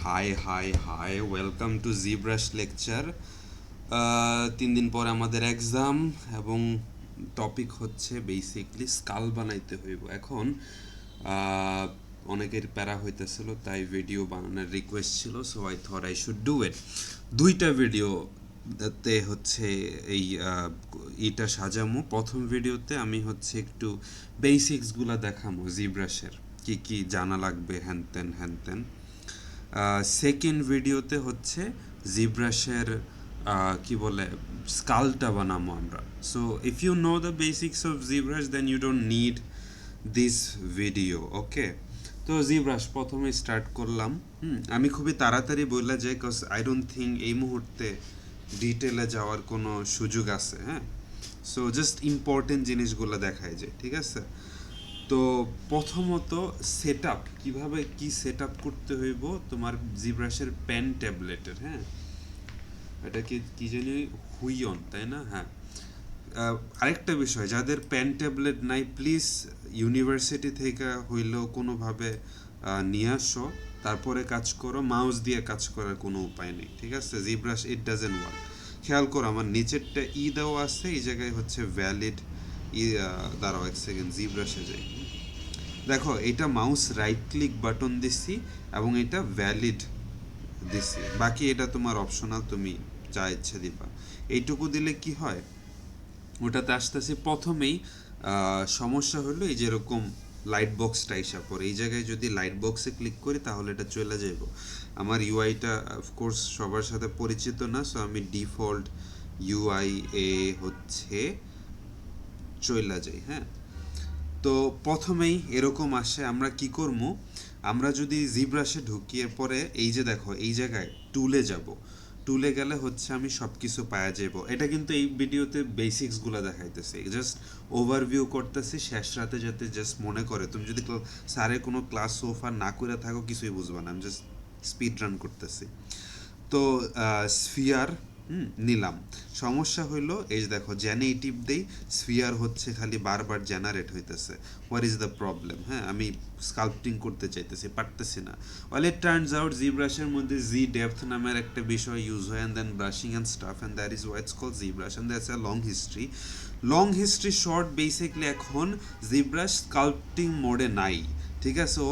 High welcome to ZBrush lecture. 3 দিন পরে আমাদের এক্সাম এবং টপিক হচ্ছে বেসিকলি স্কাল বানাইতে হইব। এখন আহ, অনেকের প্যারা হইতেছিল, তাই ভিডিও বানানোর রিকোয়েস্ট ছিল, so I thought I should do it. দুইটা ভিডিও তে হচ্ছে এই এটা সাজামো। প্রথম ভিডিওতে আমি হচ্ছে একটু বেসিক্সগুলো দেখামো, জিব্রাশের কি কি জানা লাগবে, হ্যান ত্যান। সেকেন্ড ভিডিওতে হচ্ছে জিব্রাশের কি বলে স্কালটা বানাবো আমরা। So if you know the basics of ZBrush then you don't need this video, okay? তো জিব্রাশ প্রথমে স্টার্ট করলাম। আমি খুবই তাড়াতাড়ি বললা যাই, কজ আই ডোন্ট থিঙ্ক এই মুহূর্তে ডিটেলে যাওয়ার কোনো সুযোগ আছে। হ্যাঁ, সো জাস্ট ইম্পর্টেন্ট জিনিসগুলো দেখায় যায়, ঠিক আছে? তো প্রথমত সেট আপ কীভাবে কি সেট আপ করতে হইব তোমার জিব্রাশের পেন ট্যাবলেটের। হ্যাঁ, এটা কি কি জানি, হুইয়ন, তাই না? হ্যাঁ। আরেকটা বিষয়, যাদের পেন ট্যাবলেট নাই, প্লিজ ইউনিভার্সিটি থেকে হইলেও কোনোভাবে নিয়ে আসো, তারপরে কাজ করো। মাউস দিয়ে কাজ করার কোনো উপায় নেই, ঠিক আছে? জিব্রাশ ইট ডাজেন্ট ওয়ার্ক। খেয়াল করো, আমার নিচেরটা দেওয়া আছে, এই জায়গায় হচ্ছে ভ্যালিড দাঁড়াও এক সেকেন্ড, জিব্রাশে যাই। দেখো, এটা মাউস রাইট ক্লিক বাটন দিছি এবং এটা ভ্যালিড দিছি, বাকি এটা তোমার অপশনাল, তুমি যা ইচ্ছা দিবা। এইটুকু দিলে কি হয়, ওটাতে আসতেছি প্রথমেই। সমস্যা হলো এই যেরকম লাইট বক্সটা এসে পড়ে, এই জায়গায় যদি লাইট বক্সে ক্লিক করি তাহলে এটা চলে যাব। আমার ইউআইটা অফকোর্স সবার সাথে পরিচিত না, সো আমি ডিফল্ট ইউআই এ হচ্ছে চলে যাই। হ্যাঁ, তো প্রথমেই এরকম আসে, আমরা কি করবো, আমরা যদি জিব্রাশে ঢুকিয়ে পরে এই যে দেখো এই জায়গায় টুলে যাব। টুলে গেলে হচ্ছে আমি সব কিছু পাওয়া যাব। এটা কিন্তু এই ভিডিওতে বেসিক্সগুলো দেখাইতেছে, জাস্ট ওভারভিউ করতেছি শেষ রাতে, যাতে জাস্ট মনে করে। তুমি যদি স্যারে কোনো ক্লাস সোফা না করে থাকো কিছুই বুঝবা না, আমি জাস্ট স্পিড রান করতেছি। তো স্ফিয়ার নিলাম। সমস্যা হইলো এই যে দেখো, জেনারেটিভ দেই, স্ফিয়ার হচ্ছে খালি বারবার জেনারেট হইতেছে। What is the problem? হ্যাঁ, আমি স্কাল্পটিং করতে চাইতেছি, পারতেছি না। Well, it turns out G ব্রাশের মধ্যে জি ডেপথ নামের একটা বিষয় ইউজ হয়, and then brushing and stuff, and that is why it's call G brush, and that's a long history short. Basically এখন জি ব্রাশ স্কাল্পটিং মোডে নাই, ঠিক আছে? ও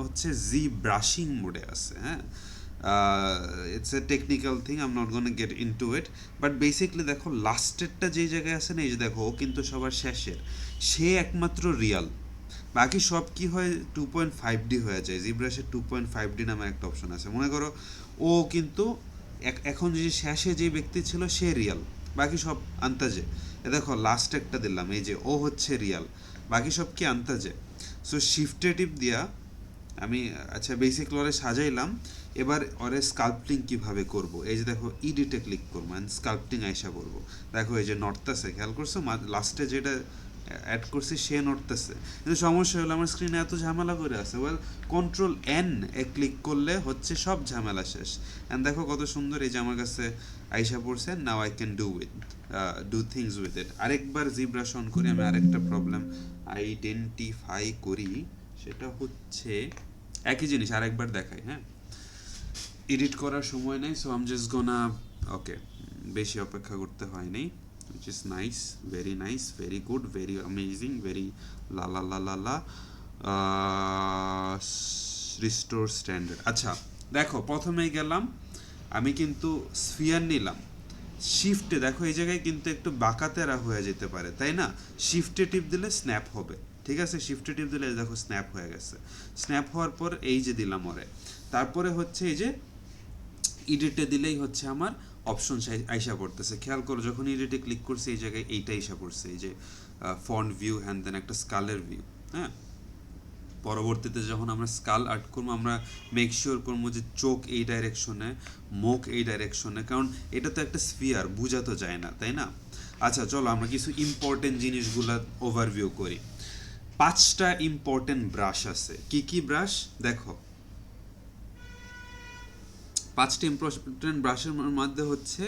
হচ্ছে জি ব্রাশিং মোডে আছে। হ্যাঁ, it's a technical thing, I am not gonna gate into it. But basically দেখো, লাস্টেরটা যেই জায়গায় আছে না, এই যে দেখো, ও কিন্তু সবার শেষের, সে একমাত্র রিয়াল। বাকি সব কি হয়, 2.5D হয়ে যায়। জিব্রাশের 2.5D নামে একটা অপশন আছে, মনে করো ও কিন্তু এখন যে শেষে যে ব্যক্তি ছিল সে রিয়াল, বাকি সব আন্তাজে। এ দেখো লাস্ট একটা দিলাম, এই যে ও হচ্ছে রিয়াল, বাকি সব কি আন্তাজে। সো শিফটে টিপ দিয়া আমি, আচ্ছা, বেসিক ওরে সাজাইলাম। এবার ওরে স্কাল্পটিং কিভাবে করব, এই যে দেখো ইডিটে ক্লিক করবো অ্যান্ড স্কাল্পটিং আইসা করবো। দেখো এই যে নড়তেছে, খেয়াল করছো? লাস্টে যেটা অ্যাড করছি সে নড়তেছে, কিন্তু সমস্যা হলো আমার স্ক্রিনে এত ঝামেলা করে আছে। Well, control N A click করলে হচ্ছে সব ঝামেলা শেষ। অ্যান্ড দেখো কত সুন্দর, এই যে আমার কাছে আইসা পড়ছে। Now I can do things with it. আরেকবার জিব্রাশ অন করি, আমি আরেকটা প্রবলেম আইডেন্টিফাই করি, সেটা হচ্ছে একই জিনিস আরেকবার দেখাই। হ্যাঁ, এডিট করার সময় নেই, সো আম জাস্ট গোনা, ওকে, বেশি অপেক্ষা করতে হয় নাই, which is nice, very good, very amazing, very la la la la la. Restore standard. আচ্ছা, দেখো প্রথমেই গেলাম, আমি কিন্তু স্ফিয়ার নিলাম। শিফটে দেখো এই জায়গায় কিন্তু একটু বাঁকাতেরা হয়ে যেতে পারে, তাই না? শিফটে টিপ দিলে স্ন্যাপ হবে, ঠিক আছে? শিফটে টিপ দিলে দেখো স্ন্যাপ হয়ে গেছে। স্ন্যাপ হওয়ার পর এই যে দিলাম ওরে, তারপরে হচ্ছে এই যে ইডিটে দিলেই হচ্ছে আমার অপশন আইসা পড়তেছে। খেয়াল করো, যখন ইডিটে ক্লিক করছি এই জায়গায় এইটা আইসা পড়ছে, এই যে ফন্ট ভিউ, হ্যান্ড দেন একটা স্কালের ভিউ। হ্যাঁ, পরবর্তীতে যখন আমরা স্কাল আর্ট করবো, আমরা মেক শিওর করবো যে চোখ এই ডাইরেকশনে, মুখ এই ডাইরেকশনে, কারণ এটা তো একটা স্ফিয়ার, বোঝা তো যায় না, তাই না? আচ্ছা, চলো আমরা কিছু ইম্পর্টেন্ট জিনিসগুলো ওভারভিউ করি। 5টা ইম্পর্টেন্ট ব্রাশ আছে। কি কি ব্রাশ দেখো, 5টা ইম্পর্টেন্ট ব্রাশের মধ্যে হচ্ছে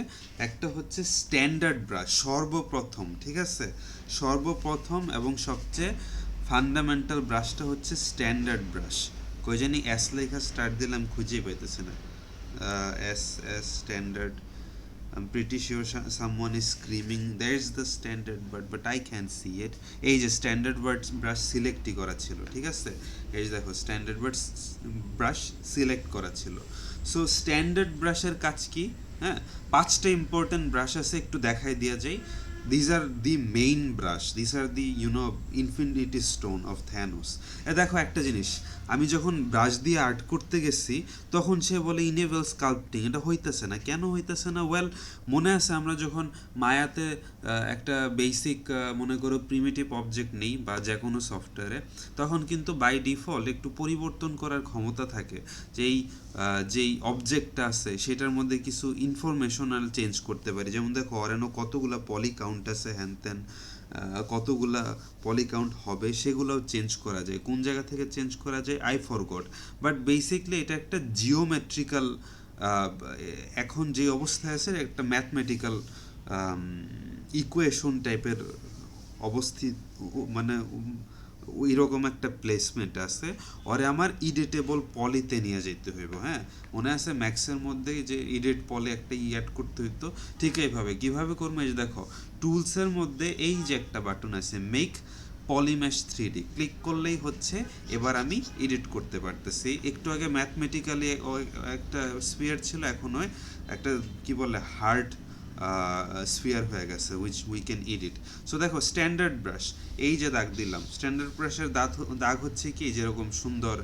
একটা হচ্ছে স্ট্যান্ডার্ড ব্রাশ, সর্বপ্রথম, ঠিক আছে? সর্বপ্রথম এবং সবচেয়ে ফান্ডামেন্টাল ব্রাশটা হচ্ছে স্ট্যান্ডার্ড ব্রাশ। কই জানি এস লেখা স্টার্ট দিলাম, খুঁজেই পাইতেছি না। S S standard, I'm pretty sure someone is screaming there's the standard but I can't see it. এই যে স্ট্যান্ডার্ড ওয়ার্ডস ব্রাশ সিলেক্টই করা ছিল, ঠিক আছে? এই যে দেখো স্ট্যান্ডার্ড ওয়ার্ডস ব্রাশ সিলেক্ট করা ছিল। সো স্ট্যান্ডার্ড ব্রাশের কাজ কি? হ্যাঁ, 5টা ইম্পর্টেন্ট ব্রাশ আছে, একটু দেখাই দেওয়া যায়। These are the main brush, these are the infinity stone of Thanos. দেখো একটা জিনিস, আমি যখন ব্রাশ দিয়ে আর্ট করতে গেছি তখন সে বলে ইনেবল স্কাল্পটিং, এটা হইতেছে না। কেন হইতেছে না? ওয়েল, মনে আছে আমরা যখন মায়াতে একটা বেসিক মনে করো প্রিমিটিভ অবজেক্ট নেই বা যে কোনো সফটওয়্যারে, তখন কিন্তু বাই ডিফল্ট একটু পরিবর্তন করার ক্ষমতা থাকে, যেই অবজেক্টটা আছে সেটার মধ্যে কিছু ইনফরমেশনাল চেঞ্জ করতে পারি। যেমন দেখো অরেনো কতগুলা পলি কাউন্ট আছে, হ্যান ত্যান কতগুলা পলি কাউন্ট হবে সেগুলোও চেঞ্জ করা যায়। কোন জায়গা থেকে চেঞ্জ করা যায় আই ফরগট, বাট বেসিকলি এটা একটা জিওমেট্রিক্যাল, এখন যে অবস্থায় আছে একটা ম্যাথমেটিক্যাল ইকুয়েশন টাইপের অবস্থিত, মানে ওই রকম একটা প্লেসমেন্ট আছে। ওরে আমার ইডিটেবল পলিতে নিয়ে যেতে হইব। হ্যাঁ, মনে আছে ম্যাক্সের মধ্যে যে ইডিট পলি একটা অ্যাড করতে হইতো, ঠিক এইভাবে কীভাবে করবো? এই যে দেখো টুলসের মধ্যে এই যে একটা বাটন আছে মেক পলিমেশ 3D, ক্লিক করলেই হচ্ছে এবার আমি এডিট করতে পারতেছি। একটু আগে ম্যাথমেটিক্যালি একটা স্পিয়ার ছিল, এখন ওই একটা কি বলে হার্ড স্ফিয়ার হয়ে গেছে which we can edit. So দেখো স্ট্যান্ডার্ড ব্রাশ, এই যে দাগ দিলাম, স্ট্যান্ডার্ড ব্রাশের দাগ হচ্ছে কি যেরকম সুন্দর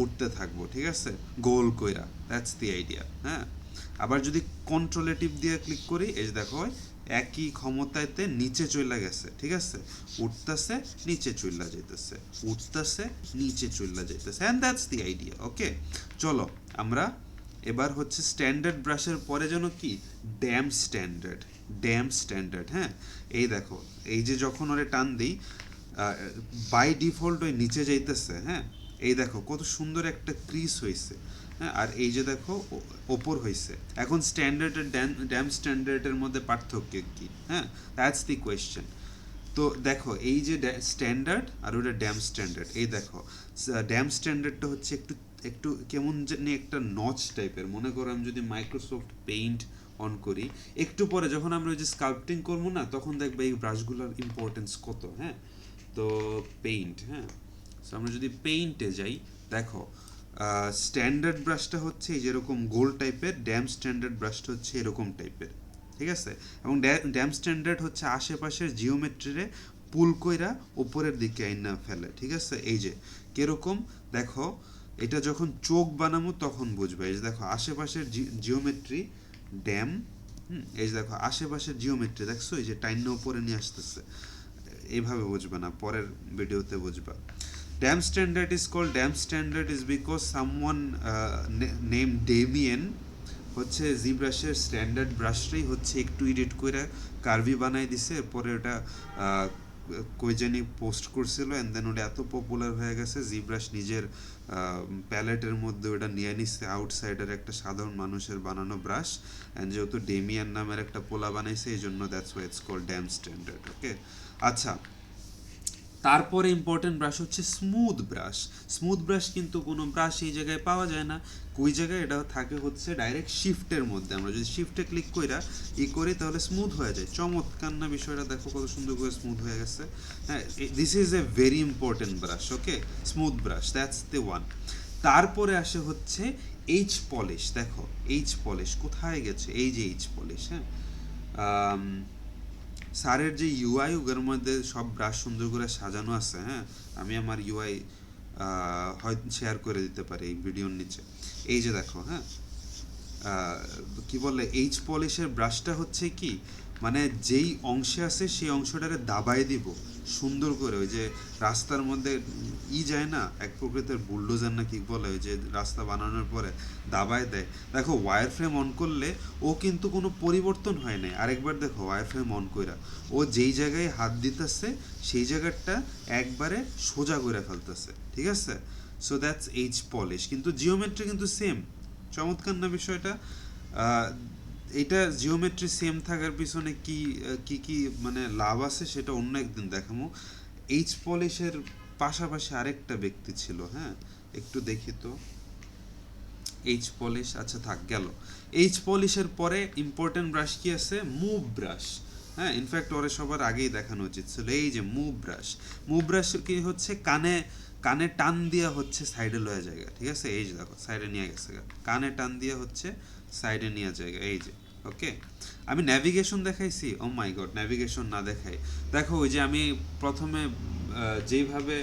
উঠতে থাকবো, ঠিক আছে, গোল কইরা, দ্যাটস দি আইডিয়া। হ্যাঁ, আবার যদি কন্ট্রোলেটিভ দিয়ে ক্লিক করি, এই যে দেখো একই ক্ষমতায়তে নিচে চলে গেছে, ঠিক আছে, উঠতেছে নিচে চলে যাইতেছে, উঠতেছে নিচে চলে যাইতেছে, অ্যান্ড দ্যাটস দি আইডিয়া। ওকে, চলো আমরা এবার হচ্ছে স্ট্যান্ডার্ড ব্রাশের পরে যেন কি ড্যাম স্ট্যান্ডার্ড। হ্যাঁ, এই দেখো এই যে যখন ওরে টান দিই বাই ডিফল্ট ওই নিচে যাইতেছে। হ্যাঁ, এই দেখো কত সুন্দর একটা ক্রিজ হয়েছে। হ্যাঁ, আর এই যে দেখো ওপর হয়েছে। এখন স্ট্যান্ডার্ড আর ড্যাম স্ট্যান্ডার্ডের মধ্যে পার্থক্য কি? হ্যাঁ, দ্যাটস দি কোয়েশ্চেন। তো দেখো এই যে স্ট্যান্ডার্ড আর ওটা ড্যাম স্ট্যান্ডার্ড, এই দেখো ড্যাম স্ট্যান্ডার্ডটা হচ্ছে একটু একটু কেমন জানি একটা নচ টাইপের। মনে করো আমি যদি মাইক্রোসফট পেইন্ট অন করি, একটু পরে যখন আমরা ওই যে স্কাল্পটিং করবো না, তখন দেখবে এই ব্রাশগুলোর ইম্পর্টেন্স কত। হ্যাঁ, তো পেইন্ট, হ্যাঁ, সো আমরা যদি পেইন্টে যাই, দেখো স্ট্যান্ডার্ড ব্রাশটা হচ্ছে এই যেরকম গোল টাইপের, ড্যাম স্ট্যান্ডার্ড ব্রাশটা হচ্ছে এরকম টাইপের, ঠিক আছে। এবং ড্যাম স্ট্যান্ডার্ড হচ্ছে আশেপাশের জিওমেট্রিরে পুল কইরা উপরের দিকে আইনা ফেলে, ঠিক আছে। এই যে কিরকম দেখো, এটা যখন চোখ বানাবো তখন বুঝবে। এই যে দেখো আশেপাশের জিওমেট্রি ড্যাম, এই যে দেখো আশেপাশের জিওমেট্রি দেখছো, এই যে টাইনা উপরে নিয়ে আসতেছে। এইভাবে বুঝবে না, পরের ভিডিওতে বুঝবা। Dam standard is called dam standard is because someone named Damien হচ্ছে জি ব্রাশের স্ট্যান্ডার্ড ব্রাশটাই হচ্ছে একটু এডিট করে কার্ভি বানাই দিছে, এরপরে ওটা কই জানি পোস্ট করছিল, অ্যান্ড দেন ওটা এত পপুলার হয়ে গেছে জি ব্রাশ নিজের প্যালেটের মধ্যে ওটা নিয়ে নিচ্ছে আউটসাইডার একটা সাধারণ মানুষের বানানো ব্রাশ, অ্যান্ড যেহেতু ডেমিয়ান নামের একটা পোলা বানাইছে এই জন্য that's why it's called dam standard. Okay, আচ্ছা, তারপরে ইম্পর্টেন্ট ব্রাশ হচ্ছে স্মুথ ব্রাশ। স্মুথ ব্রাশ কিন্তু কোনো ব্রাশ এই জায়গায় পাওয়া যায় না। ওই জায়গায় এটা থাকে হচ্ছে ডাইরেক্ট শিফটের মধ্যে। আমরা যদি শিফটে ক্লিক করি তাহলে স্মুথ হয়ে যায়। চমৎকার না বিষয়টা? দেখো কত সুন্দর করে স্মুথ হয়ে গেছে। হ্যাঁ, this is a very important brush. Okay, smooth brush, that's the one. তারপরে আসে হচ্ছে এইচ পলিশ। দেখো এইচ পলিশ কোথায় গেছে? এই যে এইচ পলিশ। হ্যাঁ, স্যারের যে ইউআই, ওগুলোর মধ্যে সব ব্রাশ সুন্দর করে সাজানো আছে। হ্যাঁ, আমি আমার ইউআই হয়তো শেয়ার করে দিতে পারি এই ভিডিওর নিচে। এই যে দেখো, হ্যাঁ, কি বলে এইচ পলিশের ব্রাশটা হচ্ছে কি, মানে যেই অংশে আছে সেই অংশটারে দাবাই দিব সুন্দর করে। ওই যে রাস্তার মধ্যে যায় না, এক প্রকৃতির বুলডোজার না কি বলে, ওই যে রাস্তা বানানোর পরে দাবায় দেয়। দেখো ওয়ার ফ্রেম অন করলে ও কিন্তু কোনো পরিবর্তন হয় নাই। আরেকবার দেখো ওয়ার ফ্রেম অন কইরা ও যেই জায়গায় হাত দিতেছে সেই জায়গাটা একবারে সোজা করে ফেলতেছে, ঠিক আছে। সো দ্যাটস এইচ পলিশ, কিন্তু জিওমেট্রি কিন্তু সেম। চমৎকার না বিষয়টা? এটা জিওমেট্রি সেম থাকার পিছনে কি কি কি মানে লাভ আছে সেটা অন্য একদিন দেখাবো। এইচ পলিশের পাশাপাশি আরেকটা ব্যক্তি ছিল। হ্যাঁ, একটু দেখি তো। এইচ পলিশ, আচ্ছা থাক গেল। এইচ পলিশের পরে ইম্পর্টেন্ট ব্রাশ কি আছে? Move brush. হ্যাঁ, ইনফ্যাক্ট ওরে সবার আগেই দেখানো উচিত ছিল। এই যে মুভ ব্রাশ, মুভ ব্রাশ কি হচ্ছে? কানে কানে টান দিয়া হচ্ছে সাইডে লয়ে জায়গা, ঠিক আছে? এই যে দেখো সাইডে নিয়ে গেছে, কানে টান দিয়া হচ্ছে সাইডে নিয়ে জায়গা, এই যে। ওকে, আমি ন্যাভিগেশন দেখাইছি? ও মাই গড, ন্যাভিগেশন না দেখাই, দেখো ওই যে আমি প্রথমে যেইভাবে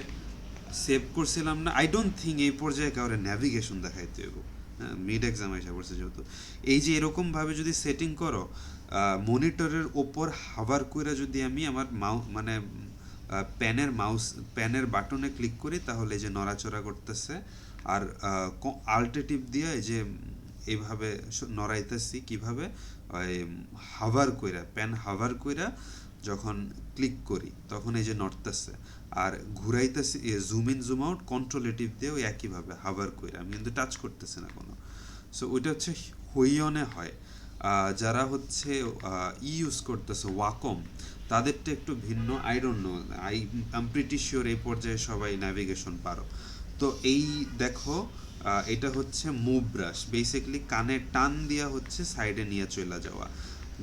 সেভ করছিলাম না, আই ডোন্ট থিঙ্ক এই পর্যায়ে কাউরে ন্যাভিগেশন দেখাইতে হইব। হ্যাঁ, মিড এক্সাম এসে পড়ছে যেহেতু। এই যে এরকমভাবে যদি সেটিং করো, মনিটরের ওপর হাভার করে যদি আমি আমার মানে প্যানের বাটনে ক্লিক করি, তাহলে যে নড়াচড়া করতেছে। আর আল্টেটিভ দিয়ে এই যে এইভাবে নড়াইতেছি কিভাবে, ওই হাভার কইরা, প্যান হাভার কইরা যখন ক্লিক করি তখন এই যে নড়তেছে। আর ঘুরাইতেছি, জুম ইন জুম আউট কন্ট্রোলেটিভ দিয়ে ওই একইভাবে হাভার কইরা, আমি কিন্তু টাচ করতেছি না কোনো। সো ওইটা হচ্ছে হুইয়নে হয়। যারা হচ্ছে ইউজ করতেছে ওয়াকম, তাদেরটা একটু ভিন্ন। I don't know, I pretty sure এই পর্যায়ে সবাই ন্যাভিগেশন পারো। তো এই দেখো, এটা হচ্ছে মুভ ব্রাশ, বেসিক্যালি কানে টান দিয়া হচ্ছে সাইডে নিয়ে চলে যাওয়া,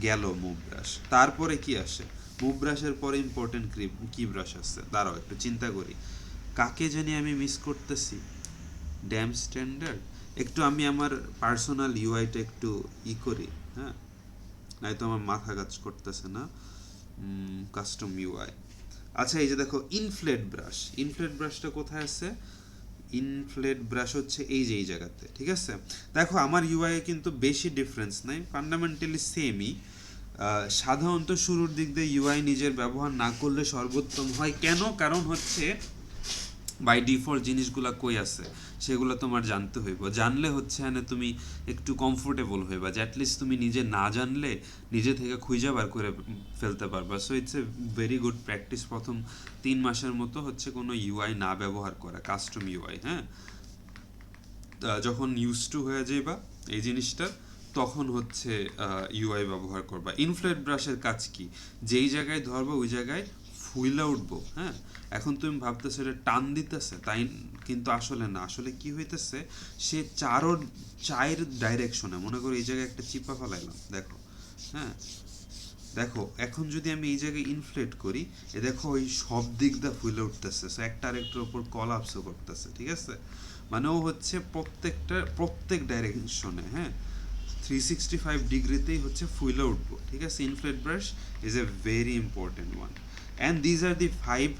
গেল মুভ ব্রাশ। তারপরে কি আসে? মুভ ব্রাশের পরে ইম্পর্টেন্ট কি ব্রাশ আছে? দাঁড়াও একটু চিন্তা করি, কাকে জানি আমি মিস করতেছি। ড্যাম স্ট্যান্ডার্ড, একটু আমি আমার পার্সোনাল ইউআইটা একটু করি। হ্যাঁ, নয়তো আমার মাথা কাজ করতেছে না। কাস্টম ইউআই, আচ্ছা এই যে দেখো ইনফ্লেট ব্রাশ। ইনফ্লেট ব্রাশটা কোথায় আছে? ইনফ্লেট ব্রাশ হচ্ছে এই যে এই জায়গাতে, ঠিক আছে? দেখো আমার ইউআই এ কিন্তু বেশি ডিফারেন্স নাই, ফান্ডামেন্টালি সেমই। সাধারণত শুরুর দিক দিয়ে ইউআই নিজের ব্যবহার না করলে সর্বোত্তম হয়। কেন? কারণ হচ্ছে বাই ডিফল্ট জিনিসগুলা কই আছে সেগুলো তোমার জানতে হইব। জানলে হচ্ছে মানে তুমি একটু কমফোর্টেবল হইবা, যে অ্যাটলিস্ট তুমি নিজে না জানলে নিজে থেকে খুঁজে বার করে ফেলতে পারবা। So it's a very good practice প্রথম 3 মাসের মতো হচ্ছে কোনো ইউআই না ব্যবহার করা, কাস্টম ইউআই। হ্যাঁ, যখন ইউজ টু হয়ে যাইবা এই জিনিসটার, তখন হচ্ছে ইউআই ব্যবহার করবা। ইনফ্লেট ব্রাশের কাজ কি? যেই জায়গায় ধরবো ওই জায়গায় ফুইলা উঠবো। হ্যাঁ, এখন তুমি ভাবতেছো এটা টান দিতেছে, তাই কিন্তু আসলে না। আসলে কি হইতেছে, সে চায়ের ডাইরেকশনে, মনে করো এই জায়গায় একটা চিপা ফেলাইলাম, দেখো। হ্যাঁ, দেখো এখন যদি আমি এই জায়গায় ইনফ্লেট করি, দেখো ওই সব দিক দিয়ে ফুলে উঠতেছে, সো একটা আরেকটার উপর কলাপসও করতেছে, ঠিক আছে? মানে ও হচ্ছে প্রত্যেক ডাইরেকশনে, হ্যাঁ, 365 ডিগ্রিতেই হচ্ছে ফুলে উঠবো, ঠিক আছে? ইনফ্লেট brush is a very important one, and these are the 5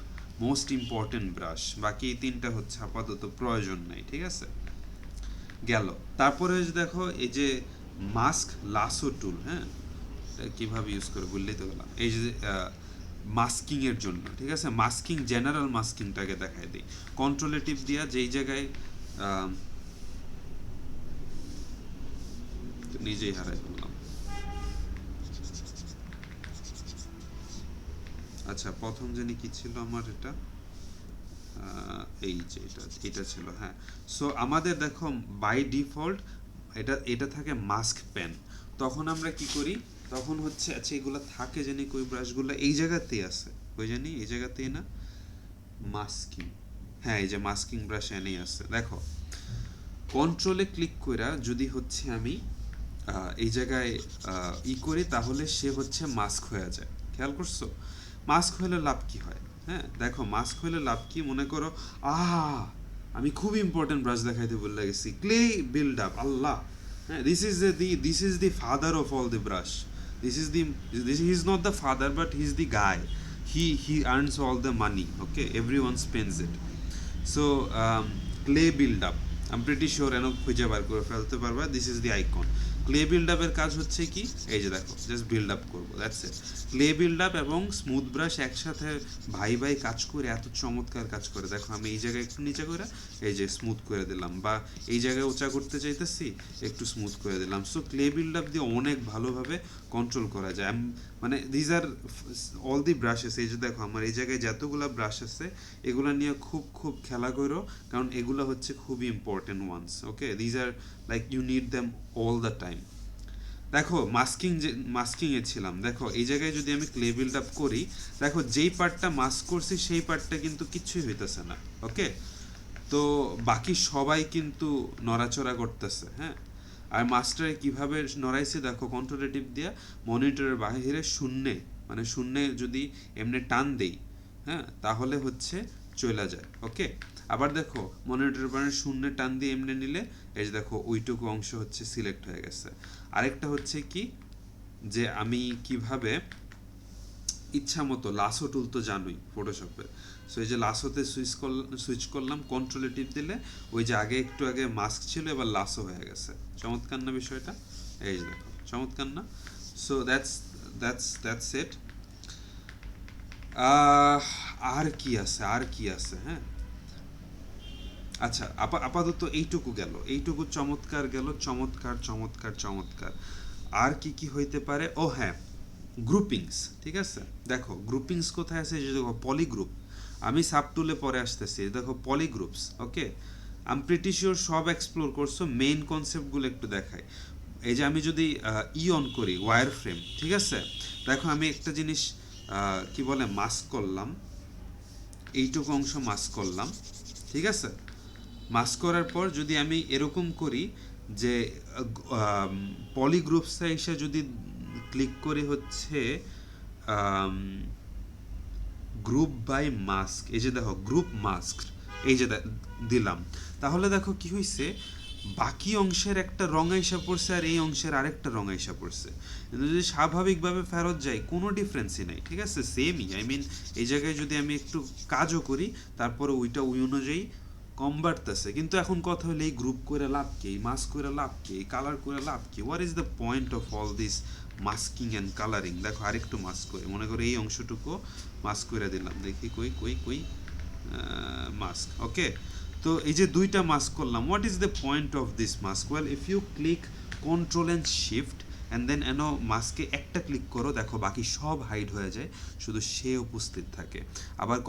most important brush. বাকি এই 3টা হচ্ছে আপাতত প্রয়োজন নাই, ঠিক আছে? গেল। তারপরে দেখো এই যে মাস্ক লাসো টুল, হ্যাঁ, কিভাবে ইউজ করে বললেই তো গেলাম। এই যে মাস্কিং এর জন্য, ঠিক আছে? মাস্কিং, জেনারেল মাস্কিংটাকে দেখাই দিই কন্ট্রোলেটিভ দিয়া, যেই জায়গায় নিজেই হারাই ফেললাম। আচ্ছা, প্রথম জানি কি ছিল আমার, এটা এই যে এটা ছিল। হ্যাঁ, সো আমাদের দেখো বাই ডিফল্ট এটা থাকে মাস্ক পেন। তখন আমরা কি করি? তখন হচ্ছে আচ্ছা এগুলো থাকে জানি কই, ব্রাশগুলো এই জায়গাতেই আছে, কই জানি এই জায়গাতেই না, মাস্কিং। হ্যাঁ, এই যে মাস্কিং ব্রাশ এনেই আছে। দেখো কন্ট্রোলে ক্লিক কইরা যদি হচ্ছে আমি এই জায়গায় করি, তাহলে সে হচ্ছে মাস্ক হয়ে যায়। খেয়াল করছো? মাস্ক হলে লাভ কি হয়? হ্যাঁ, দেখো মাস্ক হলে লাভ কি, মনে করো আমি খুব ইম্পর্টেন্ট ব্রাশ দেখাইতে বলে গেছি, ক্লে বিল্ড আপ। আল্লাহ, হ্যাঁ, this is the father of all the brush. This is not the father, but he is the guy. He earns all the money, okay, everyone spends it. So clay build up, I am pretty sure enough খুঁজে বার করে ফেলতে পারবা। This is the icon. Clay build আপের কাজ হচ্ছে কি? এই যে দেখো, জাস্ট বিল্ড আপ করবো, that's it. Clay build up এবং স্মুথ ব্রাশ একসাথে ভাই ভাই কাজ করে এত চমৎকার কাজ করে। দেখো আমি এই জায়গায় একটু নিচে করে এই যে স্মুথ করে দিলাম, বা এই জায়গায় উঁচা করতে চাইতেছি, একটু স্মুথ করে দিলাম। সো ক্লে বিল্ড আপ দিয়ে অনেক ভালোভাবে কন্ট্রোল করা যায়। মানে these are all the brushes. এই যে দেখো আমার এই জায়গায় যতগুলো ব্রাশ আছে, এগুলো নিয়ে খুব খুব খেলা করো, কারণ এগুলো হচ্ছে খুবই important ones. Okay, these are like you need them all the time. দেখো মাস্কিংয়ে ছিলাম, দেখো এই জায়গায় যদি আমি ক্লে বিল্ড আপ করি, দেখো যেই পার্টটা মাস্ক করছি সেই পার্টটা কিন্তু কিচ্ছুই হইতেছে না। ওকে, তো বাকি সবাই কিন্তু নড়াচড়া করতেছে, হ্যাঁ। আর মাস্টারে কিভাবে নড়াইছে দেখো, কন্ট্রোলেটিভ দিয়ে মনিটরের বাইরে শূন্যে, মানে শূন্যে যদি এমনি টান দেই, হ্যাঁ, তাহলে হচ্ছে চলে যায়। ওকে, আবার দেখো মনিটরের বাইরে শূন্যে টান দিয়ে এমনি নিলে এই যে দেখো ওইটুকু অংশ হচ্ছে সিলেক্ট হয়ে গেছে। আরেকটা হচ্ছে কি, যে আমি কিভাবে ইচ্ছা মতো লাসো টুল তো জানোই ফটোশপে, সো এই যে লাসোতে সুইচ করলাম, কন্ট্রোলে টিপ দিলে ওই যে একটু আগে মাস্ক ছিল এবার লাসো হয়ে গেছে। চমৎকার না বিষয়টা? এই যে দেখো, চমৎকার না? So that's it. আর কি আছে, আর কি আছে, হ্যাঁ। আচ্ছা, আপাতত এইটুকু গেল, এইটুকু চমৎকার গেল, চমৎকার চমৎকার চমৎকার। আর কি কি হইতে পারে? ও হ্যাঁ, গ্রুপিংস, ঠিক আছে। দেখো গ্রুপিংস কোথায় আছে, যে দেখো পলিগ্রুপ, আমি সাব টুলে পরে আসতেছি, দেখো পলিগ্রুপস। ওকে, আমি প্রিটি শিওর সব এক্সপ্লোর করছো, মেইন কনসেপ্টগুলো একটু দেখাই। এই যে আমি যদি অন করি ওয়্যার ফ্রেম, ঠিক আছে, দেখো আমি একটা জিনিস কি বলে মাস্ক করলাম, এইটুকু অংশ মাস্ক করলাম, ঠিক আছে। মাস্ক করার পর যদি আমি এরকম করি যে পলিগ্রুপসে এসে যদি ক্লিক করি হচ্ছে গ্রুপ বাই মাস্ক, এই যে দেখো গ্রুপ মাস্ক, এই যে দিলাম, তাহলে দেখো কি হয়েছে, বাকি অংশের একটা রং আইসা পড়ছে আর এই অংশের আরেকটা রং আইসা পড়ছে। কিন্তু যদি স্বাভাবিকভাবে ফেরত যাই কোনো ডিফারেন্সই নাই, ঠিক আছে, সেমই। আই মিন এই জায়গায় যদি আমি একটু কাজও করি তারপরে ওইটা ওই অনুযায়ী কম বাড়তেছে। কিন্তু এখন কথা হলো এই গ্রুপ করে লাভ কি, এই মাস্ক করে লাভ কি, এই কালার করে লাভ কি? What is the point of all this masking and colouring? দেখো আরেকটু মাস্ক করে, মনে করো এই অংশটুকু মাস্ক করে দিলাম, দেখি কই কই কই মাস্ক। ওকে, তো এই যে দুইটা মাস্ক করলাম, what is the point of this mask? Well, if you click control and shift and then এনো মাস্কে একটা ক্লিক করো, দেখো বাকি সব হাইড হয়ে যায়, শুধু সে উপস্থিত থাকে। আবার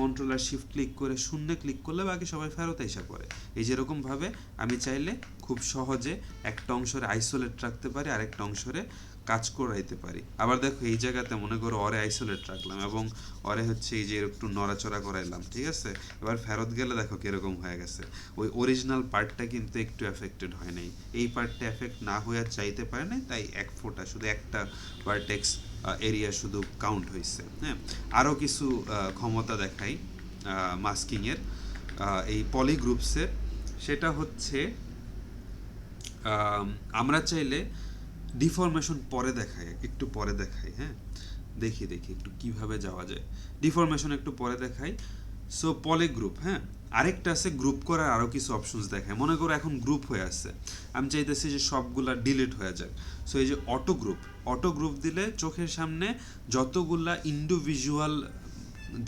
কন্ট্রোলার শিফট ক্লিক করে শূন্যে ক্লিক করলে বাকি সবাই ফেরত এসে পড়ে। এই যেরকমভাবে আমি চাইলে খুব সহজে একটা অংশরে আইসোলেট রাখতে পারি, আরেকটা অংশরে কাজ করাইতে পারি। আবার দেখো এই জায়গাতে মনে করো অরে আইসোলেট রাখলাম এবং অরে হচ্ছে এই যে একটু নড়াচড়া করাইলাম, ঠিক আছে। এবার ফেরত গেলে দেখো কিরকম হয়ে গেছে, ওই অরিজিনাল পার্টটা কিন্তু একটু এফেক্টেড হয় নাই, এই পার্টটা এফেক্ট না হয়ে চাইতে পারে নাই, তাই এক ফোঁটা শুধু একটা ভার্টেক্স এরিয়া শুধু কাউন্ট হয়েছে, হ্যাঁ। আরও কিছু ক্ষমতা দেখাই মাস্কিংয়ের এই পলিগ্রুপসের, সেটা হচ্ছে আমরা চাইলে ডিফরমেশন পরে দেখাই, একটু পরে দেখাই, হ্যাঁ। দেখি দেখি একটু কিভাবে যাওয়া যায়, ডিফরমেশন একটু পরে দেখাই। সো পলিগ্রুপ, হ্যাঁ। আরেকটা আছে গ্রুপ করার আরও কিছু অপশনস দেখায়। মনে করো এখন গ্রুপ হয়ে আছে, আমি চাইতেছি যে সবগুলা ডিলিট হয়ে যাক। সো এই যে অটো গ্রুপ দিলে চোখের সামনে যতগুলা ইন্ডিভিজুয়াল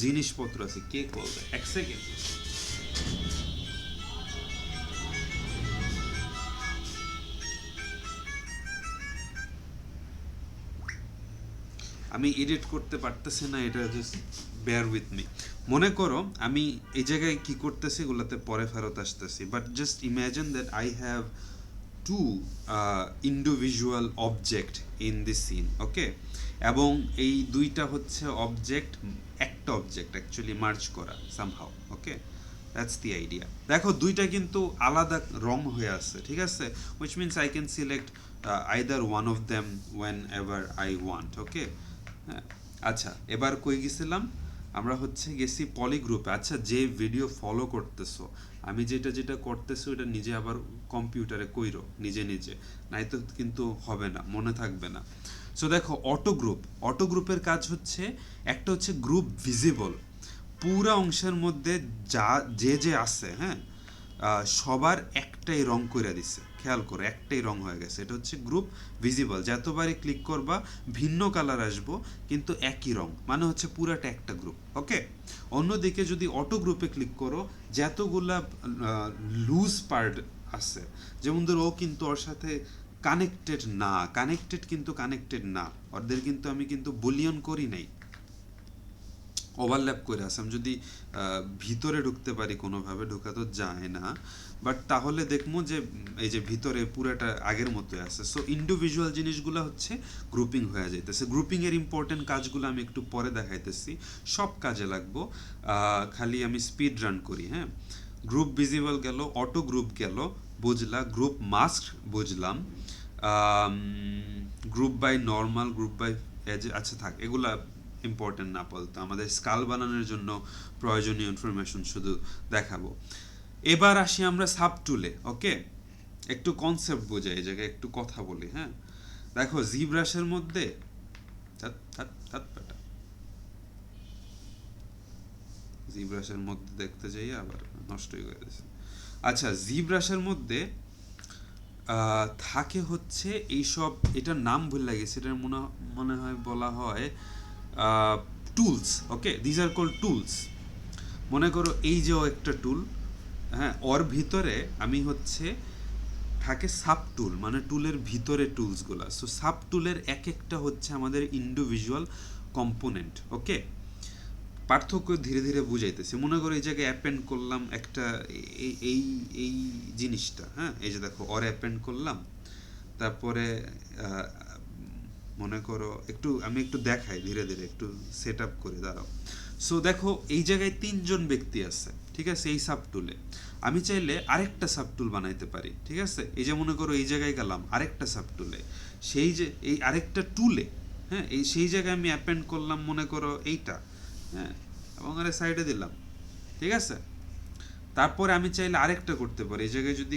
জিনিসপত্র আছে, কে করবে, এক সেকেন্ড। আমি এডিট করতে পারতেছি না, এটা জাস্ট বেয়ার উইথ মি। মনে করো আমি এই জায়গায় কি করতেছি, এগুলোতে পরে ফেরত আসতেছি, but just imagine that I have two individual object in this scene, okay. এবং এই দুইটা হচ্ছে অবজেক্ট, একটা অবজেক্ট অ্যাকচুয়ালি মার্জ করা somehow, okay. That's the idea. দেখো দুইটা কিন্তু আলাদা রং হয়ে আছে, ঠিক আছে, which means I can select either one of them whenever I want, okay. হ্যাঁ, আচ্ছা, এবার কই গেছিলাম আমরা, হচ্ছে গেছি পলিগ্রুপে। আচ্ছা, যে ভিডিও ফলো করতেছো, আমি যেটা যেটা করতেছি ওটা নিজে আবার কম্পিউটারে কইরো নিজে নিজে, নাই তো কিন্তু হবে না, মনে থাকবে না। সো দেখো অটো গ্রুপের কাজ হচ্ছে, একটা হচ্ছে গ্রুপ ভিজিবল, পুরা অংশের মধ্যে যা যে আছে, হ্যাঁ, সবার একটাই রং করে দিছে, খেয়াল করো একটাই রং হয়ে গেছে, এটা হচ্ছে গ্রুপ ভিজিবল। যতবারই ক্লিক করবা ভিন্ন কালার আসবো কিন্তু একই রং, মানে হচ্ছে পুরাটা একটা গ্রুপ, ওকে। অন্যদিকে যদি অটো গ্রুপে ক্লিক করো, যতগুলা লুজ পার্ট আছে, যেমন ধরো ও কিন্তু ওর সাথে কানেক্টেড না, ওদের কিন্তু আমি কিন্তু বুলিয়ন করি নাই, ওভারল্যাপ করে আছে। আমি যদি ভিতরে ঢুকতে পারি কোনোভাবে, ঢোকা তো যায় না, বাট তাহলে দেখবো যে এই যে ভিতরে পুরাটা আগের মতো আছে। সো ইন্ডিভিজুয়াল জিনিসগুলো হচ্ছে গ্রুপিং হয়ে যাইতেছে। গ্রুপিং এর ইম্পর্টেন্ট কাজগুলো আমি একটু পরে দেখাইতেছি, সব কাজে লাগবো। খালি আমি স্পিড রান করি। হ্যাঁ, গ্রুপ ভিজিবল গেল, অটো গ্রুপ গেল, বুঝলা, গ্রুপ মাস্ক বুঝলাম, group by normal, group by edge, আচ্ছা থাক, এগুলা ইম্পর্টেন্ট না বলতো, আমাদের স্কাল বানানোর জন্য প্রয়োজনীয় ইনফরমেশন শুধু দেখাবো। এবার আসি আমরা সাব টুলে। ওকে, একটু কনসেপ্ট বোঝাই, এই জায়গায় একটু কথা বলি। হ্যাঁ, দেখো জিব্রাশের মধ্যে জিব্রাশের মধ্যে দেখতে যাই আবার নষ্টই হয়ে গেছে। আচ্ছা, জিব্রাশের মধ্যে থাকে হচ্ছে এইসব, এটার নাম ভুলে গেছে, এটার মনে হয় বলা হয় tools. Okay, these are called tools. মনে করো এই যে একটা টুল, হ্যাঁ, ওর ভিতরে আমি হচ্ছে থাকে সাব টুল, মানে টুলের ভিতরে টুলসগুলা। সো সাব টুলের এক একটা হচ্ছে আমাদের ইন্ডিভিজুয়াল কম্পোনেন্ট। ওকে, পার্থক্য ধীরে ধীরে বুঝাইতেছি। মনে করো এই জায়গায় অ্যাপেন্ড করলাম একটা এই এই জিনিসটা। হ্যাঁ, এই যে দেখো ওর অ্যাপেন্ড করলাম, তারপরে মনে করো আমি একটু দেখাই ধীরে ধীরে, একটু সেট আপ করে দাঁড়াও। সো দেখো এই জায়গায় 3জন ব্যক্তি আছে, ঠিক আছে, এই সাব টুলে। আমি চাইলে আরেকটা সাব টুল বানাইতে পারি, ঠিক আছে। এই যে মনে করো এই জায়গায় গেলাম আরেকটা সাব টুলে, সেই যে এই আরেকটা টুলে, হ্যাঁ, এই সেই জায়গায় আমি অ্যাপেন্ড করলাম মনে করো এইটা, হ্যাঁ, এবং আরে সাইডে দিলাম, ঠিক আছে। তারপরে আমি চাইলে আরেকটা করতে পারি, এই জায়গায় যদি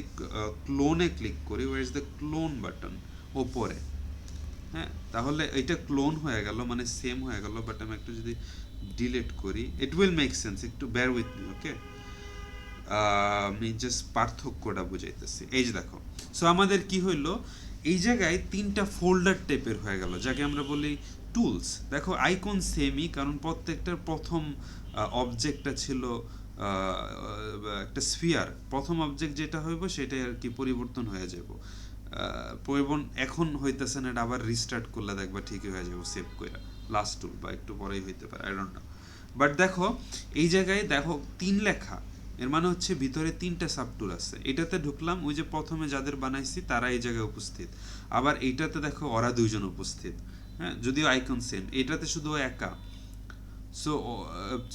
ক্লোনে ক্লিক করি, where is the clone button, ওপরে, হ্যাঁ, তাহলে এটা ক্লোন হয়ে গেল, মানে সেম হয়ে গেল। বাট আমি একটু যদি ডিলিট করি, ইট উইল মেক সেন্স, একটু বেয়ার উইথ মি। ওকে, আমি জাস্ট পার্থক্যটা বুঝাইতেছি। এই যে দেখো, সো আমাদের কি হইলো, এই জায়গায় 3টা ফোল্ডার টাইপের হয়ে গেল, যাকে আমরা বলি টুলস। দেখো আইকন সেমই, কারণ প্রত্যেকটার প্রথম অবজেক্টটা ছিল একটা স্ফিয়ার। প্রথম অবজেক্ট যেটা হইব সেটাই আর কি পরিবর্তন হয়ে যাব। এখন হইতেছে না, এটা আবার রিস্টার্ট করলে দেখবা ঠিকই হয়ে যাবো, সেভ কইরা লাস্ট টুল, বা একটু পরেই হইতে পারে, আই ডোন্ট নো। বাট দেখো এই জায়গায় দেখো 3 লেখা, এর মানে হচ্ছে ভিতরে 3টা সাব টুল আছে। এটাতে ঢুকলাম, ওই যে প্রথমে যাদের বানাইছি তারা এই জায়গায় উপস্থিত। আবার এইটাতে দেখো ওরা 2জন উপস্থিত, হ্যাঁ, যদিও আইকন সেম। এটাতে শুধু একা। সো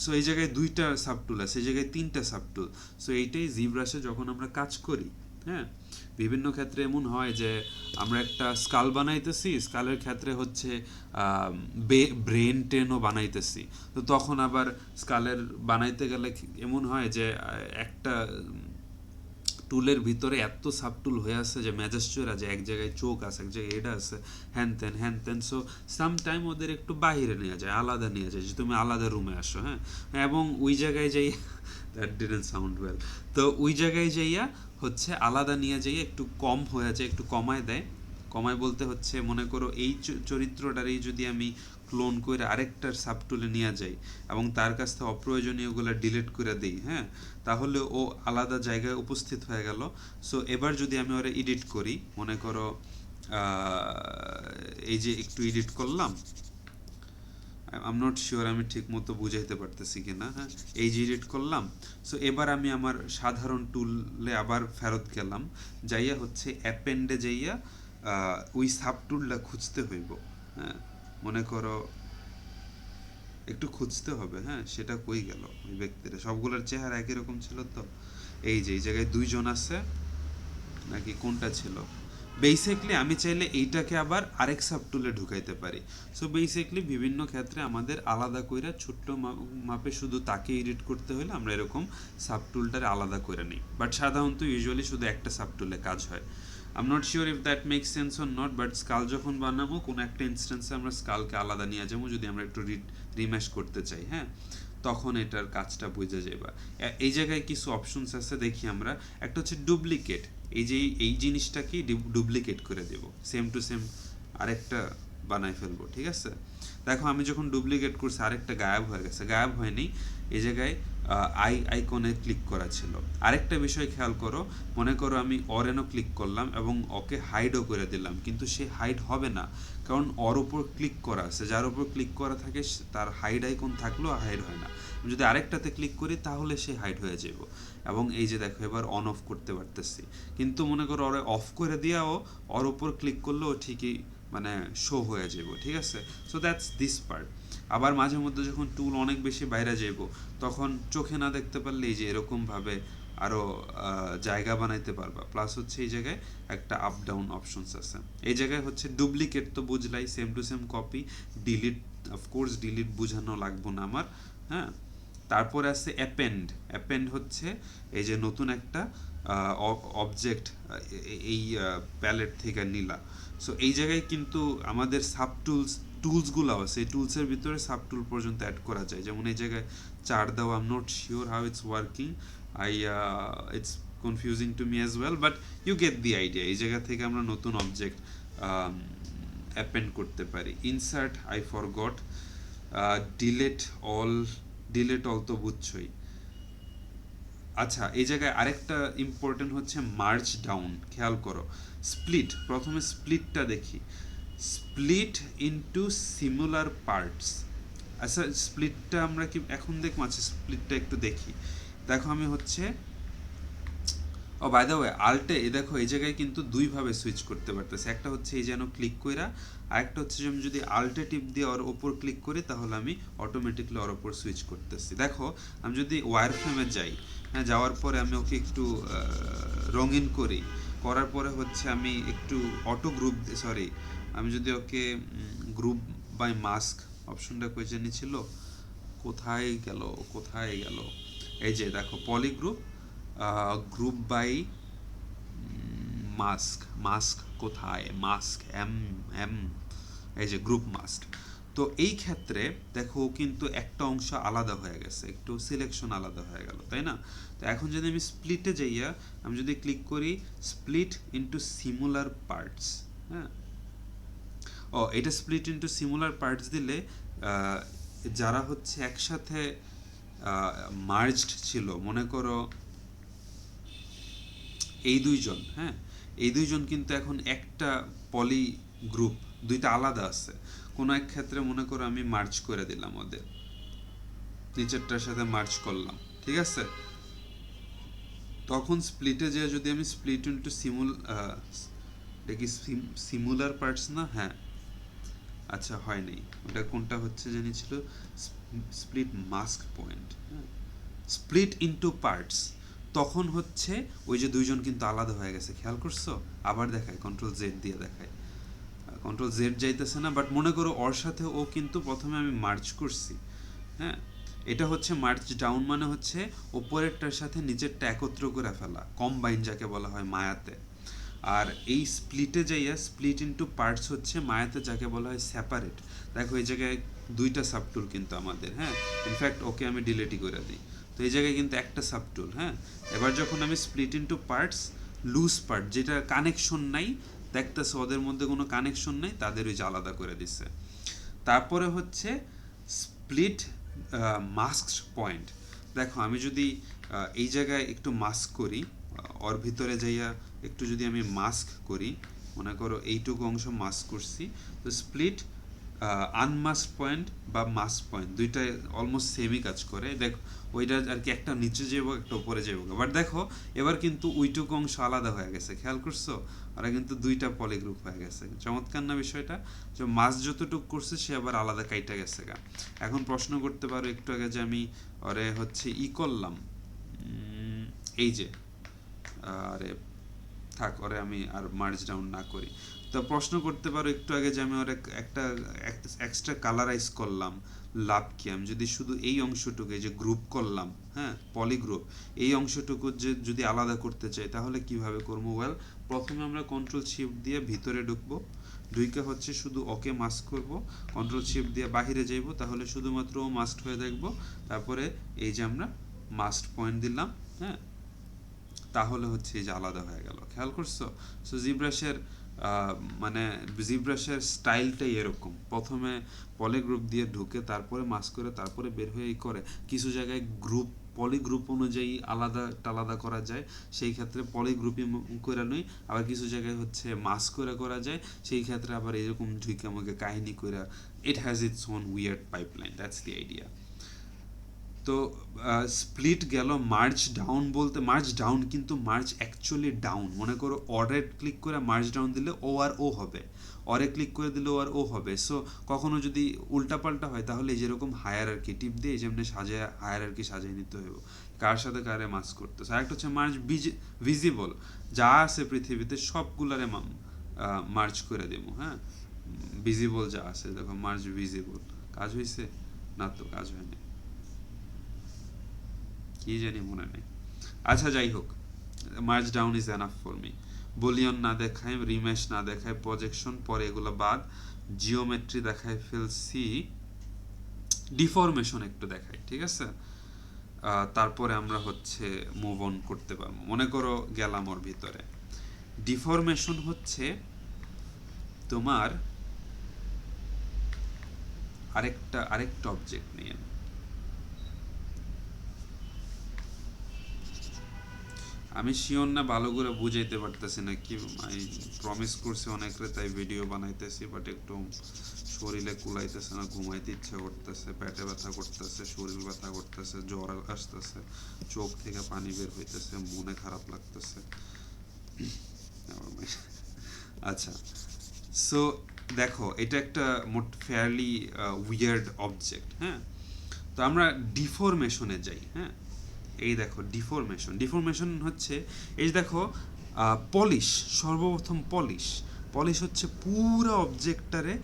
সো এই জায়গায় 2টা সাব টুল আছে, এই জায়গায় 3টা সাব টুল। সো এইটাই জিব্রাশে যখন আমরা কাজ করি, হ্যাঁ, বিভিন্ন ক্ষেত্রে এমন হয় যে আমরা একটা স্কাল বানাইতেছি, স্কালের ক্ষেত্রে হচ্ছে ব্রেন টেনও বানাইতেছি। তো তখন আবার স্কালের বানাইতে গেলে এমন হয় যে একটা টুলের ভিতরে এত সাব টুল হয়ে আছে যে মেজাজ চোরা, যে এক জায়গায় চোখ আছে, এক জায়গায় এটা আছে, হ্যান ত্যান। সো সামটাইম ওদের একটু বাহিরে নিয়ে যায়, আলাদা নিয়ে যায়, যে তুমি আলাদা রুমে আসো। হ্যাঁ, এবং ওই জায়গায় যাই দ্যাট ডিডন্ট সাউন্ড ওয়েল। তো ওই জায়গায় যাইয়া হচ্ছে আলাদা নিয়ে যাইয়া একটু কম হয়ে যায়, একটু কমায় দেয়। কমায় বলতে হচ্ছে মনে করো এই চরিত্রটারই যদি আমি ক্লোন করে আরেকটার সাব টুলে নিয়ে যাই এবং তার কাছ থেকে অপ্রয়োজনীয়গুলো ডিলিট করে দিই, হ্যাঁ, তাহলে ও আলাদা জায়গায় উপস্থিত হয়ে গেল। সো এবার যদি আমি ওরা এডিট করি, মনে করো এই যে একটু এডিট করলাম, আই নট শিওর আমি ঠিক মতো বুঝাইতে পারতেছি কিনা। হ্যাঁ, এই যে এডিট করলাম। সো এবার আমি আমার সাধারণ টুলে আবার ফেরত গেলাম, যাইয়া হচ্ছে অ্যাপেন্ডে যাইয়া ওই সাব টুলটা খুঁজতে হইব। হ্যাঁ, মনে করো একটু খুঁজতে হবে। হ্যাঁ, সেটা কই গেল ওই ব্যক্তিরা, সবগুলোর চেহারা একই রকম ছিল তো। এই যে এই জায়গায় 2জন আছে, নাকি কোনটা ছিল। বেসিক্যালি আমি চাইলে এইটাকে আবার আরেক সাব টুলে ঢুকাইতে পারি। সো বেসিক্যালি বিভিন্ন ক্ষেত্রে আমাদের আলাদা কইরা ছোট্ট মাপে শুধু তাকে এডিট করতে হলে আমরা এরকম সাব টুলটারে আলাদা করে নিই। বাট সাধারণত ইউজুয়ালি শুধু একটা সাব টুলে কাজ হয়। I am not sure if that make sense or not, but skull যখন বানাবো কোনো একটা ইনস্ট্যান্সে আমরা স্কালকে আলাদা নিয়ে যাবো, যদি আমরা একটু রিম্যাশ করতে চাই। হ্যাঁ, তখন এটার কাজটা বুঝে যাবে। এই জায়গায় কিছু অপশনস আছে, দেখি আমরা। একটা হচ্ছে ডুপ্লিকেট, এই যে এই জিনিসটাকে ডুপ্লিকেট করে দেব, সেম টু সেম আরেকটা বানাই ফেলবো, ঠিক আছে। দেখো আমি যখন ডুপ্লিকেট করছি আরেকটা গায়েব হয়ে গেছে, গায়েব হয়নি, এই জায়গায় আইকনে ক্লিক করা ছিল। আরেকটা বিষয় খেয়াল করো, মনে করো আমি অরেনও ক্লিক করলাম এবং ওকে হাইডও করে দিলাম, কিন্তু সে হাইড হবে না, কারণ ওর উপর ক্লিক করা আছে। যার উপর ক্লিক করা থাকে তার হাইড আইকন থাকলেও হাইড হয় না। যদি আরেকটাতে ক্লিক করি তাহলে সে হাইড হয়ে যাব। এবং এই যে দেখো এবার অন অফ করতে পারতেছি, কিন্তু মনে করো ওরে অফ করে দিয়াও ওর উপর ক্লিক করলেও ঠিকই মানে শো হয়ে যাব, ঠিক আছে? So that's this part. আবার মাঝে মধ্যে যখন টুল অনেক বেশি বাইরে যাইব তখন চোখে না দেখতে পারলে এই যে এরকমভাবে আরও জায়গা বানাইতে পারবা। প্লাস হচ্ছে এই জায়গায় একটা আপ ডাউন অপশনস আছে। এই জায়গায় হচ্ছে ডুপ্লিকেট তো বুঝলাই, same to same copy, delete of course delete বুঝানো লাগবো না আমার, হ্যাঁ। তারপরে আছে অ্যাপেন্ড। অ্যাপেন্ড হচ্ছে এই যে নতুন একটা অবজেক্ট এই প্যালেট থেকে নিলা। সো এই জায়গায় কিন্তু আমাদের সাব টুলসগুলো আছে, এই টুলসের ভিতরে সাব টুল পর্যন্ত অ্যাড করা যায়। যেমন এই জায়গায় চার দেওয়া, I am not sure how it's working, it's confusing to me as well, but you get the idea. এই জায়গা থেকে আমরা নতুন অবজেক্ট অ্যাপেন্ড করতে পারি। Insert, I forgot. Delete all, delete all তো বুঝছই। আচ্ছা, এই জায়গায় আরেকটা ইম্পর্টেন্ট হচ্ছে মার্জ ডাউন। খেয়াল করো, স্প্লিট, প্রথমে স্প্লিটটা দেখি। Split into similar parts. আচ্ছা, স্প্লিটটা আমরা কি এখন দেখবো? আচ্ছা, স্প্লিটটা একটু দেখি। দেখো আমি হচ্ছে, ও বাই দ্য ওয়ে, আল্টে দেখো এই জায়গায় কিন্তু দুইভাবে সুইচ করতে পারতেছে। একটা হচ্ছে এই যেন ক্লিক কইরা, আর একটা হচ্ছে যে আমি যদি আল্টে টিপ দিয়ে ওর ওপর ক্লিক করি তাহলে আমি অটোমেটিকলি ওর ওপর সুইচ করতেছি। দেখো আমি যদি ওয়্যার ফ্রেমে যাই, হ্যাঁ, যাওয়ার পরে আমি ওকে একটু রঙিন করি, করার পরে হচ্ছে আমি একটু অটো গ্রুপ, সরি, আমি যদি ওকে গ্রুপ বাই মাস্ক অপশনটা কই জানি ছিল, কোথায় গেল, কোথায় গেল, এই যে দেখো পলিগ্রুপ, গ্রুপ বাই মাস্ক, মাস্ক কোথায়, মাস্ক এম এম, এই যে গ্রুপ মাস্ক। তো এই ক্ষেত্রে দেখো কিন্তু একটা অংশ আলাদা হয়ে গেছে, একটু সিলেকশন আলাদা হয়ে গেল, তাই না? তো এখন যদি আমি স্প্লিটে যাইয়া আমি যদি ক্লিক করি স্প্লিট ইনটু সিমিলার পার্টস, হ্যাঁ, ও এটা স্প্লিট ইনটু সিমিলার পার্টস দিলে যারা হচ্ছে একসাথে মার্জড ছিল, মনে করো এই দুইজন, হ্যাঁ, এই দুইজন কিন্তু এখন একটা পলি গ্রুপ, দুইটা আলাদা আছে। কোনো এক ক্ষেত্রে মনে করো আমি মার্চ করে দিলাম ওদের, নিচেরটার সাথে মার্চ করলাম, ঠিক আছে? তখন স্প্লিটে যে যদি আমি স্প্লিট ইনটু দেখি সিমুলার পার্টস না, হ্যাঁ, আচ্ছা হয় নাই, ওটা কোনটা হচ্ছে জানি ছিল, স্প্লিট মাস্ক পয়েন্ট, হ্যাঁ, স্প্লিট ইনটু পার্টস, তখন হচ্ছে ওই যে দুইজন কিন্তু আলাদা হয়ে গেছে। খেয়াল করছো? আবার দেখায়, কন্ট্রোল জেড দিয়ে দেখায়, কন্ট্রোল জেড যাইতেছে না, বাট মনে করো ওর সাথে ও কিন্তু প্রথমে আমি মার্চ করছি, হ্যাঁ। এটা হচ্ছে মার্চ ডাউন, মানে হচ্ছে ওপরেরটার সাথে নিচেরটা একত্র করে ফেলা, কম্বাইন যাকে বলা হয় মায়াতে। আর এই স্প্লিটে যাইয়া স্প্লিট ইনটু পার্টস হচ্ছে মায়াতে যাকে বলা হয় সেপারেট। দেখো এই জায়গায় দুইটা সাবটুল কিন্তু আমাদের, হ্যাঁ, ইনফ্যাক্ট ওকে আমি ডিলেটই করে দিই। তো এই জায়গায় কিন্তু একটা সাবটুল, হ্যাঁ। এবার যখন আমি split into parts, loose part যেটা কানেকশন নাই, দেখতেছে ওদের মধ্যে কোনো কানেকশন নেই, তাদের ওই যে আলাদা করে দিচ্ছে। তারপরে হচ্ছে স্প্লিট মাস্ক পয়েন্ট। দেখো আমি যদি এই জায়গায় একটু মাস্ক করি, ওর ভিতরে যাইয়া একটু যদি আমি মাস্ক করি, মনে করো এইটুকু অংশ মাস্ক করছি, তো স্প্লিট আনমাস্ক পয়েন্ট বা মাস্ক পয়েন্ট দুইটাই অলমোস্ট সেমই কাজ করে। দেখো ওইটা আর কি, একটা নিচে যাবো একটা উপরে যাবো, বাট দেখো এবার কিন্তু ওইটুকু অংশ আলাদা হয়ে গেছে। খেয়াল করছো? ওরা কিন্তু দুইটা পলিগ্রুপ হয়ে গেছে। চমৎকার না বিষয়টা? যে মাস যতটুকু করছে সে আবার আলাদা কাইটা গেছে গা। এখন প্রশ্ন করতে পারো একটু আগে যে আমি ওরে হচ্ছে করলাম, এই যে, আরে থাক, ওরে আমি আর মার্জ ডাউন না করি। তো প্রশ্ন করতে পারো একটু আগে যে আমি ওর একটা এক্সট্রা কালারাইজ করলাম, লাভ কি? আমি যদি শুধু এই অংশটুকু যে গ্রুপ করলাম, হ্যাঁ, পলিগ্রুপ, এই অংশটুকু যে যদি আলাদা করতে চাই তাহলে কিভাবে করবো? ওয়েল, প্রথমে আমরা কন্ট্রোল শিফট দিয়ে ভিতরে ঢুকবো, ঢুকে হচ্ছে শুধু ওকে মাস্ক করব, কন্ট্রোল শিফট দিয়ে বাহিরে যাইব, তাহলে শুধুমাত্র ও মাস্ক হয়ে দেখবো। তারপরে এই যে আমরা মাস্ক পয়েন্ট দিলাম, হ্যাঁ, তাহলে হচ্ছে এই যে আলাদা হয়ে গেল। খেয়াল করছো? সো জিব্রাশের মানে জিব্রাশের স্টাইলটাই এরকম, প্রথমে পলিগ্রুপ দিয়ে ঢুকে তারপরে মাস্ক করে তারপরে বের হয়েই করে। কিছু জায়গায় গ্রুপ পলিগ্রুপ অনুযায়ী আলাদা করা যায়, সেই ক্ষেত্রে পলিগ্রুপই করে নই। আবার কিছু জায়গায় হচ্ছে মাস্ক করে করা যায়, সেই ক্ষেত্রে আবার এরকম ঢুকে আমাকে কাহিনী করে। It has its own weird pipeline, that's the idea. তো স্প্লিট গেল। মার্জ ডাউন বলতে মার্জ ডাউন কিন্তু মার্জ অ্যাকচুয়ালি ডাউন। মনে করো অরে ক্লিক করে মার্জ ডাউন দিলে ও আর ও হবে, অরে ক্লিক করে দিলে ও আর ও হবে। সো কখনো যদি উল্টাপাল্টা হয় তাহলে এই যেরকম হায়ার আর কি টিপ দিয়ে যেমনি সাজায় হায়ার আর কি সাজিয়ে নিতে হবে, কার সাথে কারে মার্জ করতেছে। আরেকটা হচ্ছে মার্জ ভিজিবল, যা আছে পৃথিবীতে সবগুলারে মার্জ করে দেবো। হ্যাঁ, ভিজিবল যা আছে দেখো, মার্জ ভিজিবল। কাজ হয়েছে না? তো কাজ হয়নি, কি জানি মনে নেই। আচ্ছা যাই হোক, merge down is enough for me. Bullion না দেখায়, রিমেশ না দেখায়, প্রজেকশন পরে এগুলো বাদ, জিওমেট্রি দেখায় ফেলছি, ডিফরমেশন একটু দেখায়, ঠিক আছে। তারপরে আমরা হচ্ছে মুভ অন করতে পারবো। মনে করো গেলাম ওর ভিতরে। ডিফরমেশন হচ্ছে তোমার আরেকটা অবজেক্ট নিয়ে, আমি শিওর না ভালো করে বুঝাইতে পারতেছি না কি। আমি প্রমিস করছি অনেকরে, তাই ভিডিও বানাইতেছি, বাট একটু শরীরে কুলাইতেছে না, ঘুমাইতে ইচ্ছা করতেছে, পেটে ব্যথা করতেছে, শরীর ব্যথা করতেছে, জ্বর আসতেছে, চোখ থেকে পানি বের হইতেছে, মনে খারাপ লাগতেছে। আচ্ছা, সো দেখো এটা একটা ফেয়ারলি উইয়ার্ড অবজেক্ট। হ্যাঁ, তো আমরা ডিফরমেশনে যাই। হ্যাঁ, এই দেখো ডিফরমেশন। ডিফরমেশন হচ্ছে এই যে দেখো, পলিশ, সর্বপ্রথম পলিশ। পলিশ হচ্ছে পুরো অবজেক্টটারে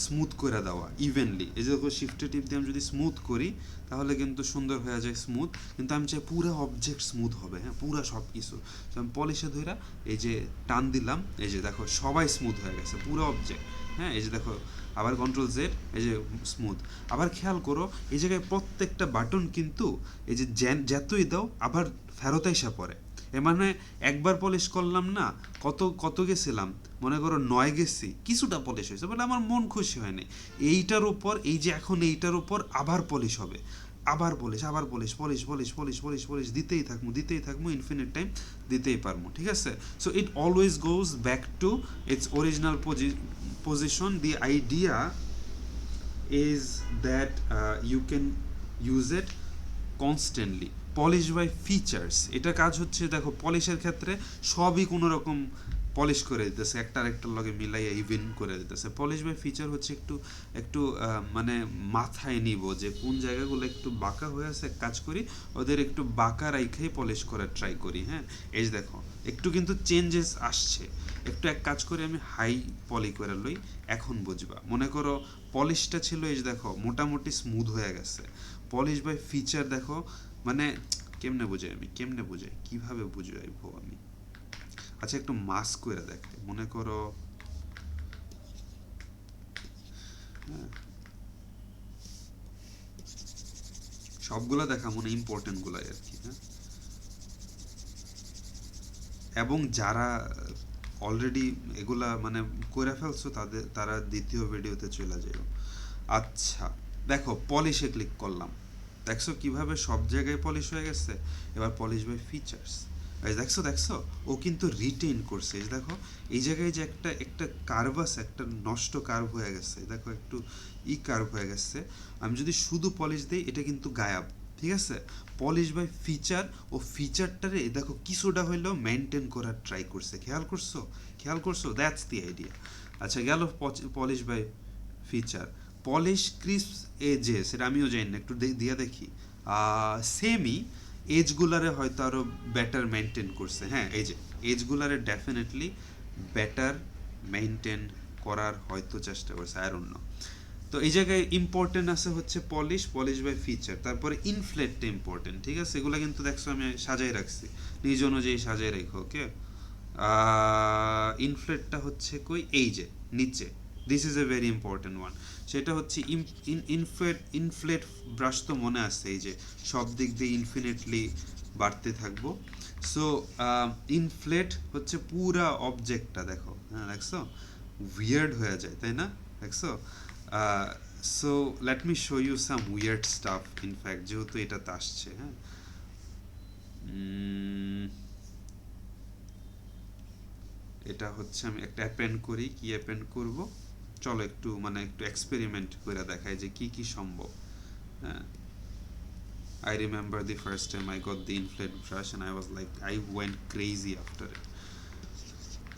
স্মুথ করে দেওয়া ইভেনলি। এই যে দেখো শিফটে টিপ দিয়ে আমি যদি স্মুথ করি তাহলে কিন্তু সুন্দর হয়ে যায় স্মুথ, কিন্তু আমি চাই পুরো অবজেক্ট স্মুথ হবে। হ্যাঁ, পুরো সব কিছু। তো আমি পলিশে ধইরা এই যে টান দিলাম, এই যে দেখো সবাই স্মুথ হয়ে গেছে, পুরো অবজেক্ট। হ্যাঁ, এই যে দেখো আবার কন্ট্রোল জেড, এই যে স্মুথ। আবার খেয়াল করো এই জায়গায় প্রত্যেকটা বাটন কিন্তু এই যে যতই দাও আবার ফেরত আইসা পড়ে। এ মানে একবার পলিশ করলাম না, কত গেছিলাম, মনে করো 9 গেছি, কিছুটা পলিশ হয়েছে বলে আমার মন খুশি হয়নি। এইটার উপর এই যে এখন এইটার উপর আবার পলিশ হবে, আবার পলিশ, আবার polish, polish polish polish polish polish দিতেই থাকবো ইনফিনিট টাইম, দিতেই পারবো। ঠিক আছে, so it always goes back to its original position. The idea is that you can use it constantly. Polish by features, এটা কাজ হচ্ছে দেখো পলিশের ক্ষেত্রে সবই কোনো রকম পলিশ করে দিতেছে, একটা আরেকটার লগে মিলাইয়া ইভেন করে দিতেছে। পলিশ বাই ফিচার হচ্ছে একটু একটু মানে মাথায় নিব যে কোন জায়গাগুলো একটু বাঁকা হয়ে আছে, কাজ করি ওদের একটু বাঁকা রাইখাই পলিশ করার ট্রাই করি। হ্যাঁ, এই যে দেখো একটু কিন্তু চেঞ্জেস আসছে, একটু এক কাজ করে আমি হাই পলি করে লই, এখন বুঝবা। মনে করো পলিশটা ছিল এই যে দেখো মোটামুটি স্মুথ হয়ে গেছে। পলিশ বাই ফিচার দেখো মানে কেমনে বুঝাই কিভাবে বুঝাইবো আমি। আচ্ছা একটু মাস্ক করে দেখাই, মনে করো সবগুলা দেখা মনে ইম্পর্টেন্ট গুলাই আর কি। হ্যাঁ, এবং যারা অলরেডি এগুলা মানে করে ফেলছো তারা দ্বিতীয় ভিডিওতে চলে যাও। আচ্ছা দেখো পলিশে ক্লিক করলাম, দেখছো কিভাবে সব জায়গায় পলিশ হয়ে গেছে। এবার পলিশ বাই ফিচার্স, দেখছো ও কিন্তু রিটেইন করছে। এই দেখো এই জায়গায় যে একটা একটা কার্ভ আছে, একটা নষ্ট কার্ভ হয়ে গেছে, দেখো একটু কার্ভ হয়ে গেছে। আমি যদি শুধু পলিশ দিই এটা কিন্তু গায়াব। ঠিক আছে, পলিশ বাই ফিচার ও ফিচারটারে দেখো কিছুটা হইলেও মেনটেন করার ট্রাই করছে। খেয়াল করছো দ্যাটস দি আইডিয়া। আচ্ছা গেল polish by feature. Polish crisp edges, এটা আমিও জানি না, একটু দিয়া দেখি। সেমই এজগুলারে হয়তো আরও বেটার মেনটেন করছে। হ্যাঁ, এই যে এজগুলারে ডেফিনেটলি বেটার মেনটেন করার হয়তো চেষ্টা করছে, আই ডোন্ট নো। তো এই জায়গায় ইম্পর্টেন্ট আছে হচ্ছে পলিশ বাই ফিচার, তারপরে ইনফ্লেটটা ইম্পর্টেন্ট। ঠিক আছে, এগুলো কিন্তু দেখছো আমি সাজাই রাখছি, নিজ অনুযায়ী সাজাই রাখো। ওকে, ইনফ্লেটটা হচ্ছে কই, এই যে নিচে, this is a very important one. সেটা হচ্ছে ইনফ্লেট ব্রাশ, তো মনে আছে এই যে সব দিক দিয়ে ইনফিনিটলি বাড়তে থাকবো। সো ইনফ্লেট হচ্ছে পুরা অবজেক্টটা দেখো। হ্যাঁ দেখছো উইয়ার্ড হয়ে যায়, তাই না? দেখছো। So let me show you some weird stuff in fact, যেহেতু এটাতে আসছে। হ্যাঁ, এটা হচ্ছে আমি একটা অ্যাপেন্ড করি, কি অ্যাপেন্ড করব, চলো একটু মানে একটু এক্সপেরিমেন্ট করে দেখাই যে কি কি সম্ভব। হ্যাঁ, I remember the first time I got the inflate brush and I was like, I went crazy after it.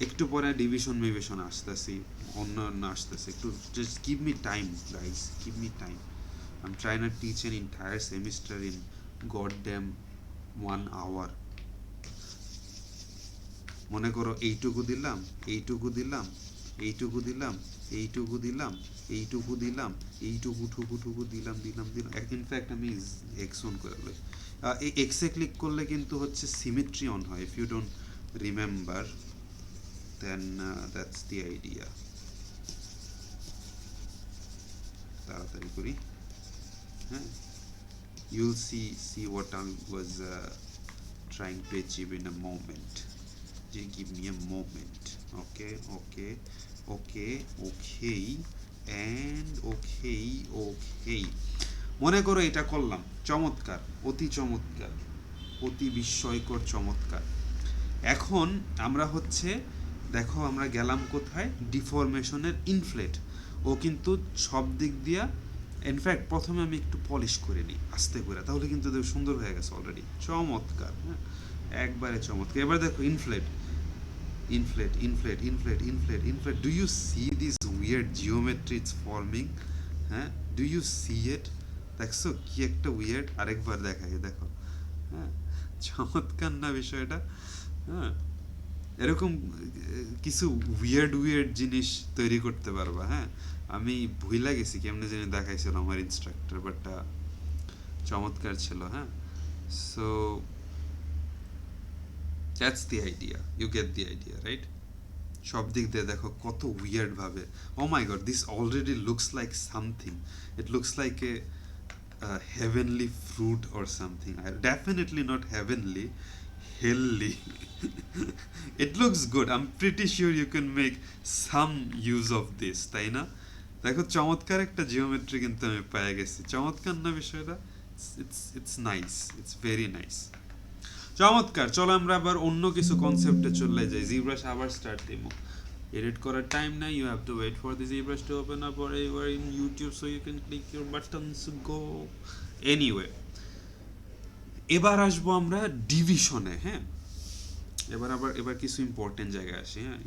একটু পরে ডিভিশন মিভিশন আসতেছি, অন্য অন্য আসতেছে, একটু just give me time guys, give me time. I'm trying to teach an entire semester in goddamn 1 hour. মনে করো এইটুকু দিলাম, এইটুকু দিলাম, এইটুকু দিলাম, এইটুকু দিলাম, এইটুকু দিলাম, এইটুকু ঠুকু ঠুকু দিলাম দিলাম দিলাম। ইনফ্যাক্ট আমি এক্স অন করে লই, এই এক্সে ক্লিক করলে কিন্তু হচ্ছে সিমেট্রি অন হয়। If you don't remember then that's the idea. তাড়াতাড়ি করি, হ্যাঁ, you'll see what I was trying to achieve in a moment. Just give me a moment. Okay, okay, okay, okay, and okay. মনে করো এটা করলাম, চমৎকার, অতি চমৎকার, অতি বিস্ময়কর চমৎকার। এখন আমরা হচ্ছে দেখো আমরা গেলাম কোথায়, ডিফরমেশনের ইনফ্লেট। ও কিন্তু সব দিক দিয়া, ইনফ্যাক্ট প্রথমে আমি একটু পলিশ করে নিই আস্তে করে, তাহলে কিন্তু সুন্দর হয়ে গেছে অলরেডি, চমৎকার, হ্যাঁ, একবারে চমৎকার। এবার দেখো inflate, inflate, inflate, inflate, inflate, inflate. Do you see this weird geometry it's forming? হ্যাঁ, ডু ইউ সি ইট? দেখছো কি একটা উইয়ার্ড? আরেকবার দেখাই, দেখো, হ্যাঁ, চমৎকার না বিষয়টা? হ্যাঁ, এরকম কিছু উইয়ার্ড উইয়ার্ড জিনিস তৈরি করতে পারবা। হ্যাঁ, আমি ভুইলা গেছি কেমনে জানি দেখাইছিল আমার ইনস্ট্রাক্টর, বাট চমৎকার ছিল। হ্যাঁ, so that's the idea, you get the idea, right? সব দিক দিয়ে দেখো কত উইয়ার্ড ভাবে। Oh my god, this already looks like something, it looks like a heavenly fruit or something. Definitely not heavenly, hellly. It looks good. I'm pretty sure you can make some use of this, তাই না? দেখো চমৎকার একটা geometry কিন্তু আমি পেয়ে গেছি। চমৎকার না বিষয়টা? It's nice. It's very nice. চমৎকার। চলো আমরা আবার অন্য কিছু কনসেপ্টে চলে যাই। জিব্রাশ আবার স্টার্ট দিব। এডিট করার টাইম নাই, you have to wait for the ZBrush to open up or you are in YouTube so you can click your buttons, go. Anyway, এবার আসবো আমরা ডিভিশনে। হ্যাঁ, এবার কিছু ইম্পর্টেন্ট জায়গায় আসি। হ্যাঁ,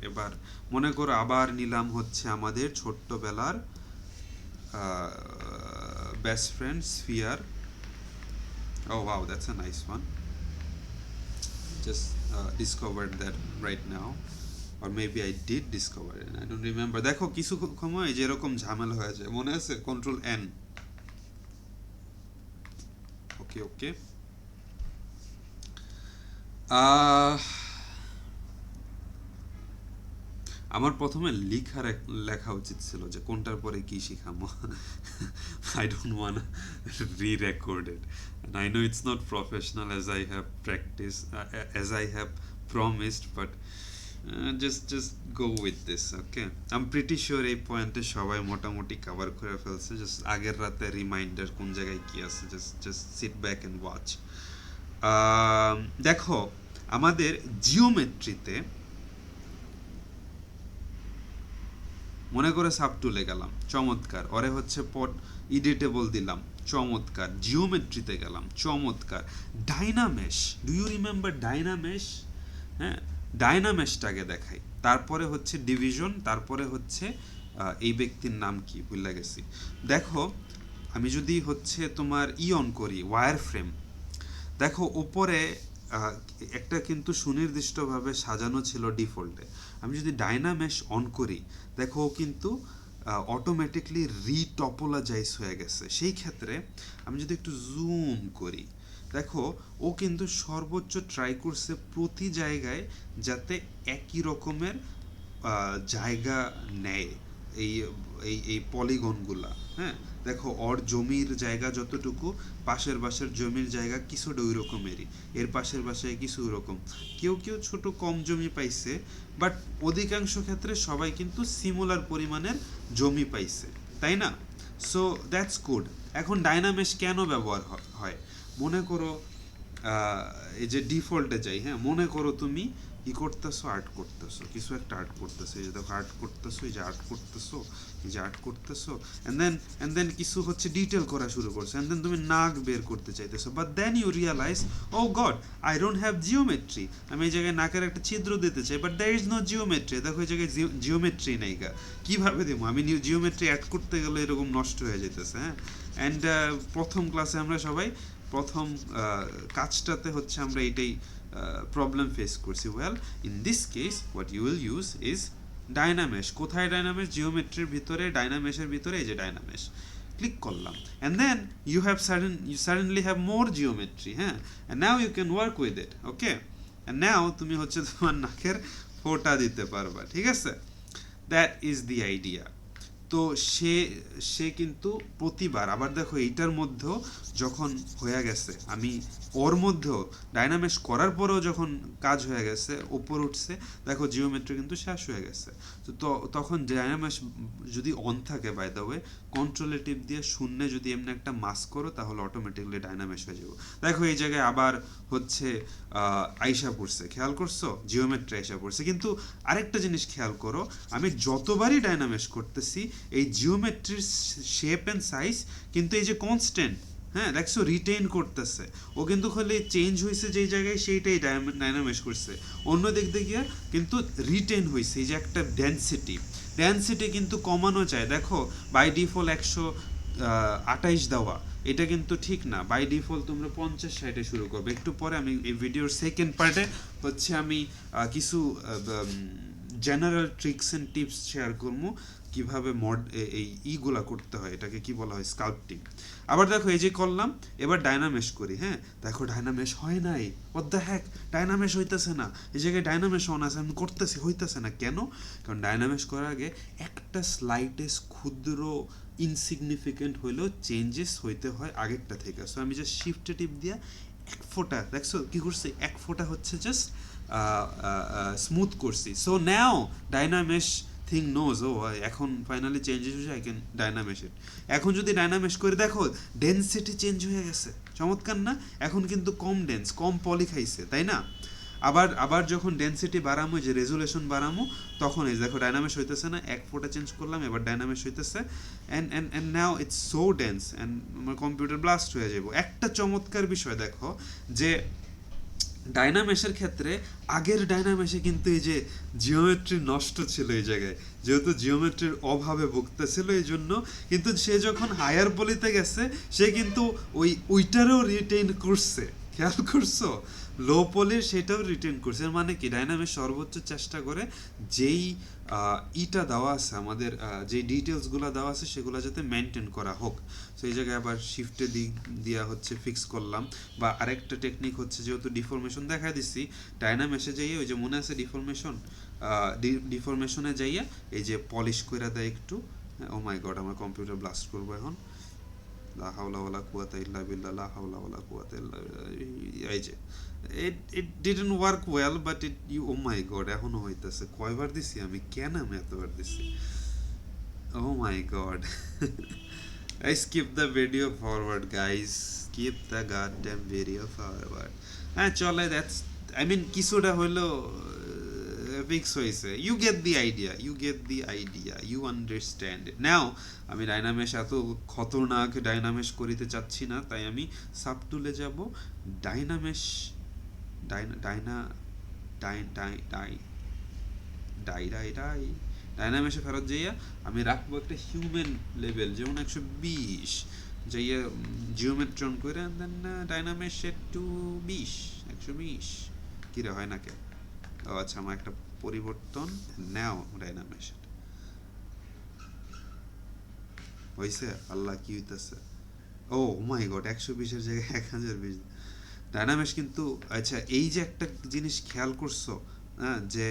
এবার মনে করো আবার নিলাম হচ্ছে আমাদের ছোট্টবেলার best friend sphere. Oh wow, that's a nice one. Just discovered that right now. Or maybe I did discover it, I don't remember. দেখো কিছু সময় যেরকম ঝামেলা হয়ে যায়, মনে আছে? Control N. ওকে ওকে, আমার প্রথমে লেখা উচিত ছিল যে কোনটার পরে কি শিখামো। I don't want to re-record it, and I know it's not professional as I have practiced, as I have promised, but just go with this, okay? I'm pretty sure এই পয়েন্টে সবাই মোটামুটি কভার করে ফেলছে। জাস্ট আগের রাতে reminder কোন জায়গায় কি আছে, just sit back and watch. দেখো আমাদের জিওমেট্রিতে মনে করে সাব টুলে গেলাম, চমৎকার। ওরে হচ্ছে এডিটেবল দিলাম, চমৎকার। জিওমেট্রিতে গেলাম, চমৎকার। ডাইনামেশ, ডু ইউ রিমেম্বার ডাইনামেশ? হ্যাঁ, ডাইনামেশটাকে দেখাই, তারপরে হচ্ছে ডিভিশন, তারপরে হচ্ছে এই ব্যক্তির নাম কি ভুলে গেছি। দেখো আমি যদি হচ্ছে তোমার অন করি ওয়্যার ফ্রেম, দেখো উপরে একটা কিন্তু সুনির্দিষ্টভাবে সাজানো ছিল ডিফল্টে। আমি যদি ডাইনামেশ অন করি, দেখো ও কিন্তু অটোমেটিকলি রিটপোলাজাইজ হয়ে গেছে। সেই ক্ষেত্রে আমি যদি একটু জুম করি, দেখো ও কিন্তু সর্বোচ্চ ট্রাই করছে প্রতি জায়গায় যাতে একই রকমের জায়গা নেয় এই এই এই পলিগনগুলা। হ্যাঁ, দেখো ওর জমির জায়গা যতটুকু, পাশের বাসার জমির জায়গা কিছুটা ওই রকমেরই, এর পাশের বাসায় কিছু ওরকম। কেউ কেউ ছোট কম জমি পাইছে, বাট অধিকাংশ ক্ষেত্রে সবাই কিন্তু সিমিলার পরিমাণের জমি পাইছে, তাই না? So that's good. এখন ডাইনামেশ কেন ব্যবহার হয়? মনে করো এই যে ডিফল্টে যাই, হ্যাঁ, মনে করো তুমি কি করতেছো, আর্ট করতেছো, কিছু একটা আর্ট করতেছো, এই যে দেখো আর্ট করতেছো, এই যে আর্ট করতেছো, এই যে আর্ট করতেছো, এন্ড দেন কিছু হচ্ছে ডিটেল করা শুরু করছো, এন্ড দেন তুমি নাক বের করতে চাইতেছো, but then you realize oh god I don't have geometry, আমি এই জায়গায় নাকের একটা ছিদ্র দিতে চাই, but there is no geometry, দেখো এই জায়গায় জিওমেট্রি নেই গা, কীভাবে দেবো আমি জিওমেট্রি অ্যাড করতে গেলে এরকম নষ্ট হয়ে যেতেছে, হ্যাঁ। অ্যান্ড প্রথম ক্লাসে আমরা সবাই প্রথম কাজটাতে হচ্ছে আমরা এটাই প্রবলেম ফেস করছি। Well, in this case what you will use is DynaMesh. কোথায় ডাইনামেশ? জিওমেট্রির ভিতরে, ডাইনামেশের ভিতরে, এই যে ডাইনামেশ ক্লিক করলাম, and then you suddenly have more geometry, হ্যাঁ, and now you can work with it, okay. And now তুমি হচ্ছে তোমার নাকের ফোঁটা দিতে পারবা, ঠিক আছে। That is the idea. তো সে সে কিন্তু প্রতিবার আবার দেখো এইটার মধ্যেও যখন হয়ে গেছে, আমি ওর মধ্যেও ডাইনামেশ করার পরেও যখন কাজ হয়ে গেছে, ওপর উঠছে, দেখো জিওমেট্রি কিন্তু শেষ হয়ে গেছে। তো তখন ডাইনামেশ যদি অন থাকে, বাই দ্য ওয়ে, কন্ট্রোলে টিপ দিয়ে শূন্যে যদি এমনি একটা মাস্ক করো, তাহলে অটোমেটিকলি ডাইনামেশ হয়ে যাবো। দেখো এই জায়গায় আবার হচ্ছে আইসা পড়ছে, খেয়াল করছো? জিওমেট্রি আইসা পড়ছে। কিন্তু আরেকটা জিনিস খেয়াল করো, আমি যতবারই ডাইনামেশ করতেছি, এই জিওমেট্রির শেপ অ্যান্ড সাইজ কিন্তু এই যে কনস্ট্যান্ট, হ্যাঁ, দেখছো রিটেইন করতেছে। ও কিন্তু খালি চেঞ্জ হয়েছে যেই জায়গায়, সেইটাই ডাইনামেশ করছে। অন্য দিক দিয়ে কিন্তু রিটেইন হয়েছে, এই যে একটা ডেন্সিটি কিন্তু কমানো যায়। দেখো বাই ডিফল্ট 128 দেওয়া, এটা কিন্তু ঠিক না। বাই ডিফল্ট তোমরা 50-60 শুরু করবে। একটু পরে আমি এই ভিডিওর সেকেন্ড পার্টে হচ্ছে আমি কিছু general tricks and tips share করবো, কিভাবে এই ইগুলা করতে হয়, এটাকে কি বলা হয়, স্কাল্পটিং। আবার দেখো এই যে করলাম, এবার ডাইনামেশ করি, হ্যাঁ, দেখো ডাইনামেশ হয় নাই। হোয়াট দ্য হ্যাক, ডাইনামেশ হইতেছে না। এই জায়গায় ডাইনামেশ অন আছে, আমি করতেছি, হইতেছে না কেন? কারণ ডাইনামেশ করার আগে একটা স্লাইটেস্ট ক্ষুদ্র ইনসিগনিফিকেন্ট হইলেও চেঞ্জেস হইতে হয় আগেরটা থেকে। সো আমি জাস্ট শিফটে টিপ দিয়া এক ফোঁটা, দেখছো কি করছি, এক ফোঁটা হচ্ছে জাস্ট স্মুথ করছি। সো নাও ডাইনামেশ থিং নোজ, ও এখন ফাইনালি চেঞ্জেস হয়েছে, আই ক্যান ডাইনামেশ ইট। এখন যদি ডাইনামেশ করে দেখো, ডেন্সিটি চেঞ্জ হয়ে গেছে, চমৎকার না? এখন কিন্তু কম ডেন্স, কম পলি খাইছে, তাই না? আবার যখন ডেন্সিটি বাড়ামো, যে রেজুলেশন বাড়ামো, তখন এই দেখো ডাইনামেশ হইতেছে না, এক ফোঁটা চেঞ্জ করলাম, এবার ডাইনামেশ হইতেছে, and now it's so dense, and আমার কম্পিউটার ব্লাস্ট হয়ে যাবো। একটা চমৎকার বিষয় দেখো, যে ডাইনামেশের ক্ষেত্রে আগের ডাইনামেশে কিন্তু এই যে জিওমেট্রি নষ্ট ছিল এই জায়গায়, যেহেতু জিওমেট্রির অভাবে ভুগতেছিল, এই জন্য কিন্তু সে যখন হায়ার পলিতে গেছে, সে কিন্তু ওইটারও রিটেইন করছে, খেয়াল করছো? লো পলির সেটাও রিটেইন করছে। মানে কি, ডাইনামিক সর্বোচ্চ চেষ্টা করে যেই ইটা দেওয়া আছে আমাদের, যে ডিটেলসগুলো দেওয়া আছে সেগুলো যাতে মেনটেন করা হোক। সেই জায়গায় আবার শিফটে দিয়া হচ্ছে ফিক্স করলাম। বা আরেকটা টেকনিক হচ্ছে, যেহেতু ডিফরমেশন দেখা দিচ্ছি, ডাইনামেশে যাইয়ে ওই যে মনে আছে ডিফরমেশনে যাইয়া এই যে পলিশ করে দেয় একটু। ও মাই গড, আমার কম্পিউটার ব্লাস্ট করবো এখন। লা হাওলা ওয়ালা কুওয়াতা ইল্লা বিল্লাহ, লা হাওলা ওয়ালা কুওয়াতা ইল্লা বিল্লাহ। এই যে it didn't work well, but oh my god, এখনো হইতাছে। কয়বার দিছি আমি, কেন আমি এতবার দিছি? Oh my god. I skip the video forward, guys. Skip the goddamn video forward. হ্যাঁ চলে, that's, I mean কিছুটা হইলো ফিক্স হয়েছে। You get the idea, you understand it. Now আমি ডাইনামেশ এত খতরনাক ডাইনামেশ করিতে চাচ্ছি না, তাই আমি সাব টুলে যাব। ডাইনামেশ ডাইনামেশে ফেরত যাইয়া আমি রাখবো একটা হিউম্যান লেভেল, যেমন 120 যাইয়া জিওমেট্রন করে, দেন ডাইনামেশ একটু 120 কিরে হয় না কে? ও আচ্ছা, আমার একটা পরিবর্তন নাও ডাইনামেশ হয়েছে। আল্লাহ কি হইতেছে? ও মাই গড, 120-এর জায়গায় 1020। ডাইনামেশ কিন্তু, আচ্ছা এই যে একটা জিনিস খেয়াল করছো, হ্যাঁ, যে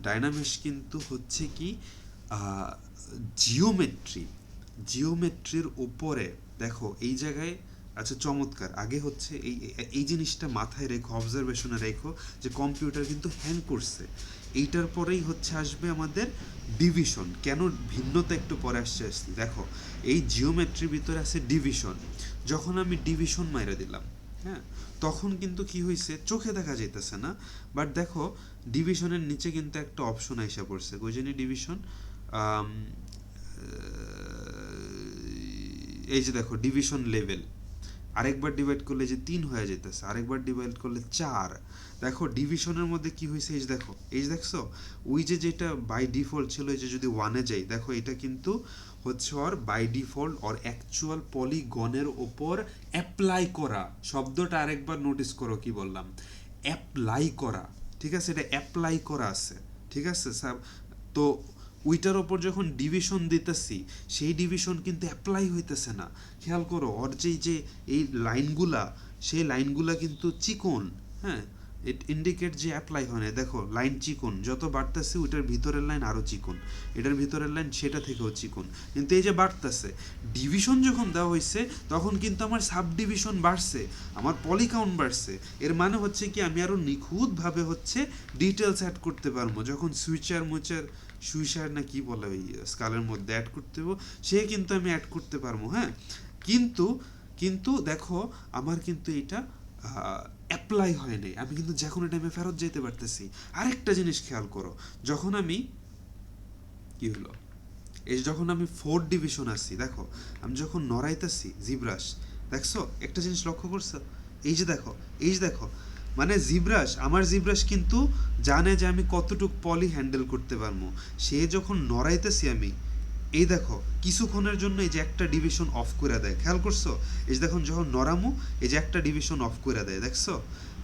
ডাইনামেশ কিন্তু হচ্ছে কি জিওমেট্রির উপরে দেখো এই জায়গায়। আচ্ছা চমৎকার, আগে হচ্ছে এই জিনিসটা মাথায় রেখো, অবজারভেশনে রেখো, যে কম্পিউটার কিন্তু হ্যাং করছে। এইটার পরেই হচ্ছে আসবে আমাদের ডিভিশন। কেন ভিন্নতা একটু পরে আসছে দেখো, এই জিওমেট্রির ভিতরে আছে ডিভিশন। যখন আমি ডিভিশন মাইরা দিলাম, হ্যাঁ, তখন কিন্তু কি হয়েছে চোখে দেখা যাইতেছে না, বাট দেখো ডিভিশনের নিচে কিন্তু একটা অপশন আইসা পড়ছে, কই জানি ডিভিশন, এই যে দেখো ডিভিশন লেভেল, আরেকবার ডিভাইড করলে যে 3 হয়ে যেতেছে, আরেকবার ডিভাইড করলে 4। দেখো ডিভিশনের মধ্যে কি হয়েছে, এই যে দেখো, এই যে দেখছো, ওই যে যেটা বাই ডিফল্ট ছিল, এই যে যদি 1-এ যাই, দেখো এটা কিন্তু হচ্ছে ওর বাই ডিফল্ট ওর অ্যাকচুয়াল পলিগনের ওপর অ্যাপ্লাই করা। শব্দটা আরেকবার নোটিস করো কি বললাম, অ্যাপ্লাই করা, ঠিক আছে, এটা অ্যাপ্লাই করা আছে, ঠিক আছে স্যার। তো ওইটার ওপর যখন ডিভিশন দিতেছি, সেই ডিভিশন কিন্তু অ্যাপ্লাই হইতেছে না। খেয়াল করো ওর যে এই লাইনগুলা, সেই লাইনগুলা কিন্তু চিকন, হ্যাঁ, ইট ইন্ডিকেট যে অ্যাপ্লাই হয় না। দেখো লাইন চিকন, যত বাড়তেছে ওইটার ভিতরের লাইন আরও চিকন, এটার ভিতরের লাইন সেটা থেকেও চিকন, কিন্তু এই যে বাড়তেছে ডিভিশন যখন দেওয়া হয়েছে তখন কিন্তু আমার সাব ডিভিশন বাড়ছে, আমার পলি কাউন্ট বাড়ছে। এর মানে হচ্ছে কি আমি আরও নিখুঁতভাবে হচ্ছে ডিটেলস অ্যাড করতে পারবো, যখন সুইচার না কি বলে ওই স্কালের মধ্যে অ্যাড করতে হবে, সে কিন্তু আমি অ্যাড করতে পারবো। হ্যাঁ, কিন্তু কিন্তু দেখো আমার কিন্তু এটা অ্যাপ্লাই হয় নাই, আমি কিন্তু যে কোনো টাইমে ফেরত যেতে পারতেছি। আরেকটা জিনিস খেয়াল করো, যখন আমি কি হলো, এই যখন আমি ফোর্থ ডিভিশন আসছি, দেখো আমি যখন নড়াইতেছি জিব্রাস, দেখছো একটা জিনিস লক্ষ্য করছো, এই যে দেখো, এই যে দেখো, মানে জিব্রাস, আমার জিব্রাস কিন্তু জানে যে আমি কতটুক পলি হ্যান্ডেল করতে পারবো। সে যখন নড়াইতেছি আমি, এই দেখো কিছুক্ষণের জন্য এই যে একটা ডিভিশন অফ করে দেয়, খেয়াল করছো, এই যে দেখুন যখন নরামো এই যে একটা ডিভিশন অফ করে দেয়, দেখছো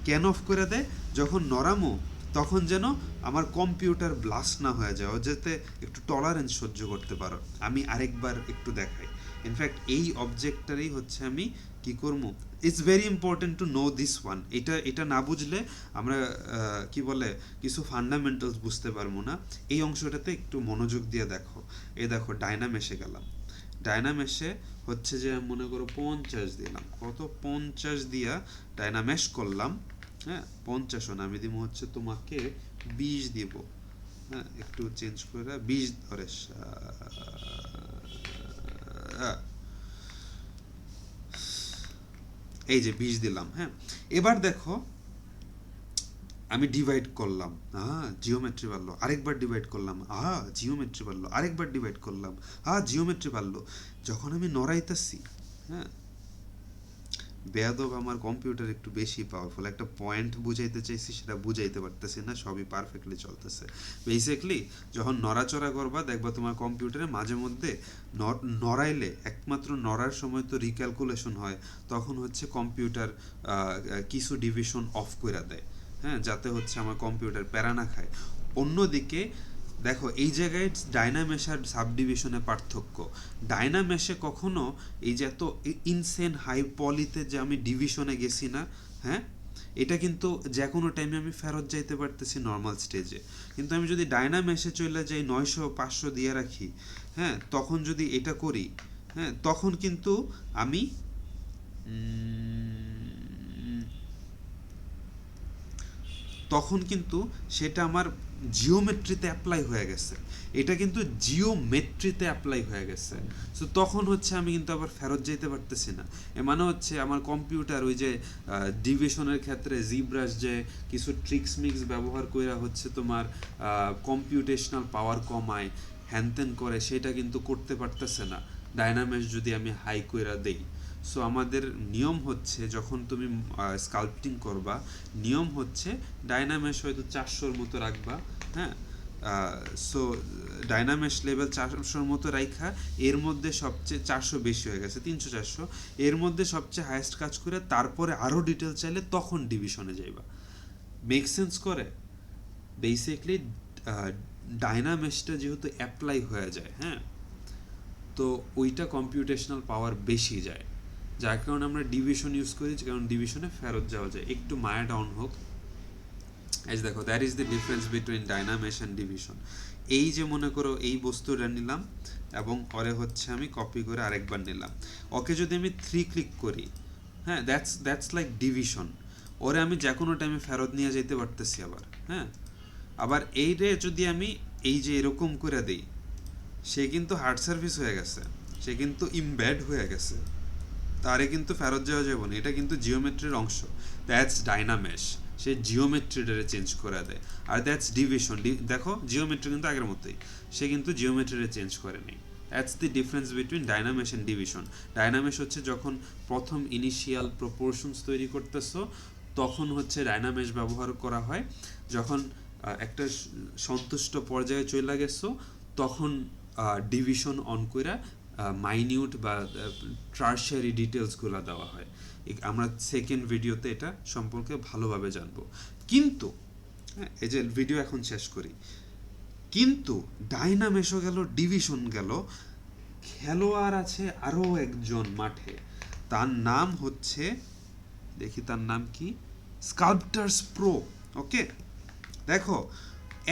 কেন অফ করে দেয়, যখন নরামো তখন যেন আমার কম্পিউটার ব্লাস্ট না হয়ে যায়, ও যাতে একটু টলারেন্স সহ্য করতে পারো। আমি আরেকবার একটু দেখাই, ইনফ্যাক্ট এই অবজেক্টটারই হচ্ছে আমি কি করবো, it's very important to know this one. এটা না বুঝলে আমরা কি বলে কিছু ফান্ডামেন্টালস বুঝতে পারবো না। এই অংশটাতে একটু মনোযোগ দিয়ে দেখো। এই দেখো ডায়নামেশে গেলাম, ডায়নামেশে হচ্ছে যে মনে করো 50 দিলাম, কত 50 দিয়া ডায়নামেশ করলাম। হ্যাঁ 50 না, আমি দিব হচ্ছে তোমাকে 20 দিব। হ্যাঁ একটু চেঞ্জ করে 20 ধরে এই যে 20 দিলাম। হ্যাঁ এবার দেখো আমি ডিভাইড করলাম, জিওমেট্রি বাড়লো, আরেকবার ডিভাইড করলাম, জিওমেট্রি বাড়লো, আরেকবার ডিভাইড করলাম, জিওমেট্রি বাড়লো। যখন আমি নড়াইতেছি, হ্যাঁ বেয়াদব আমার কম্পিউটার একটু বেশি পাওয়ারফুল, একটা পয়েন্ট বুঝাইতে চাইছি সেটা বুঝাইতে পারতেছি না, সবই পারফেক্টলি চলতেছে। বেসিক্যালি যখন নড়াচড়া করবা দেখবা তোমার কম্পিউটারে মাঝে মধ্যে নড়াইলে, একমাত্র নড়ার সময় তো রিক্যালকুলেশন হয়, তখন হচ্ছে কম্পিউটার কিছু ডিভিশন অফ করে দেয়, হ্যাঁ, যাতে হচ্ছে আমার কম্পিউটার প্যারা না খায়। অন্যদিকে দেখো এই জায়গায় ডায়নামেশ আর সাবডিভিশনের পার্থক্য, ডায়নামেশে কখনো এই যে এত ইনসেন হাই পলিতে যে আমি ডিভিশনে গেছি না, হ্যাঁ এটা কিন্তু যে কোনো টাইমে আমি ফেরত যাইতে পারতেছি নর্মাল স্টেজে। কিন্তু আমি যদি ডায়নামেশে চলে যাই 900-500 দিয়ে রাখি, হ্যাঁ তখন যদি এটা করি, হ্যাঁ তখন কিন্তু আমি তখন কিন্তু সেটা আমার জিওমেট্রিতে অ্যাপ্লাই হয়ে গেছে, এটা কিন্তু জিওমেট্রিতে অ্যাপ্লাই হয়ে গেছে। সো তখন হচ্ছে আমি কিন্তু আবার ফেরত যেতে পারতেছি না। এ মানে হচ্ছে আমার কম্পিউটার ওই যে ডিভিশনের ক্ষেত্রে জিব্রাস যে কিছু ট্রিক্স মিক্স ব্যবহার করে হচ্ছে তোমার কম্পিউটেশনাল পাওয়ার কমায় হ্যানত্যান করে, সেটা কিন্তু করতে পারতেছে না ডায়নামেশ যদি আমি হাই কইরা দেই। সো আমাদের নিয়ম হচ্ছে যখন তুমি স্কাল্পটিং করবা, নিয়ম হচ্ছে ডায়নামেশ হয়তো 400-র মতো রাখবা, হ্যাঁ সো ডায়নামেশ লেভেল 400-র মতো রাখা, এর মধ্যে সবচেয়ে 400 বেশি হয়ে গেছে 300-400, এর মধ্যে সবচেয়ে হাইয়েস্ট কাজ করে তারপরে আরও ডিটেল চাইলে তখন ডিভিশনে যাইবা। মেক সেন্স করে? বেসিকলি ডায়নামেশটা যেহেতু অ্যাপ্লাই হয়ে যায়, হ্যাঁ তো ওইটা কম্পিউটেশনাল পাওয়ার বেশি যায়, যার কারণে আমরা ডিভিশন ইউজ করি, কারণ ডিভিশনে ফেরত যাওয়া যায়। একটু মায়া ডাউন হোক, এই দেখো that is the difference between DynaMesh and division. এই যে মনে করো এই বস্তুটা নিলাম এবং পরে হচ্ছে আমি কপি করে আরেকবার নিলাম, ওকে যদি আমি 3 ক্লিক করি, হ্যাঁ দ্যাটস লাইক ডিভিশন, ওরে আমি যে কোনো টাইমে ফেরত নিয়ে যেতে পারতেছি আবার। হ্যাঁ আবার এই রে যদি আমি এই যে এরকম করে দিই, সে কিন্তু হার্ড সার্ভিস হয়ে গেছে, সে কিন্তু ইমবেড হয়ে গেছে, তারে কিন্তু ফেরত যাওয়া যাবে না, এটা কিন্তু জিওমেট্রির অংশ। দ্যাটস ডাইনামেশ, সে জিওমেট্রিটারে চেঞ্জ করে দেয়। আর দ্যাটস ডিভিশন, দেখো জিওমেট্রি কিন্তু আগের মতোই, সে কিন্তু জিওমেট্রিরে চেঞ্জ করে নেই। That's the difference between DynaMesh and division. DynaMesh হচ্ছে যখন প্রথম ইনিশিয়াল প্রপোর্শনস তৈরি করতেছো তখন হচ্ছে ডাইনামেশ ব্যবহার করা হয়, যখন একটা সন্তুষ্ট পর্যায়ে চলে গেছো তখন ডিভিশন অন কইরা মাইনিউট বা টার্শিয়ারি ডিটেলসগুলো দেওয়া হয়। আমরা সেকেন্ড ভিডিওতে এটা সম্পর্কে ভালোভাবে জানবো। কিন্তু এই যে ভিডিও এখন শেষ করি, কিন্তু ডাইনামেশও গেল, ডিভিশন গেল, খেলোয়াড় আছে আরও একজন মাঠে, তার নাম হচ্ছে, দেখি তার নাম কি, স্কাল্পটার্স প্রো। ওকে, দেখো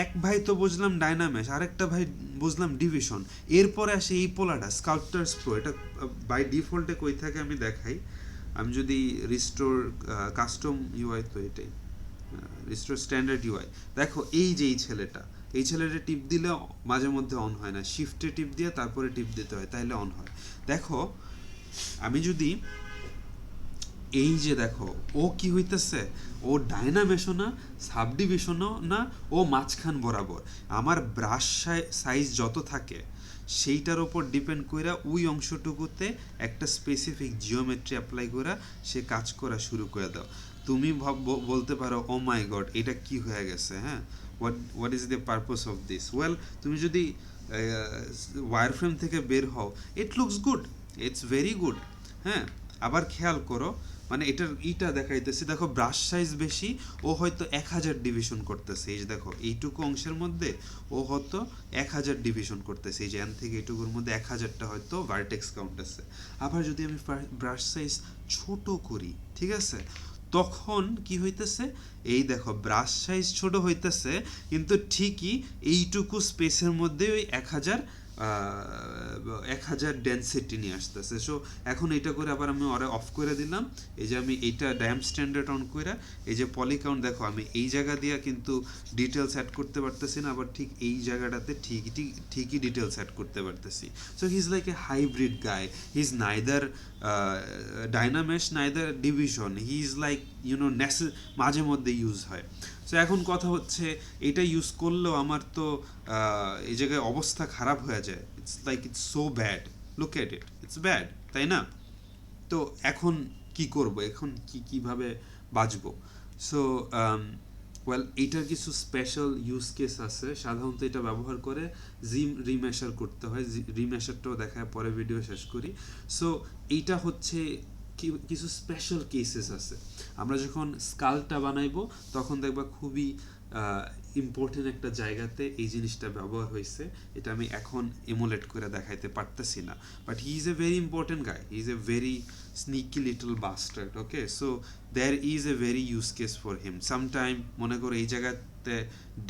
এক ভাই তো বুঝলাম ডাইনামেশ, আরেকটা ভাই বুঝলাম ডিভিশন, এরপরে আসে এই পোলাটা স্কাল্পটার্স প্রো। এটা বাই ডিফল্টে কই থাকে আমি দেখাই, আমি যদি রিস্টোর কাস্টম ইউআই, তো এটাই রিস্টোর স্ট্যান্ডার্ড ইউআই, দেখো এই যে এই ছেলেটা টিপ দিলে মাঝে মধ্যে অন হয় না, শিফটে টিপ দিয়ে তারপরে টিপ দিতে হয়, তাইলে অন হয়। দেখো আমি যদি এই যে দেখো ও কি হইতেছে, ও ডাইনামেশও না, সাবডিভিশনও না, ও মাঝখান বরাবর। আমার ব্রাশ সাইজ যত থাকে সেইটার ওপর ডিপেন্ড কইরা ওই অংশটুকুতে একটা স্পেসিফিক জিওমেট্রি অ্যাপ্লাই করা সে কাজ করা শুরু করে দাও। তুমি বলতে পারো ও মাই গড এটা কি হয়ে গেছে, হ্যাঁ, what is the purpose of this? Well, তুমি যদি ওয়ার ফ্রেম থেকে বের হও, ইট looks good, it's very good. হ্যাঁ, আবার খেয়াল করো, মানে ইটা দেখাইতেছি, দেখো ব্রাশ সাইজ বেশি, ও হয়তো 1000 ডিভিশন করতেছে। এই যে দেখো এইটুকু অংশের মধ্যে ও হয়তো 1000 ডিভিশন করতেছে, এই যে এন থেকে এইটুকুর মধ্যে 1000টা হয়তো ভার্টেক্স কাউন্ট আছে। আবার যদি আমি ব্রাশ সাইজ ছোট করি, ঠিক আছে, তখন কি হইতেছে, এই দেখো ব্রাশ সাইজ ছোট হইতেছে, কিন্তু ঠিকই এইটুকু স্পেসের মধ্যে ওই 1000 ডেন্সিটি নিয়ে আসতেছে। সো এখন এটা করে আবার আমি ওরা অফ করে দিলাম, এই যে আমি এইটা ড্যাম স্ট্যান্ডার্ড অন করে, এই যে পলিকাউন্ট দেখো আমি এই জায়গা দিয়ে কিন্তু ডিটেলস অ্যাড করতে পারতেছি না, আবার ঠিক এই জায়গাটাতে ঠিকই ডিটেলস অ্যাড করতে পারতেছি। So he is like a hybrid guy, he is neither DynaMesh neither division, he is like মাঝে মধ্যে ইউজ হয়। সো এখন কথা হচ্ছে এটা ইউজ করলেও আমার তো এই জায়গায় অবস্থা খারাপ হয়ে যায়, it's like it's so bad, look at it, it's bad, তাই না? তো এখন কি করব, এখন কিভাবে বাঁচবো? সো ওয়েল, এইটার কিছু স্পেশাল ইউজ কেস আছে, সাধারণত এটা ব্যবহার করে রিমেশার করতে হয়, রিমেশারটাও দেখায় পরে ভিডিও শেষ করি। সো এইটা হচ্ছে কিছু স্পেশাল কেসেস আছে। আমরা যখন স্কালটা বানাইবো তখন দেখবা খুবই ইম্পর্টেন্ট একটা জায়গাতে এই জিনিসটা ব্যবহার হয়েছে, এটা আমি এখন ইমুলেট করে দেখাইতে পারতেছি না, but he is a very important guy, he is a very sneaky little bastard. Okay, so there is a very use case for him. Sometime মনে করো এই জায়গাতে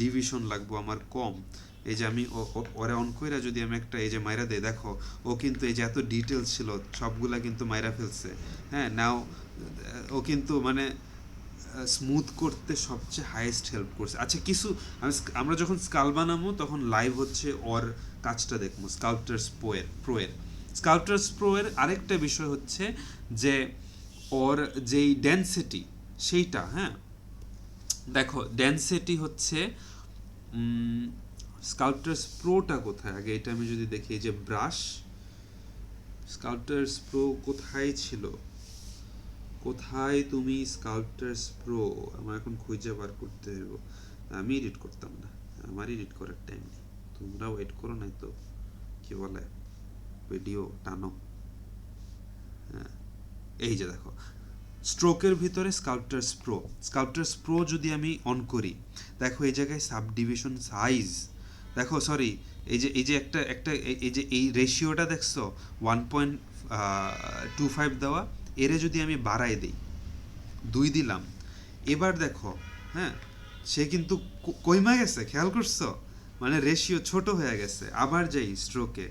ডিভিশন লাগবো আমার কম, এই যে আমি ওরে অন কইরা যদি আমি একটা এই যে মাইরা দেই, দেখো ও কিন্তু এই যে এত ডিটেলস ছিল সবগুলা কিন্তু মাইরা ফেলছে। হ্যাঁ, নাও ও কিন্তু মানে স্মুথ করতে সবচেয়ে হাইয়েস্ট হেল্প করছে। আচ্ছা, কিছু আমরা যখন স্কাল বানাবো তখন লাইভ হচ্ছে ওর কাজটা দেখবো, স্কাল্পটার্স প্রোয়ের আরেকটা বিষয় হচ্ছে যে ওর যেই ডেন্সিটি সেইটা, হ্যাঁ দেখো ডেন্সিটি হচ্ছে স্কাল্পটার্স প্রোটা কোথায়, আগে এটা আমি যদি দেখি, এই যে ব্রাশ স্কাল্পটার্স প্রো কোথায় ছিল, কোথায় তুমি স্কাল্পটার্স প্রো, আমার এখন খুঁজে বার করতে হবে, আমি এডিট করতাম না, আমার এডিট করার টাইম নেই, তোমরা ওয়েট করো, নাই তো কি বলে ভিডিও টানো। হ্যাঁ, এই যে দেখো স্ট্রোকের ভিতরে স্কাল্পটার্স প্রো যদি আমি অন করি, দেখো এই জায়গায় সাব ডিভিশন সাইজ, দেখো সরি এই যে একটা এই যে এই রেশিওটা দেখছো 1.25 দেওয়া, এরে যদি আমি বাড়াই দিই 2 দিলাম, এবার দেখো, হ্যাঁ সে কিন্তু কইমা গেছে, খেয়াল করছো, মানে রেশিও ছোট হয়ে গেছে। আবার যাই স্ট্রোকে,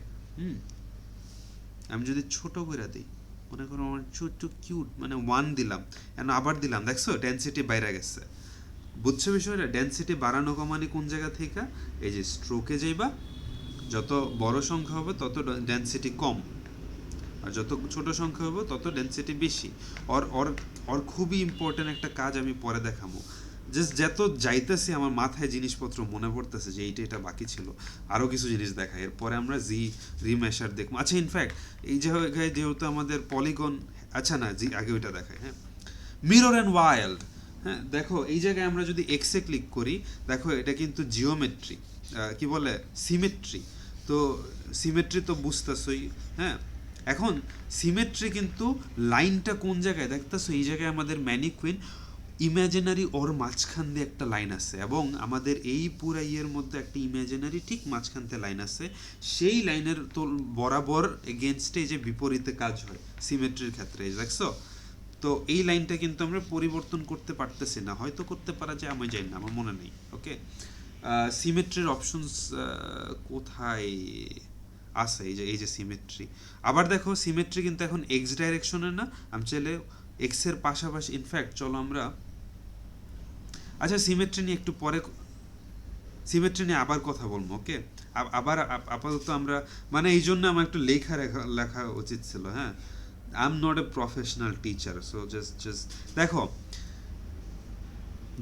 আমি যদি ছোট করে দিই, মনে করো আমার ছোট্ট কিউট, মানে 1 দিলাম, আবার দিলাম, দেখছো ডেন্সিটি বাইরে গেছে। বুঝছো বিষয়টা? ডেন্সিটি বাড়ানো কমানি কোন জায়গা থেকে, এই যে স্ট্রোকে যাইবা, যত বড় সংখ্যা হবে তত ডেন্সিটি কম, আর যত ছোট সংখ্যা হবে তত ডেনসিটি বেশি। ওর ওর ওর খুবই ইম্পর্টেন্ট একটা কাজ আমি পরে দেখাবো। জাস্ট যত যাইতেছে আমার মাথায় জিনিসপত্র মনে পড়তেছে যে এইটা এটা বাকি ছিল, আরও কিছু জিনিস দেখায়, এরপরে আমরা জি রিমেশার দেখবো। আচ্ছা ইনফ্যাক্ট এই জায়গায় যেহেতু আমাদের পলিগন, আচ্ছা না জি আগে ওইটা দেখায়, হ্যাঁ মিরর অ্যান্ড ওয়াইল্ড। হ্যাঁ দেখো এই জায়গায় আমরা যদি এক্সে ক্লিক করি, দেখো এটা কিন্তু জিওমেট্রি, কি বলে সিমেট্রি। তো সিমেট্রি তো বুঝতেছই, হ্যাঁ এখন সিমেট্রি কিন্তু লাইনটা কোন জায়গায় দেখতেছো, এই জায়গায় আমাদের ম্যানিকুইন ইমাজিনারি ওর মাঝখান দিয়ে একটা লাইন আছে, এবং আমাদের এই পুরা ইয়ের মধ্যে একটা ইমাজিনারি ঠিক মাঝখান থেকে লাইন আছে, সেই লাইনের তো বরাবর এগেনস্টে যে বিপরীতে কাজ হয় সিমেট্রির ক্ষেত্রে, দেখছো। তো এই লাইনটা কিন্তু আমরা পরিবর্তন করতে পারতেছি না, হয়তো করতে পারা যায়, আমি জানি না, আমার মনে নেই। ওকে, সিমেট্রির অপশনস কোথায় আছে, এই যে সিমেট্রি। আবার দেখো সিমেট্রি কিন্তু এখন এক্স ডাইরেকশনের না, আমি চাইলে এক্স এর পাশাপাশি, ইনফ্যাক্ট চলো আমরা, আচ্ছা সিমেট্রি নিয়ে একটু পরে, সিমেট্রি নিয়ে আবার কথা বলবো। ওকে, আবার আপাতত আমরা, মানে এই জন্য আমার একটু লেখা উচিত ছিল, হ্যাঁ I am not a professional teacher, so just দেখো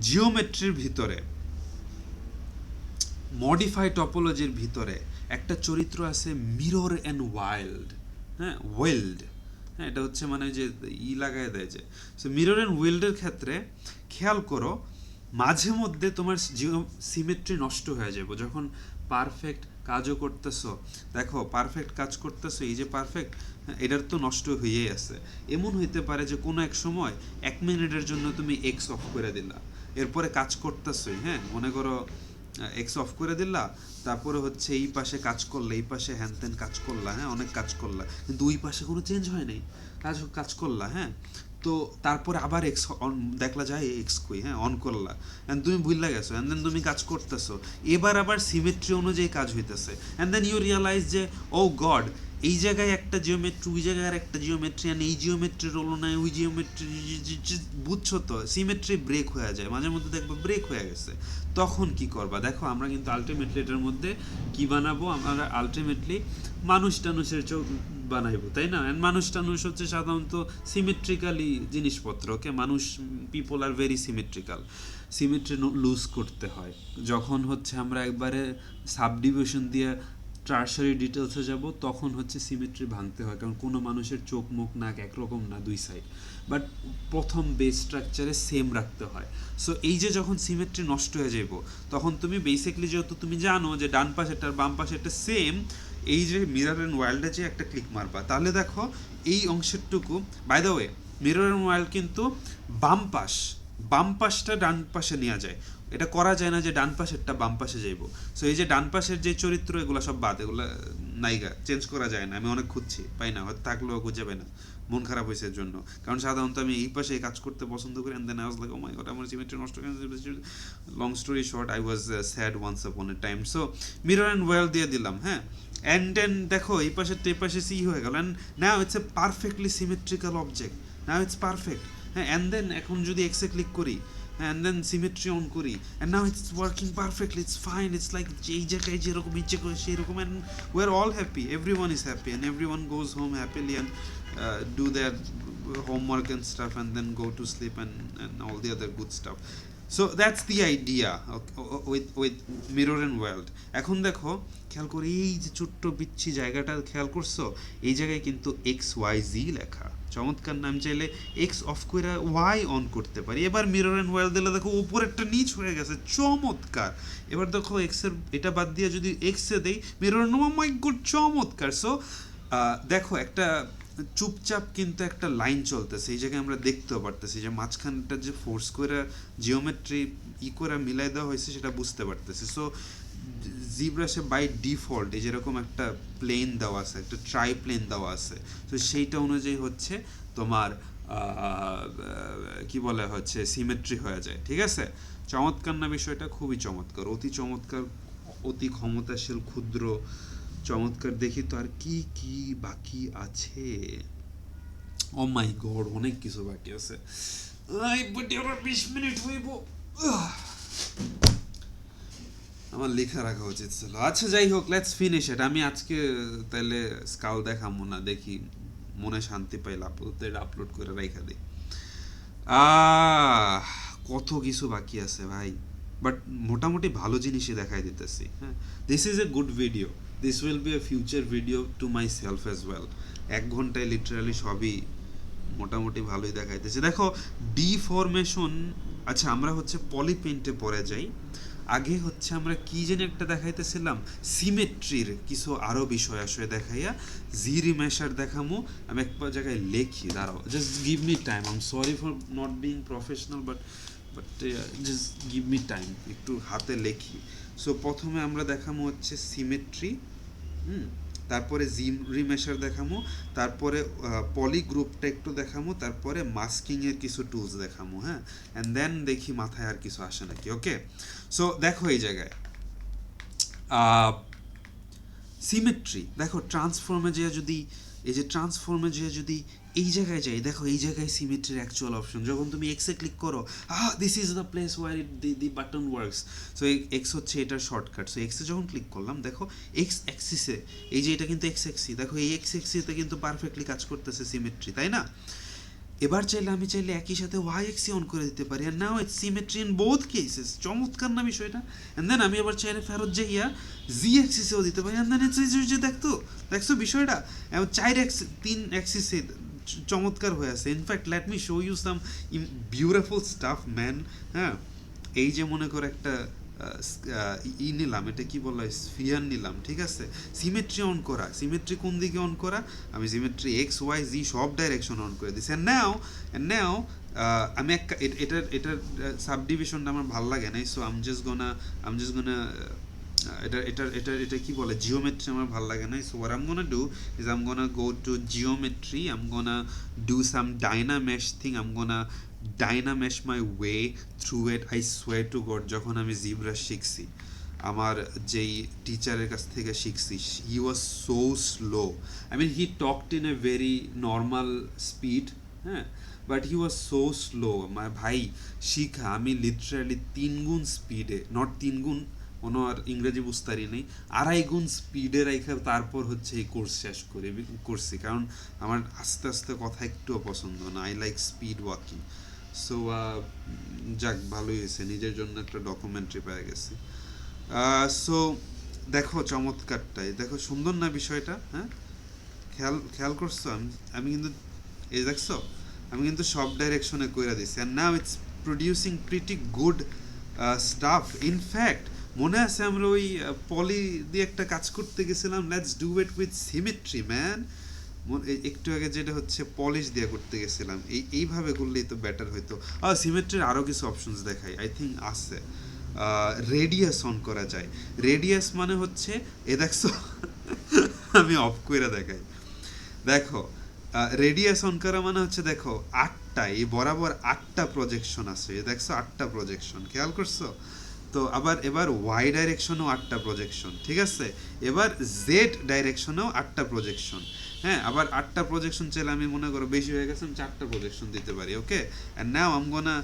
জিওমেট্রির ভিতরে, মডিফাই টপোলজির ভিতরে একটা চরিত্র আছে মিরর অ্যান্ড ওয়াইল্ড, হ্যাঁ ওয়েল্ড, হ্যাঁ এটা হচ্ছে মানে যে লাগায় দেয় যে, সো মিরর অ্যান্ড ওয়েল্ডের ক্ষেত্রে খেয়াল করো মাঝে মধ্যে তোমার সিমেট্রি নষ্ট হয়ে যাবে যখন পারফেক্ট কাজও করতেছো। দেখো পারফেক্ট কাজ করতেছো, এই যে পারফেক্ট, এটার তো নষ্ট হয়েই আছে। এমন হইতে পারে যে কোনো এক সময় 1 মিনিটের জন্য তুমি এক্স অফ করে দিলা, এরপরে কাজ করতেছোই, হ্যাঁ মনে করো এক্স অফ করে দিলা, তারপরে হচ্ছে এই পাশে কাজ করলে, এই পাশে হ্যান ত্যান কাজ করলা, হ্যাঁ অনেক কাজ করলা, কিন্তু ওই পাশে কোনো চেঞ্জ হয় নাই, কাজ করলা, হ্যাঁ তো তারপরে আবার এক্স অন দেখলা যায় এক্স কই, হ্যাঁ অন করলা, অ্যান্ড তুমি ভুললা গেছো, অ্যান্ড দেন তুমি কাজ করতেছো, এবার আবার সিমেট্রি অনুযায়ী কাজ হইতেছে, অ্যান্ড দেন ইউ রিয়ালাইজ যে ও গড এই জায়গায় একটা জিওমেট্রি, ওই জায়গায় আর একটা জিওমেট্রি, অ্যান্ড এই জিওমেট্রির রোল নাই, ওই জিওমেট্রি, বুঝছো তো সিমেট্রি ব্রেক হয়ে যায় মাঝে মধ্যে, দেখবো ব্রেক হয়ে গেছে, তখন কি করবা। দেখো আমরা কিন্তু আলটিমেটলি এটার মধ্যে কি বানাবো, আমরা আলটিমেটলি মানুষ টানুষের চোখ বানাইবো, তাই না। অ্যান্ড মানুষ টানুষ হচ্ছে সাধারণত সিমেট্রিক্যালি জিনিসপত্র, ওকে মানুষ, people are very symmetrical, symmetry lose করতে হয় যখন হচ্ছে আমরা একবারে সাবডিভিশন দিয়ে টার্সারি ডিটেলসে যাব, তখন হচ্ছে সিমেট্রি ভাঙতে হয়, কারণ কোনো মানুষের চোখ মুখ নাক একরকম না দুই সাইড, বাট প্রথম বেস স্ট্রাকচারে সেম রাখতে হয়। সো এই যে যখন সিমেট্রি নষ্ট হয়ে যাব, তখন তুমি বেসিকলি যেহেতু তুমি জানো যে ডান পাশেরটার বাম পাশেরটা সেম, এই যে মিরর অ্যান্ড ওয়াইল্ডে যে একটা ক্লিক মারবা, তাহলে দেখো এই অংশেরটুকু, by the way mirror and weld কিন্তু বাম পাশটা ডান পাশে নেওয়া যায়, এটা করা যায় না যে ডান পাশেরটা বাম পাশে যাইব। সো এই যে ডান পাশের যে চরিত্র, এগুলো সব বাদ, এগুলো নাইগা চেঞ্জ করা যায় না, আমি অনেক খুঁজছি পাই না, হয়তো থাকলেও খুঁজে পাই না, মন খারাপ হয়েছে এর জন্য, কারণ সাধারণত আমি এই পাশে কাজ করতে পছন্দ করি, and then I was like oh my God আমার সিমেট্রি নষ্ট হয়ে গেছে। Long story short, I was sad once upon a time. So mirror and weld দিয়ে দিলাম, হ্যাঁ অ্যান্ড দেন দেখো এই পাশে এই পাশে সি হয়ে গেল, and now it's a perfectly symmetrical object, now it's perfect, হ্যাঁ অ্যান্ড দেন এখন যদি এক্সে ক্লিক করি, and then symmetry on করি, and now it's working perfectly, it's fine, it's like এই জায়গায় যেরকম ইচ্ছে করে সেরকম, and we're all happy, everyone is happy, and everyone goes home happily and do their homework and stuff, and then go to sleep, and all the other good stuff. So that's the idea with mirror and world. এখন দেখো খেয়াল করে এই যে ছোট্ট বিচ্ছি জায়গাটা খেয়াল করছো, এই জায়গায় কিন্তু XYZ লেখা, চমৎকার নাম, চাইলে এক্স অফ করে ওয়াই অন করতে পারি। এবার মিরর অ্যান্ড ওয়েল দিলে দেখো উপরেরটা নিচ হয়ে গেছে, চমৎকার। এবার দেখো এক্সের এটা বাদ দিয়ে যদি এক্সে দেই মিরর নো মাই গড, চমৎকার। সো দেখো একটা চুপচাপ কিন্তু একটা লাইন চলতেছে, এই জায়গায় আমরা দেখতেও পারতেছি যে মাঝখানটা যে ফোর্স করে জিওমেট্রি করে মিলাই দেওয়া হয়েছে সেটা বুঝতে পারতেছি। সো জিব্রাশে বাই ডিফল্ট এই যেরকম একটা প্লেন দেওয়া আছে, একটা ট্রাই প্লেন দেওয়া আছে, তো সেইটা অনুযায়ী হচ্ছে তোমার কি বলে হচ্ছে সিমেট্রি হয়ে যায়, ঠিক আছে। চমৎকার না বিষয়টা, খুবই চমৎকার, অতি চমৎকার, অতি ক্ষমতাশীল, ক্ষুদ্র, চমৎকার। দেখি তো আর কি কি বাকি আছে, ও মাই গড অনেক কিছু বাকি আছে, 20 মিনিট হইব, আমার লেখা রাখা উচিত ছিল। আচ্ছা যাই হোক, লেটস ফিনিশ ইট। আমি আজকে তাহলে স্কাল দেখাবো না, দেখি মনে শান্তি পাইলে আপাতত এটা আপলোড করে রাইখা দিই। আহ কত কিছু বাকি আছে ভাই, বাট মোটামুটি ভালো জিনিসই দেখাই দিতেছি। হ্যাঁ, this is a good video, this will B A future video to my self as well. 1 ঘন্টায় লিটারালি সবই মোটামুটি ভালোই দেখাইতেছে। দেখো ডিফরমেশন, আচ্ছা আমরা হচ্ছে পলি পেইন্টে পরে যাই। আগে হচ্ছে আমরা কি যেন একটা দেখাইতেছিলাম, সিমেট্রির কিছু আরও বিষয় আসলে দেখাইয়া জি রিমেশার দেখামু। আমি এক জায়গায় লেখি, দাঁড়াও, just give me time, I am sorry for not being professional, but just give me time, একটু হাতে লেখি। সো প্রথমে আমরা দেখামু হচ্ছে সিমেট্রি, তারপরে জিম রিমেশার দেখামো, তারপরে পলি গ্রুপটা একটু দেখামো, তারপরে মাস্কিং এর কিছু টুলস দেখামো। হ্যাঁ, অ্যান্ড দেন দেখি মাথায় আর কিছু আসে নাকি। ওকে, সো দেখো এই জায়গায় সিমেট্রি, দেখো ট্রান্সফর্মে যে যদি এই যে ট্রান্সফর্মে যে যদি এই জায়গায় যাই, দেখো এই জায়গায় সিমেট্রির অ্যাকচুয়াল অপশন, যখন তুমি এক্সে ক্লিক করো, this is the place where it the button works. So x হচ্ছে এটার শর্টকাট। সো এক্সে যখন ক্লিক করলাম, দেখো এক্স অ্যাক্সিসে, এই যে এটা কিন্তু এক্স অ্যাক্সি, দেখো এই এক্স অ্যাক্সিতে কিন্তু পারফেক্টলি কাজ করতেছে সিমেট্রি, তাই না? এবার চাইলে আমি চাইলে একই সাথে ওয়াই এক্সি অন করে দিতে পারি, আর now it's symmetry in both cases. চমৎকার না বিষয়টা? এন্ড দেন আমি আবার চাইলে ফেরত যাইয়া জি অ্যাক্সিসেও দিতে পারি, এন্ড দেন ইটস যে দেখছো বিষয়টা, এবং 3 অ্যাক্সিসে চমৎকার হয়ে আছে। In fact let me show you some beautiful stuff man. হ্যাঁ, এই যে মনে করো একটা নিলাম, এটা কি বলা হয়, স্ফিয়ার নিলাম, ঠিক আছে? সিমেট্রি অন করা, সিমেট্রি কোন দিকে অন করা, আমি সিমেট্রি এক্স ওয়াই জি সব ডাইরেকশন অন করে দিছি। অ্যান্ড নাও আমি একটা এটার সাবডিভিশনটা আমার ভালো লাগে নাই, সো আম জাস্ট গোনা এটা কি বলে, জিওমেট্রি আমার ভালো লাগে না। So what I'm gonna do is I'm gonna go to geometry, I'm gonna do some dynamesh thing, I'm gonna dynamesh my way through it. I swear to God, যখন আমি zebra শিখছি, আমার যেই টিচারের কাছ থেকে শিখছি, he was so slow. I mean, he talked in a very normal speed, হ্যাঁ, but he was so slow. আমার ভাই শিখা আমি লিটারালি 3 গুণ স্পিডে, নট 3 গুণ, কোনো আর ইংরেজি বুঝতারি নেই, 2.5 গুণ স্পিডে রাইখা তারপর হচ্ছে এই কোর্স শেষ করছি, কারণ আমার আস্তে আস্তে কথা একটুও পছন্দ না, I like speed walking. So যাক, ভালোই হয়েছে, নিজের জন্য একটা ডকুমেন্টারি পেয়ে গেছি। সো দেখো চমৎকারটাই, দেখো সুন্দর না বিষয়টা? হ্যাঁ, খেয়াল করছো? আমি কিন্তু এই দেখছো, আমি কিন্তু সব ডাইরেকশনে কইরা দিছি, and now it's producing pretty good staff. In fact মনে আছে আমরা ওই পলি দিয়ে একটা কাজ করতে গেছিলাম, let's do it with symmetry man. একটু আগে যেটা হচ্ছে পলিশ দিয়ে করতে গেছিলাম, এইভাবে করলেই তো বেটার হইতো। সিমেট্রির আরও কিছু অপশনস দেখাই, আই থিঙ্ক আছে। রেডিয়াস অন করা যায়। রেডিয়াস মানে হচ্ছে এ দেখছো আমি অফ করে দেখাই, দেখো রেডিয়াস অন করা মানে হচ্ছে, দেখো 8টা, এই বরাবর 8টা প্রজেকশন আছে, দেখছো 8টা প্রজেকশন, খেয়াল করছো? তো আবার এবার ওয়াই ডাইরেকশনেও 8টা প্রজেকশন, ঠিক আছে? এবার জেড ডাইরেকশনেও 8টা প্রজেকশন। হ্যাঁ, আবার 8টা প্রজেকশন চাইলে আমি মনে করো বেশি হয়ে গেছে, আমি 4টা প্রজেকশন দিতে পারি। Okay, and now I am gonna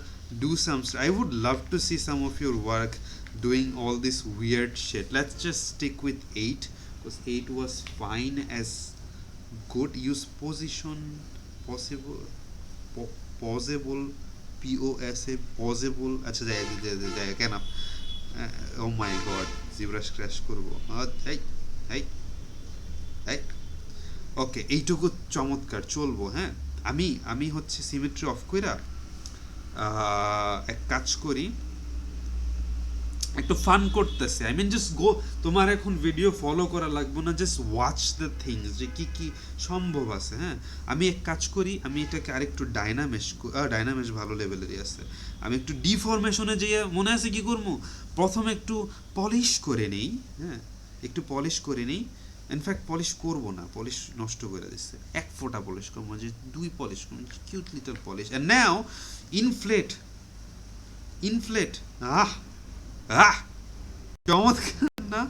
do some I would love to see some of your work doing all this weird shit. Let's just stick with 8 because 8 was fine as good. Use position possible possible POSA possible, আচ্ছা যাই কেন, ও my god, জিব্রাশ crash করবো। এই এই এই ওকে, এইটুকু চমৎকার, চলবো। হ্যাঁ, আমি হচ্ছে সিমেট্রি অফ কইরা এক কাজ করি, একটু ফান করতেছে, আই মিন জাস্ট গো, তোমার এখন ভিডিও ফলো করা লাগবে না, জাস্ট ওয়াচ দ্য থিংস যে কি কি সম্ভব আছে। হ্যাঁ, আমি এক কাজ করি, আমি এটাকে আরেকটু ডাইনামেশ ভালো লেভেলেরই আছে, আমি একটু ডিফরমেশনে যেয়ে মনে আছে কি করবো, প্রথমে একটু পলিশ করে নেই। হ্যাঁ, একটু পলিশ করে নেই, ইনফ্যাক্ট পলিশ করবো না, পলিশ নষ্ট করে দিচ্ছে, 1 ফোঁটা পলিশ করবো, যে 2 পলিশ করবো, cute little polish. And now inflate ah ah চমৎকার না?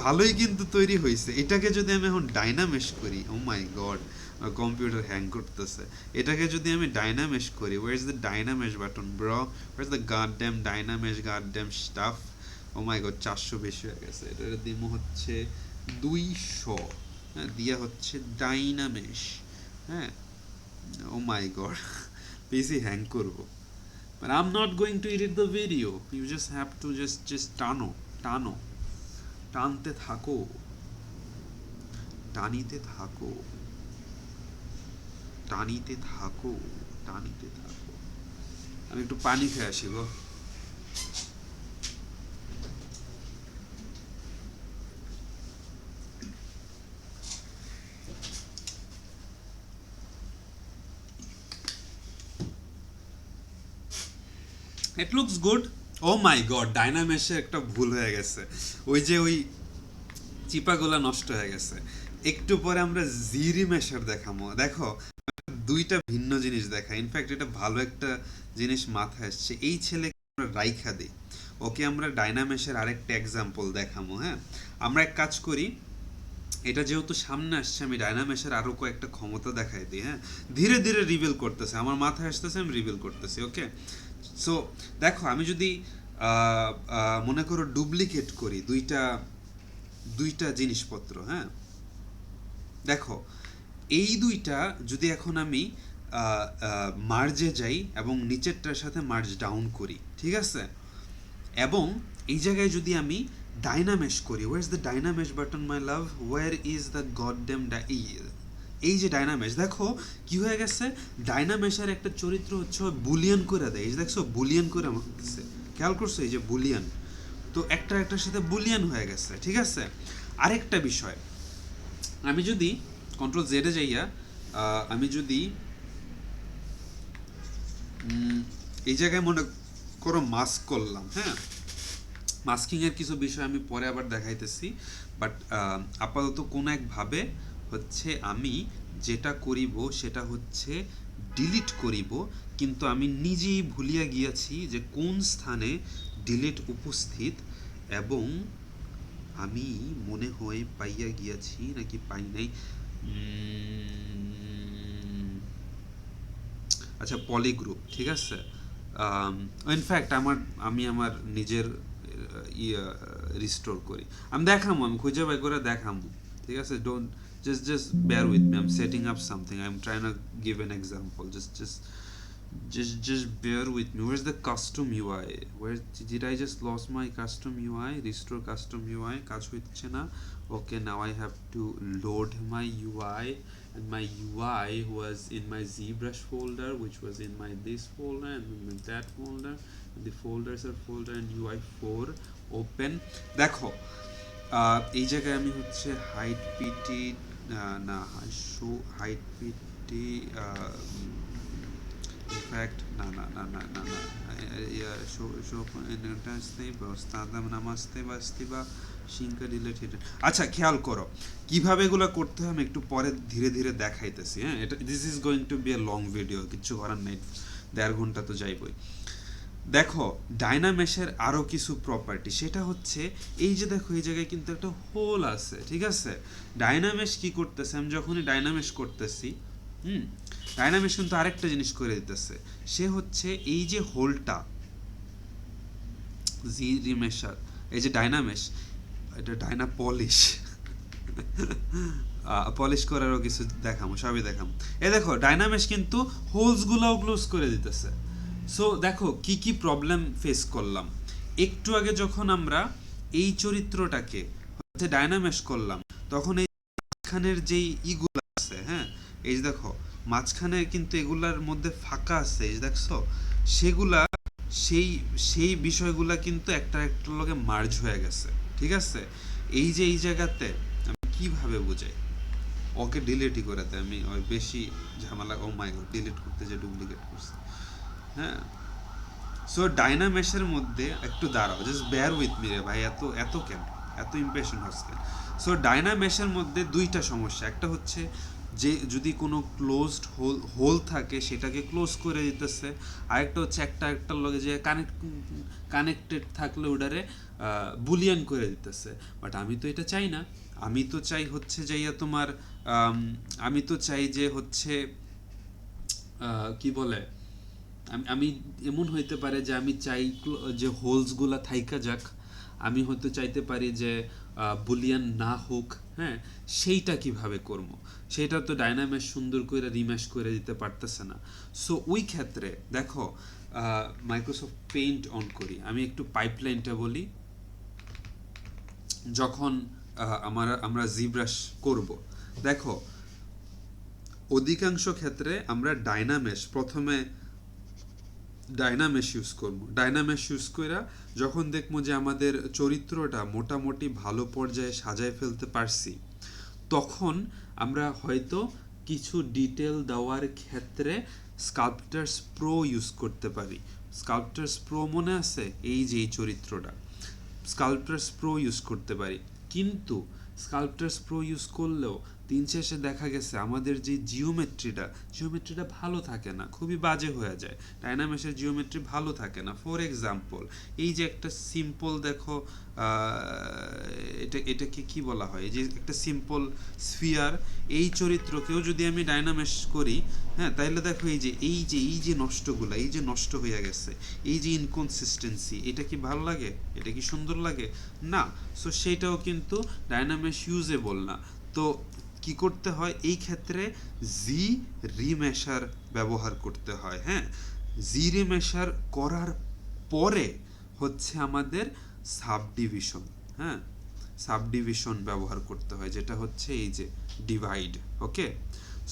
ভালোই কিন্তু তৈরি হয়েছে। এটাকে যদি আমি এখন ডাইনামেশ করি, oh my god, computer hang করতেছে, এটাকে যদি আমি ডাইনামেশ করি, where is the DynaMesh button bro, where is the goddamn DynaMesh goddamn stuff. Oh my god, 400 বেশি হয়ে গেছে, এটা দিমো হচ্ছে 200। হ্যাঁ, দিয়া হচ্ছে ডাইনামেশ। হ্যাঁ, ও মাই গড, পিসি হ্যাং করবো। But I'm not going to edit the video. You just have to just টানো, টানতে থাকো, টানিতে থাকো, টানিতে থাকো, টানিতে থাকো। আমি একটু পানি খেয়ে আসি গো। It looks good. Oh my god, ডাইনামেশে একটা ভুল হয়ে গেছে। ওই চিপাগুলা নষ্ট হয়ে গেছে। একটু পরে আমরা জিরি মেশার দেখাবো। দেখো, দুইটা ভিন্ন জিনিস দেখা। ইনফ্যাক্ট এটা ভালো একটা জিনিস মাথায় আসছে, এই ছেলেকে আমরা রাইখা দিই, ওকে আমরা ডাইনামেশের আরেকটা এক্সাম্পল দেখাবো। হ্যাঁ, আমরা এক কাজ করি, এটা যেহেতু সামনে আসছে, আমি ডাইনামেশের আরো কয়েকটা ক্ষমতা দেখাই দিই। হ্যাঁ, ধীরে ধীরে রিভিল করতেছে, আমার মাথায় আসতেছে, আমি রিভিল করতেছি। ওকে, সো দেখো, আমি যদি মনে করো ডুপ্লিকেট করি দুইটা জিনিসপত্র। হ্যাঁ, দেখো, এই দুইটা যদি এখন আমি মার্জে যাই এবং নিচেরটার সাথে মার্জ ডাউন করি, ঠিক আছে, এবং এই জায়গায় যদি আমি ডাইনামেশ করি, where is the DynaMesh button my love, where is the god damn এই যে ডাইনামেশ, দেখো কি হয়ে গেছে, ডাইনামেশের একটা চরিত্র হচ্ছে বুলিয়ান করে দেয়। এই যে দেখছো, বুলিয়ান করে আমাকে দিচ্ছে, খেয়াল করছো, এই যে বুলিয়ান, তো একটার সাথে বুলিয়ান হয়ে গেছে। ঠিক আছে, আরেকটা বিষয়, আমি যদি কন্ট্রোল জেডে যাইয়া আমি যদি এই জায়গায় মনে করো মাস্ক করলাম। হ্যাঁ, মাস্কিংয়ের কিছু বিষয় আমি পরে আবার দেখাইতেছি, বাট আপাতত কোনো একভাবে হচ্ছে আমি যেটা করিব সেটা হচ্ছে ডিলিট করিব, কিন্তু আমি নিজেই ভুলিয়া গিয়াছি যে কোন স্থানে ডিলিট উপস্থিত, এবং আমি মনে হয় পাইয়া গিয়াছি নাকি পাই নাই। আচ্ছা, পলিগ্রুপ, ঠিক আছে। ইনফ্যাক্ট আমি আমার নিজের রিস্টোর করি, আমি দেখামো, আমি খুঁজে বাই করে দেখামো। ঠিক আছে, don't just bear with me, I'm setting up something, I'm trying to give an example, just bear with me. Where's the custom UI? Where did I just lost my custom UI? Restore custom UI কাজ হচ্ছে না। Okay, now I have to load my UI, and my UI was in my ZBrush folder, which was in my this folder and in that folder, and the folders are folder and UI4 open. দেখো, এই জায়গায় আমি হচ্ছে height PT না show height PT in fact না আচ্ছা, খেয়াল করো কিভাবে এগুলো করতে হয়, আমি একটু পরে ধীরে ধীরে দেখাইতেছি। হ্যাঁ, এটা this is going to be a long video, কিচ্ছু করার নেই, 1.5 ঘন্টা তো যাইবই। দেখো, ডাইনামেশের আরও কিছু প্রপার্টি, সেটা হচ্ছে এই যে দেখো, এই জায়গায় কিন্তু একটা হোল আছে। ঠিক আছে, ডাইনামেশ কি করতেছে, আমি যখনই ডাইনামেশ করতেছি, ডাইনামেশ কিন্তু আরেকটা জিনিস করে দিতেছে, সে হচ্ছে এই যে হোলটা, জি রিমেশার, এই যে ডাইনামেশ, এটা ডাইনা পলিশ পলিশ করারও কিছু দেখামো, সবই দেখামো। দেখো, ডাইনামেশ কিন্তু হোলসগুলোও ক্লোজ করে দিতেছে। সো দেখো কি কি প্রবলেম ফেস করলাম। একটু আগে যখন আমরা এই চরিত্রটাকে হচ্ছে ডাইনামেশ করলাম, তখন এই মাঝখানের যেই ইগুলো আছে, হ্যাঁ, এই যে দেখো মাঝখানে কিন্তু এগুলার মধ্যে ফাঁকা আছে, এই যে দেখছো, সেগুলা সেই বিষয়গুলা কিন্তু একটার লগে মার্জ হয়ে গেছে। ঠিক আছে, এই যে এই জায়গাতে আমি কিভাবে বুঝাই, ওকে ডিলিটই করে দেয়, আমি ওই বেশি ঝামেলা, ও মাই গড, ডিলিট করতে যে ডুপ্লিকেট করছে। হ্যাঁ, সো ডাইনামেশের মধ্যে একটু দাঁড়াও, জাস্ট বেয়ার উইথ মি রে ভাই, এত কেন এত ইমপ্রেশন হচ্ছে। সো ডাইনামেশের মধ্যে দুইটা সমস্যা, একটা হচ্ছে যে যদি কোনো ক্লোজড হোল থাকে সেটাকে ক্লোজ করে দিতেছে, আরেকটা হচ্ছে একটার লগে যে কানেক্টেড থাকলে ওটারে বুলিয়ান করে দিতেছে। বাট আমি তো এটা চাই না, আমি তো চাই হচ্ছে যাইয়া তোমার আমি তো চাই যে হচ্ছে কি বলে, আমি এমন হইতে পারে যে আমি চাই যে হোলসগুলা থাইকা যাক, আমি হয়তো চাইতে পারি যে বুলিয়ান না হোক, হ্যাঁ, সেইটা কিভাবে করবো, সেটা তো ডাইনামেশ সুন্দর করে রিম্যাশ করে দিতে পারতেছে না। সো ওই ক্ষেত্রে দেখো, মাইক্রোসফট পেইন্ট অন করি, আমি একটু পাইপলাইনটা বলি। যখন আমরা জিব্রাশ করব, দেখো অধিকাংশ ক্ষেত্রে আমরা প্রথমে ডাইনামেশ ইউজ করব। ডাইনামেশ ইউজ করে যখন দেখবো যে আমাদের চরিত্রটা মোটামুটি ভালো পর্যায়ে সাজায় ফেলতে পারছি, তখন আমরা হয়তো কিছু ডিটেল দেওয়ার ক্ষেত্রে স্কাল্পটার্স প্রো ইউজ করতে পারি। স্কাল্পটার্স প্রো মনে আছে? এই যে এই চরিত্রটা, স্কাল্পটার্স প্রো ইউজ করতে পারি। কিন্তু স্কাল্পটার্স প্রো ইউজ করলেও দিন শেষে দেখা গেছে আমাদের যে জিওমেট্রিটা ভালো থাকে না, খুবই বাজে হয়ে যায়। ডাইনামেশের জিওমেট্রি ভালো থাকে না। ফর এক্সাম্পল, এই যে একটা সিম্পল দেখো, এটাকে কি বলা হয়, এই যে একটা সিম্পল স্ফিয়ার, এই চরিত্রকেও যদি আমি ডাইনামেশ করি, হ্যাঁ, তাহলে দেখো এই যে নষ্টগুলা, এই যে নষ্ট হয়ে গেছে, এই যে ইনকনসিস্টেন্সি, এটা কি ভালো লাগে? এটা কি সুন্দর লাগে? না। সো সেইটাও কিন্তু ডাইনামেশ ইউজেবল না। তো কি করতে হয় এই ক্ষেত্রে? জি রিমেশার ব্যবহার করতে হয়। হ্যাঁ, জি রিমেশার করার পরে হচ্ছে আমাদের সাবডিভিশন। হ্যাঁ, সাবডিভিশন ব্যবহার করতে হয়, যেটা হচ্ছে এই যে ডিভাইড। ওকে,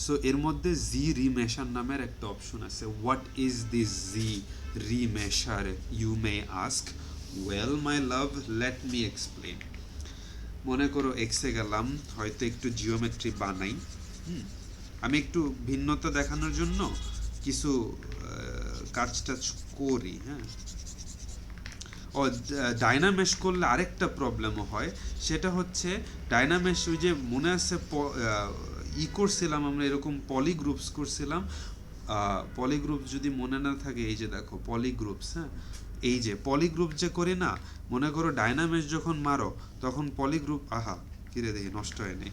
সো এর মধ্যে জি রিমেশার নামের একটা অপশন আছে। What is this ZRemesher, you may ask? Well my love, let me explain. মনে করো এক্সে গেলাম, হয়তো একটু জিওমেট্রি বানাই। আমি একটু ভিন্নতা দেখানোর জন্য কিছু কাজ টাজ করি। হ্যাঁ, ও ডাইনামেশ করলে আরেকটা প্রবলেমও হয়, সেটা হচ্ছে ডাইনামেশ, ওই যে মনে আছে করছিলাম আমরা, এরকম পলিগ্রুপস করছিলাম। পলিগ্রুপ যদি মনে না থাকে, এই যে দেখো পলিগ্রুপস, হ্যাঁ, এই যে পলিগ্রুপ যে করি না, মনে করো ডাইনামেশ যখন মারো তখন পলিগ্রুপ, আহা কিরে দেখি নষ্ট হয় নাই,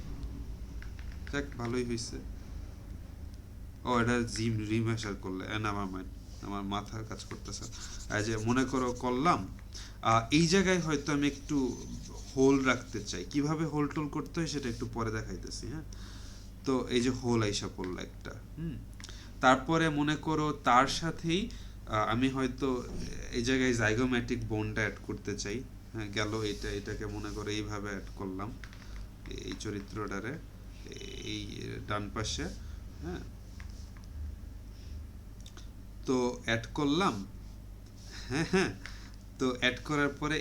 দেখ ভালোই হয়েছে। ও এটা জিম রিমেশার করলে না, আমার মাথার কাজ করতেছে। এই যে মনে করো করলাম, এই জায়গায় হয়তো আমি একটু হোল রাখতে চাই। কিভাবে হোল টোল করতে হয় সেটা একটু পরে দেখাইতেছি। হ্যাঁ, তো এই যে হোল আইসা পড়লো একটা। তারপরে মনে করো তার সাথেই আমি হয়তো এই জায়গায় জাইগোম্যাটিক বোনটা অ্যাড করতে চাই। হ্যাঁ, গেল এটাকে মনে করো এইভাবে অ্যাড করলাম এই চরিত্রটারে, এই ডান পাশে। হ্যাঁ, তো অ্যাড করলাম। হ্যাঁ হ্যাঁ, তো অ্যাড করার পরে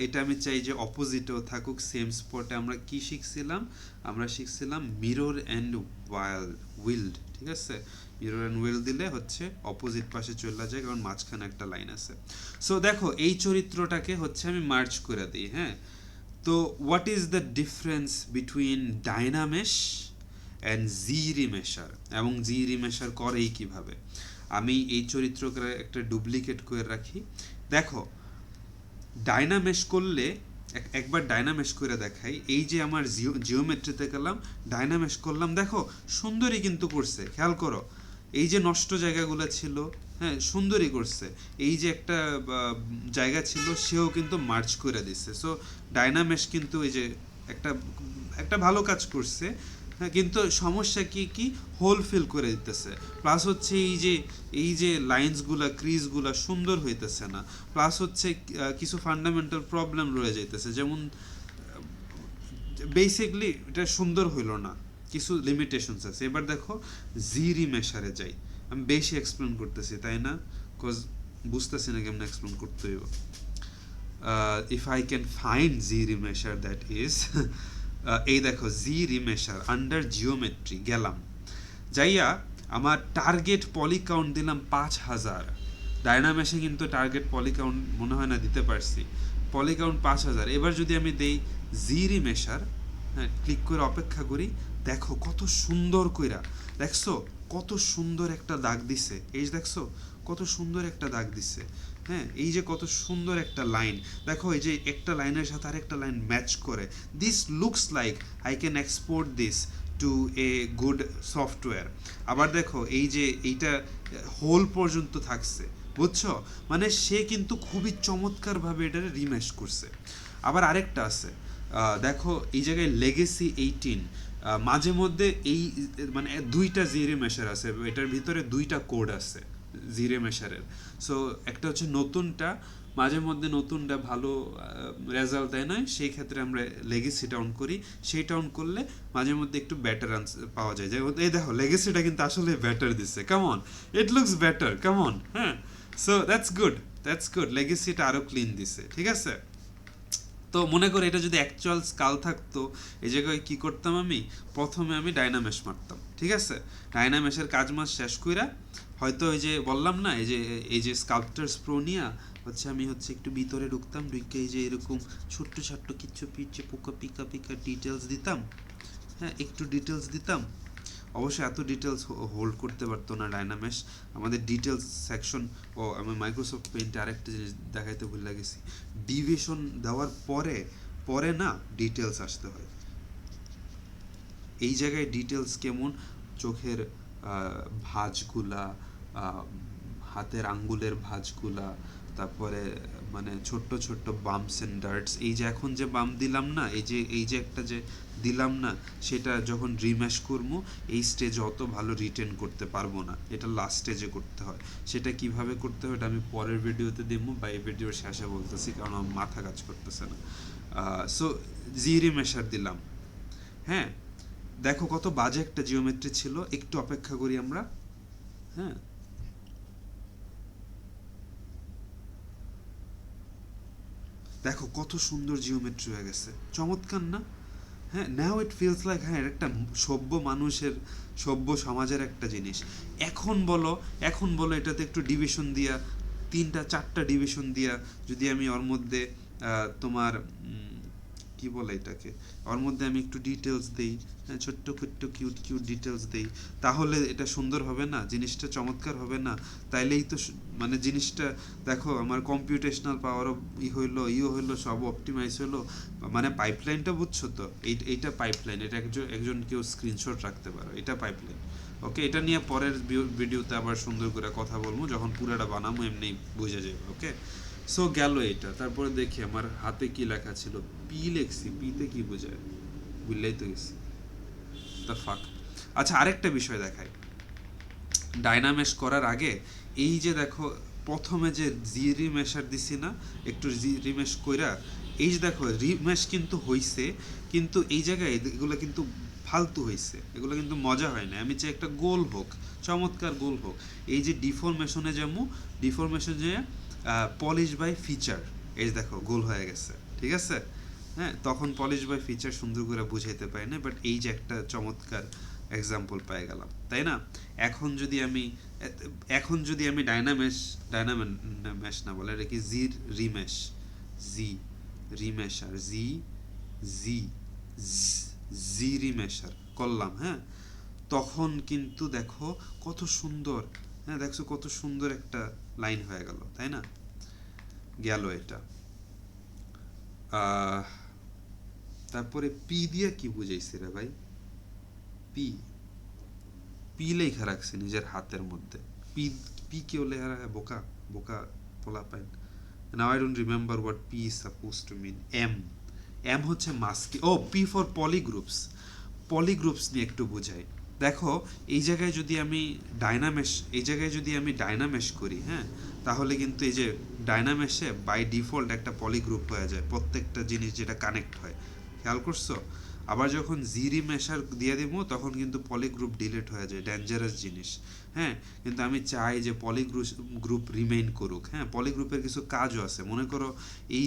এটা আমি চাই যে অপোজিটেও থাকুক, সেম স্পটে। আমরা কি শিখছিলাম? আমরা শিখছিলাম মিরর অ্যান্ড উইল্ড। ঠিক আছে, মিরর অ্যান্ড উইল্ড দিলে হচ্ছে অপোজিট পাশে চলে যায়, কারণ মাঝখানে একটা লাইন আছে। সো দেখো এই চরিত্রটাকে হচ্ছে আমি মার্জ করে দিই। হ্যাঁ, তো what is the difference between DynaMesh and ZRemesher, এবং জি রিমেশার করেই কিভাবে? আমি এই চরিত্রকে একটা ডুপ্লিকেট করে রাখি। দেখো ডাইনামেশ করলে, একবার ডাইনামেশ করে দেখাই। এই যে আমার জিওমেট্রিতে গেলাম, ডাইনামেশ করলাম, দেখো সুন্দরই কিন্তু করছে। খেয়াল করো, এই যে নষ্ট জায়গাগুলো ছিল, হ্যাঁ, সুন্দরই করছে। এই যে একটা জায়গা ছিল, সেও কিন্তু মার্চ করে দিচ্ছে। সো ডাইনামেশ কিন্তু এই যে একটা একটা ভালো কাজ করছে। হ্যাঁ, কিন্তু সমস্যা কি হোল ফিল করে দিতেছে। প্লাস হচ্ছে এই যে লাইন্সগুলা, ক্রিজগুলা সুন্দর হইতেছে না। প্লাস হচ্ছে কিছু ফান্ডামেন্টাল প্রবলেম রয়ে যাইতেছে, যেমন বেসিকলি এটা সুন্দর হইল না, কিছু লিমিটেশনস আছে। এবার দেখো জি রিমেশারে যাই। আমি বেশি এক্সপ্লেন করতেছি তাই না? বিকজ বুঝতেছি না কেমন এক্সপ্লেন করতে হইব। If I can find ZRemesher, that is এই দেখো জি রিমেশার আন্ডার জিওমেট্রি গেলাম, যাইয়া আমার টার্গেট পলি কাউন্ট দিলাম 5000। ডাইনামেশে কিন্তু টার্গেট পলি কাউন্ট মনে হয় না দিতে পারছি, পলি কাউন্ট 5000। এবার যদি আমি দেই জি রিমেশার, হ্যাঁ, ক্লিক করে অপেক্ষা করি, দেখো কত সুন্দর কইরা, দেখছো কত সুন্দর একটা দাগ দিছে। এই দেখছো কত সুন্দর একটা দাগ দিছে। হ্যাঁ, এই যে কত সুন্দর একটা লাইন, দেখো এই যে একটা লাইনের সাথে আরেকটা লাইন ম্যাচ করে। This looks like I can export this to a good software. আবার দেখো এই যে এইটা হোল পর্যন্ত থাকছে, বুঝছো? মানে সে কিন্তু খুবই চমৎকারভাবে এটারে রিমেশ করছে। আবার আরেকটা আছে, দেখো এই জায়গায় লেগেসি 18, মাঝে মধ্যে এই মানে দুইটা জিরে মেশার আছে, এটার ভিতরে দুইটা কোড আছে জিরে মেশারের। সো একটা হচ্ছে নতুনটা, মাঝে মধ্যে নতুনটা ভালো রেজাল্ট দেয় না, সেই ক্ষেত্রে আমরা লেগেসিটা অন করি। সেইটা অন করলে মাঝে মধ্যে একটু বেটার পাওয়া যায়। যে এই দেখো লেগেসিটা কিন্তু আসলে বেটার দিচ্ছে, কেমন ইট লুকস বেটার, কেমন, হ্যাঁ। So that's good, that's good, লেগেসিটা আরও ক্লিন দিছে, ঠিক আছে। তো মনে করি এটা যদি অ্যাকচুয়াল স্কাল থাকতো, এই জায়গায় কী করতাম আমি, প্রথমে আমি ডাইনামেশ মারতাম, ঠিক আছে। ডাইনামেশের কাজ মাস শেষ কইরা হয়তো ওই যে বললাম না, এই যে স্কাল্পটার্স প্রো নিয়া হচ্ছে আমি হচ্ছে একটু ভিতরে ঢুকতাম, ঢুকে এই যে এরকম ছোট্ট ছোট্ট কিছু পিচ্ছে পোকা পিকা পিকা ডিটেলস দিতাম, হ্যাঁ একটু ডিটেলস দিতাম। অবশ্যই এত ডিটেলস হোল্ড করতে পারতো না ডাইনামেশ। আমাদের ডিটেলস সেকশন, ও আমি মাইক্রোসফট পেইন্টে আরেকটা জিনিস দেখাইতে ভুলে গেছি, ডিভিশন দেওয়ার পরে পরে না ডিটেলস আসতে হয়। এই জায়গায় ডিটেলস কেমন, চোখের ভাঁজগুলা, আহ, হাতের আঙ্গুলের ভাঁজগুলা, তারপরে মানে ছোট্ট ছোট্ট বাম্পস এন্ড ডার্টস, এই যে এখন যে বাম্প দিলাম না, এই যে একটা যে দিলাম না, সেটা যখন রিম্যাশ করবো এই স্টেজে অত ভালো রিটেন করতে পারবো না, এটা লাস্ট স্টেজে করতে হয়। সেটা কিভাবে করতে হয় এটা আমি পরের ভিডিওতে দেবো বা এই ভিডিওর শেষে বলতেছি, কারণ আমার মাথা কাজ করতেছে না। সো জি রিমেশার দিলাম, হ্যাঁ। দেখো কত বাজে একটা জিওমেট্রি ছিল, একটু অপেক্ষা করি আমরা, হ্যাঁ। দেখো কত সুন্দর জিওমেট্রি হয়ে গেছে, চমৎকার না? হ্যাঁ, নাও ইট ফিলস লাইক, হ্যাঁ এটা একটা সভ্য মানুষের, সভ্য সমাজের একটা জিনিস। এখন বলো এটাতে একটু ডিভিশন দিয়া, তিনটা চারটা ডিভিশন দিয়া যদি আমি ওর মধ্যে তোমার কি বলে এটাকে, ওর মধ্যে আমি একটু ডিটেলস দেই, হ্যাঁ ছোট্ট ছোট্ট কিউট কিউট ডিটেলস দেই, তাহলে এটা সুন্দর হবে না, জিনিসটা চমৎকার হবে না? তাইলেই তো মানে জিনিসটা, দেখো আমার কম্পিউটেশনাল পাওয়ারও হইলো সব অপটিমাইজ হলো। মানে পাইপলাইনটা বুঝছো তো, এইটা পাইপলাইন, এটা একজন কেউ স্ক্রিনশট রাখতে পারো, এটা পাইপলাইন। ওকে, এটা নিয়ে পরের ভিডিওতে আবার সুন্দর করে কথা বলবো, যখন পুরাটা বানাবো এমনি বুঝে যাবে, ওকে। সো গেল এটা, তারপরে দেখি আমার হাতে কি লেখা ছিল, পি লেখছি, পিতে কি বোঝায়, বুঝলেই তো গেছি, দ্য ফাক। আচ্ছা আরেকটা বিষয় দেখাই, ডাইনামেশ করার আগে এই যে দেখো প্রথমে যে জি রিমেশার দিছি না, একটু জি রিমেশ কইরা, এই যে দেখো রিমেশ কিন্তু হইছে, কিন্তু এই জায়গায় এগুলো কিন্তু ফালতু হইছে, এগুলো কিন্তু মজা হয় না। আমি চাই একটা গোল হোক, চমৎকার গোল হোক। এই যে ডিফরমেশনে যেমন, ডিফরমেশন যে পলিশ বাই ফিচার, এই যে দেখো গোল হয়ে গেছে, ঠিক আছে। হ্যাঁ, তখন পলিশ বাই ফিচার সুন্দর করে বুঝাইতে পারি না, বাট এই যে একটা চমৎকার এক্সাম্পল পেয়ে গেলাম, তাই না? এখন যদি আমি এখন যদি আমি ডাইনামেশ না বলে এটা কি জির রিমেশ, জি রিমেশার, জি জি রিমেশার করলাম, হ্যাঁ, তখন কিন্তু দেখো কত সুন্দর, হ্যাঁ দেখছো কত সুন্দর একটা লাইন হয়ে গেল, তাই না? গেল এটা। আহ, তারপরে পি দিয়ে কি বুঝাইছি রে ভাই, পি, পি লেখা রাখছে নিজের হাতের মধ্যে, পি, পি কেউ লেখা রাখে, বোকা বোকা পোলা পাইন। Now I don't remember what P is suppose to mean. M, M হচ্ছে মাস্কি, ও পি ফর পলিগ্রুপস, পলিগ্রুপস নিয়ে একটু বোঝাই। দেখো এই জায়গায় যদি আমি ডাইনামেশ করি, হ্যাঁ, তাহলে কিন্তু এই যে ডাইনামেশে বাই ডিফল্ট একটা পলিগ্রুপ হয়ে যায়, প্রত্যেকটা জিনিস যেটা কানেক্ট হয়, খেয়াল করছো? আবার যখন জিরি মেশার দিয়ে দিব তখন কিন্তু পলিগ্রুপ ডিলিট হয়ে যায়, ডেঞ্জারাস জিনিস, হ্যাঁ। কিন্তু আমি চাই যে গ্রুপ রিমেইন করুক, হ্যাঁ। পলিগ্রুপের কিছু কাজও আছে, মনে করো এই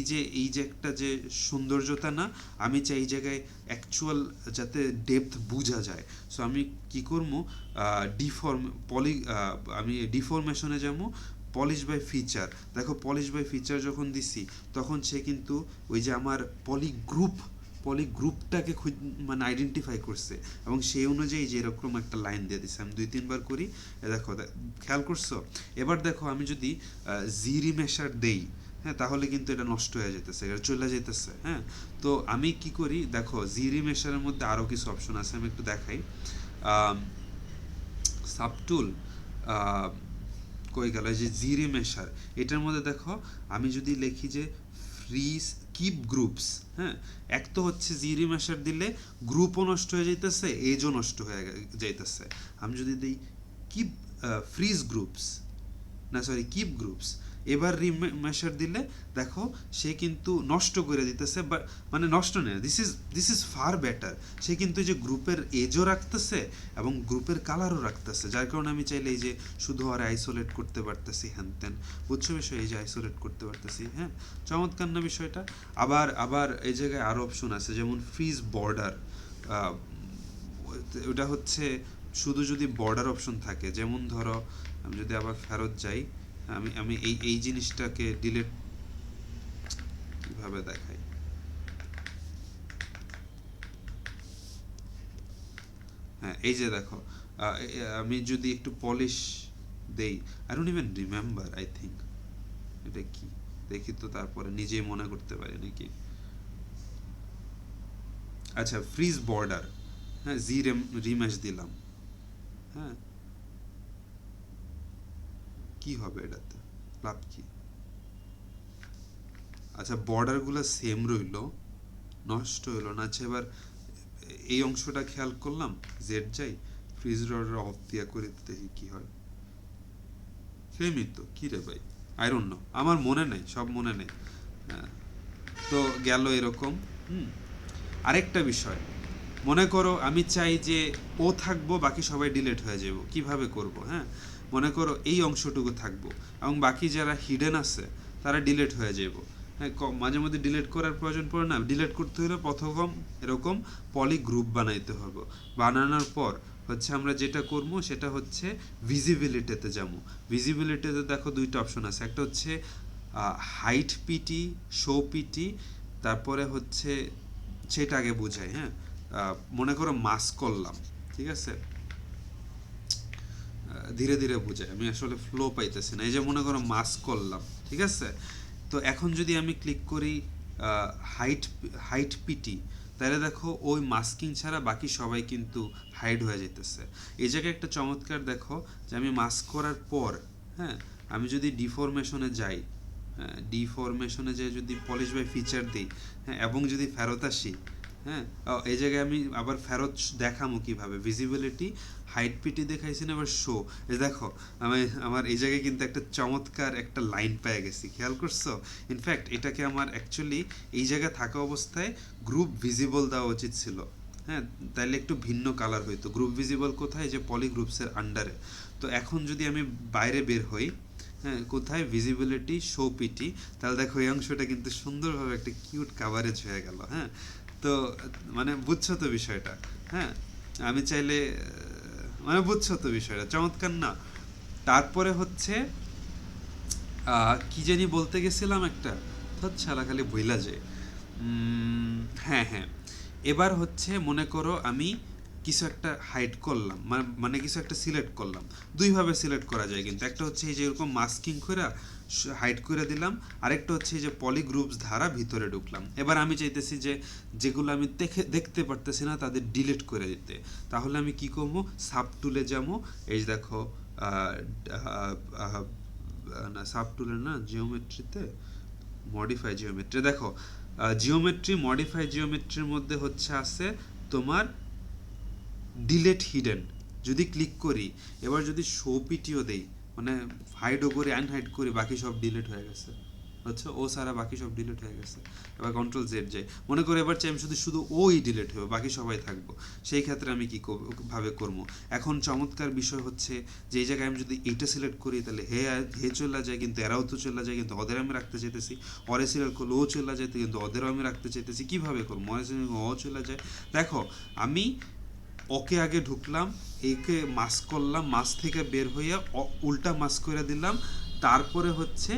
যে একটা যে সৌন্দর্যতা না, আমি চাই এই জায়গায় অ্যাকচুয়াল যাতে ডেপথ বোঝা যায়। সো আমি কি করবো, ডিফর্ম পলি আমি ডিফরমেশনে যাবো, পলিশ বাই ফিচার। দেখো পলিশ বাই ফিচার যখন দিছি তখন সে কিন্তু ওই যে আমার পলিগ্রুপটাকে মানে আইডেন্টিফাই করছে, এবং সেই অনুযায়ী যে এরকম একটা লাইন দিয়ে দিছে। আমি 2-3 বার করি, দেখো খেয়াল করছো? এবার দেখো আমি যদি জি রিমেশার দেই, হ্যাঁ, তাহলে কিন্তু এটা নষ্ট হয়ে যেতেছে, এটা চলে যেতেছে, হ্যাঁ। তো আমি কি করি, দেখো জি রিমেশারের মধ্যে আরও কিছু অপশন আছে, আমি একটু দেখাই। সাবটুল, কই গেল, এই যে জি রিমেশার, এটার মধ্যে দেখো আমি যদি লিখি যে ফ্রিজ কিপ গ্রুপস, হ্যাঁ, এক তো হচ্ছে জি রিমেশার দিলে গ্রুপও নষ্ট হয়ে যাইতেছে, এজও নষ্ট হয়ে যাইতেছে। আমি যদি দিই কিপ ফ্রিজ গ্রুপস, না সরি কিপ গ্রুপস, এবার রিমেশার দিলে দেখো সে কিন্তু নষ্ট করে দিতেছে, বা মানে নষ্ট নেই, দিস ইজ ফার বেটার। সে কিন্তু এই যে গ্রুপের এজও রাখতেছে এবং গ্রুপের কালারও রাখতেছে, যার কারণে আমি চাইলে এই যে শুধু আর আইসোলেট করতে পারতেছি হ্যান ত্যান, বুঝছো বিষয়, এই যে আইসোলেট করতে পারতেছি, হ্যাঁ, চমৎকার না বিষয়টা। আবার আবার এই জায়গায় আরও অপশন আছে, যেমন ফ্রিজ বর্ডার, ওটা হচ্ছে শুধু যদি বর্ডার অপশন থাকে, যেমন ধরো আমি যদি আবার ফেরত যাই, আমি আমি এই এই জিনিসটাকে ডিলিট কিভাবে দেখাই, হ্যাঁ এই যে দেখো, আমি যদি একটু পলিশ দেই, I don't even remember, I think এটা কি দেখি তো, তারপরে নিজেই মনে করতে পারি নাকি। আচ্ছা, ফ্রিজ বর্ডার, হ্যাঁ, জি রিমেশ দিলাম, হ্যাঁ, কি হবে এটাতে, লাভ কি? আচ্ছা, বর্ডারগুলো সেম রইলো, নষ্ট হইলো না। আচ্ছা, এবার এই অংশটা খেয়াল করলাম, জেড যাই, ফ্রিজ বর্ডার অফ দিয়া করে দেখি কি হয়, সেমই তো, কি রে ভাই, আই ডোন্ট নো, আমার মনে নেই, সব মনে নেই, হ্যাঁ, তো গেল এরকম। হুম, আরেকটা বিষয়, মনে করো আমি চাই যে ও থাকবো, বাকি সবাই ডিলিট হয়ে যাব, কিভাবে করব, হ্যাঁ, মনে করো এই অংশটুকু থাকবো এবং বাকি যারা হিডেন আছে তারা ডিলিট হয়ে যাব, হ্যাঁ, মাঝে মধ্যে ডিলিট করার প্রয়োজন পড়ে না, ডিলিট করতে হলে প্রথম এরকম পলি গ্রুপ বানাইতে হবে, বানানোর পর হচ্ছে আমরা যেটা করবো সেটা হচ্ছে ভিজিবিলিটিতে যাবো। ভিজিবিলিটিতে দেখো দুইটা অপশন আছে, একটা হচ্ছে হাইট পিটি, শো পিটি, তারপরে হচ্ছে সেটা আগে বোঝাই, হ্যাঁ, মনে করো মাস্ক করলাম, ঠিক আছে, ধীরে ধীরে বোঝাই, আমি আসলে ফ্লো পাইতেছি না, এই যে মনে করো মাস্ক করলাম, ঠিক আছে, তো এখন যদি আমি ক্লিক করি হাইট হাইট পিটি, তাহলে দেখো ওই মাস্কিং ছাড়া বাকি সবাই কিন্তু হাইড হয়ে যেতেছে। এই জায়গায় একটা চমৎকার দেখো, যে আমি মাস্ক করার পর, হ্যাঁ, আমি যদি ডিফরমেশনে যাই, হ্যাঁ, ডিফরমেশনে যাই যদি পলিশ বাই ফিচার দিই, হ্যাঁ, এবং যদি ফেরত আসি, হ্যাঁ, এই জায়গায় আমি আবার ফেরত দেখামো কিভাবে, ভিজিবিলিটি, হাইট পিটি দেখাইছি না, এবার শো, এই দেখো আমি আমার এই জায়গায় কিন্তু একটা চমৎকার একটা লাইন পেয়ে গেছি, খেয়াল করছো? ইনফ্যাক্ট এটাকে আমার অ্যাকচুয়ালি এই জায়গায় থাকা অবস্থায় গ্রুপ ভিজিবল দেওয়া উচিত ছিল, হ্যাঁ, তাইলে একটু ভিন্ন কালার হইতো। গ্রুপ ভিজিবল কোথায়, যে পলি গ্রুপসের আন্ডারে। তো এখন যদি আমি বাইরে বের হই, হ্যাঁ, কোথায়, ভিজিবিলিটি, শো পিটি, তাহলে দেখো এই অংশটা কিন্তু সুন্দরভাবে একটা কিউট কাভারেজ হয়ে গেল, হ্যাঁ, তো মানে বুঝছো তো বিষয়টা, হ্যাঁ, আমি চাইলে মানে বুঝছো তো বিষয়টা, চমৎকার না? তারপরে হচ্ছে কি জানি বলতে গেছিলাম একটা, ছাড়া খালি ভইলা যায়। হ্যাঁ হ্যাঁ, এবার হচ্ছে মনে করো আমি কিছু একটা হাইড করলাম, মানে কিছু একটা সিলেক্ট করলাম, দুইভাবে সিলেক্ট করা যায় কিন্তু, একটা হচ্ছে এই যে এরকম মাস্কিং করে হাইড করে দিলাম, আরেকটা হচ্ছে এই যে পলি গ্রুপস ধারা ভিতরে ঢুকলাম। এবার আমি চাইতেছি যে যেগুলো আমি দেখতে পারতেছি না তাদের ডিলিট করে দিতে, তাহলে আমি কি করবো, সাব টুলে যাবো, এই যে দেখো, না সাব টুলে না, জিওমেট্রিতে, মডিফাই জিওমেট্রি, দেখো জিওমেট্রি, মডিফাই জিওমেট্রির মধ্যে হচ্ছে আছে তোমার ডিলেট হিডেন, যদি ক্লিক করি, এবার যদি শো পিটিও দেই, মানে হাইডও করি আনহাইড করি, বাকি সব ডিলিট হয়ে গেছে, হচ্ছে ও সারা বাকি সব ডিলিট হয়ে গেছে। এবার কন্ট্রোল জেড যাই, মনে করি এবার চাই আমি শুধু শুধু ওই ডিলিট হবে, বাকি সবাই থাকবো, সেই ক্ষেত্রে আমি কি ভাবে করবো? এখন চমৎকার বিষয় হচ্ছে যে এই জায়গায় আমি যদি এইটা সিলেক্ট করি, তাহলে হে চলে যায়, কিন্তু এরাও তো চলে যায়, কিন্তু ওদের আমি রাখতে চাইতেছি, অরে সিলেক্ট করলে ও চলে যায়, কিন্তু ওদেরও আমি রাখতে চাইতেছি, কিভাবে করবো? অরে ও চলে যায়, দেখো আমি ওকে আগে ঢুকলাম, একে মাস্ক করলাম, মাস্ক থেকে বের হইয়া উল্টা মাস্ক করে দিলাম, তারপরে হচ্ছে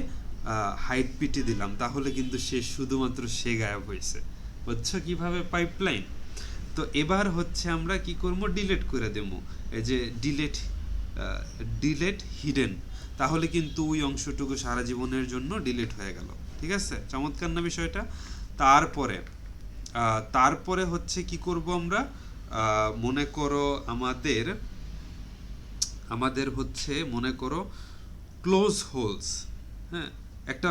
হাইট পিটি দিলাম, তাহলে কিন্তু সে শুধুমাত্র সে গায়েব হয়েছে, বুঝছো কিভাবে পাইপলাইন? তো এবার হচ্ছে আমরা কি করবো, ডিলেট করে দেবো, এই যে ডিলেট হিডেন, তাহলে কিন্তু ওই অংশটুকু সারা জীবনের জন্য ডিলিট হয়ে গেল, ঠিক আছে, চমৎকার না বিষয়টা? তারপরে তারপরে হচ্ছে কি করব আমরা, মনে করো আমাদের আমাদের হচ্ছে মনে করো ক্লোজ হোলস, হ্যাঁ, একটা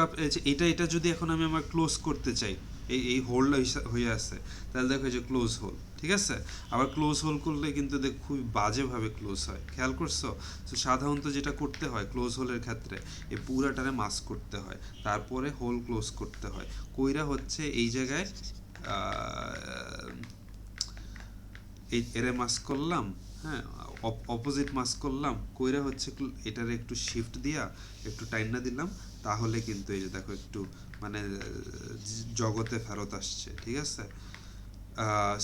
এটা এটা যদি এখন আমি আমার ক্লোজ করতে চাই, এই হোলটা হয়ে আছে, তাহলে দেখো এই যে ক্লোজ হোল, ঠিক আছে? আবার ক্লোজ হোল করলে কিন্তু দেখ খুবই বাজেভাবে ক্লোজ হয়, খেয়াল করছো? তো সাধারণত যেটা করতে হয় ক্লোজ হোলের ক্ষেত্রে এই পুরাটারে মাস্ক করতে হয়, তারপরে হোল ক্লোজ করতে হয়। কইরা হচ্ছে এই জায়গায় এই এরে মাস্ক করলাম, হ্যাঁ, অপোজিট মাস্ক করলাম, কইরা হচ্ছে এটারে একটু শিফট দিয়া একটু টাইনা দিলাম, তাহলে কিন্তু এই যে দেখো একটু মানে জগতে ফেরত আসছে, ঠিক আছে?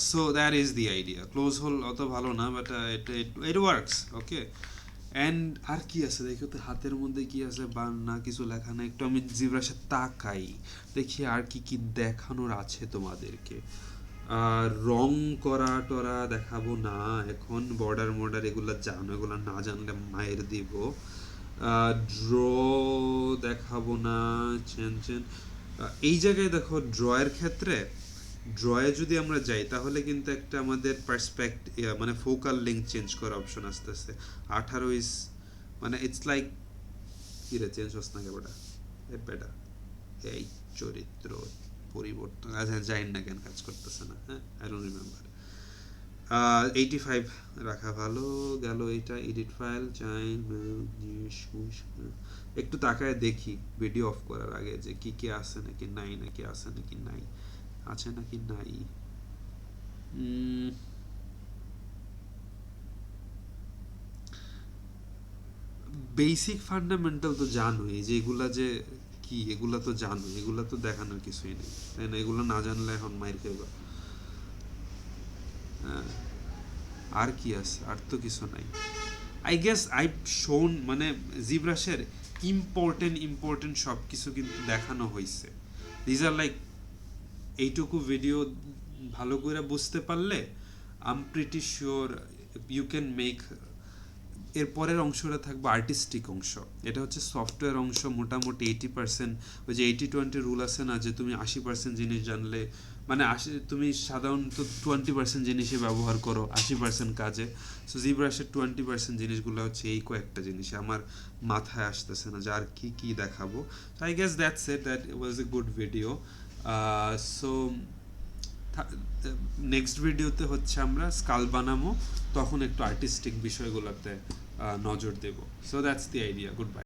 So that is the idea. Close hole অত ভালো না, but it works, okay. And আর কি আছে দেখো তো, হাতের মধ্যে কি আছে বা না কিছু লেখা না, একটু আমি জিব্রার সাথে তাকাই, দেখি আর কি কি দেখানোর আছে তোমাদেরকে। রং করা টরা দেখাবো না এখন, বর্ডার মর্ডার এগুলো জানো, এগুলো না জানলে মায়ের দিব। ড্র দেখাবো না, চেন চেন। এই জায়গায় দেখো ড্রয়ের ক্ষেত্রে, ড্রয়ে যদি আমরা যাই তাহলে কিন্তু একটা আমাদের মানে ফোকাল লেন্থ চেঞ্জ করার অপশন আসতেছে। 18 ইস মানে ইটস লাইক কি রে, চেঞ্জ হস না কেবটা এ বেটা, এই চরিত্র পরিবর্তন, আচ্ছা জানি না কেন কাজ করতেছে না, হ্যাঁ, আই ডোন্ট রিমেম্বার। 85 রাখা ভালো গেল। এটা এডিট ফাইল চাই, একটু তাকায় দেখি ভিডিও অফ করার আগে যে কি কি আছে নাকি নাই, নাকি আছে নাকি নাই, আছে নাকি নাই। বেসিক ফান্ডামেন্টাল তো জানোই, যে এগুলা যে কি, এগুলা তো জানো, এগুলা তো দেখানোর কিছুই নেই, তাই না? এগুলো না জানলে এখন মাইর খাইবা। হ্যাঁ, আর কি আছে? আর তো কিছু নাই। আই গেস আই শোন মানে জিব্রাশের ইম্পর্টেন্ট সব কিছু কিন্তু দেখানো হয়েছে। দিজ আর লাইক এইটুকু ভিডিও ভালো করে বুঝতে পারলে I am pretty sure you can make. এর পরের অংশটা থাকবে আর্টিস্টিক অংশ, এটা হচ্ছে সফটওয়্যার অংশ। মোটামুটি 80%, ওই যে 80-20 রুল আছে না, যে তুমি 80% জিনিস জানলে মানে তুমি সাধারণত 20% জিনিসই ব্যবহার করো 80% কাজে। সো জিব্রাশের 20% জিনিসগুলো হচ্ছে এই কয়েকটা জিনিস, আমার মাথায় আসতেছে না যে আর কি কি দেখাবো। I guess that's it, that was a good video. So next ভিডিওতে হচ্ছে আমরা স্কাল বানাবো, তখন একটু আর্টিস্টিক বিষয়গুলোতে নজর দেব। So that's the idea. Good bye.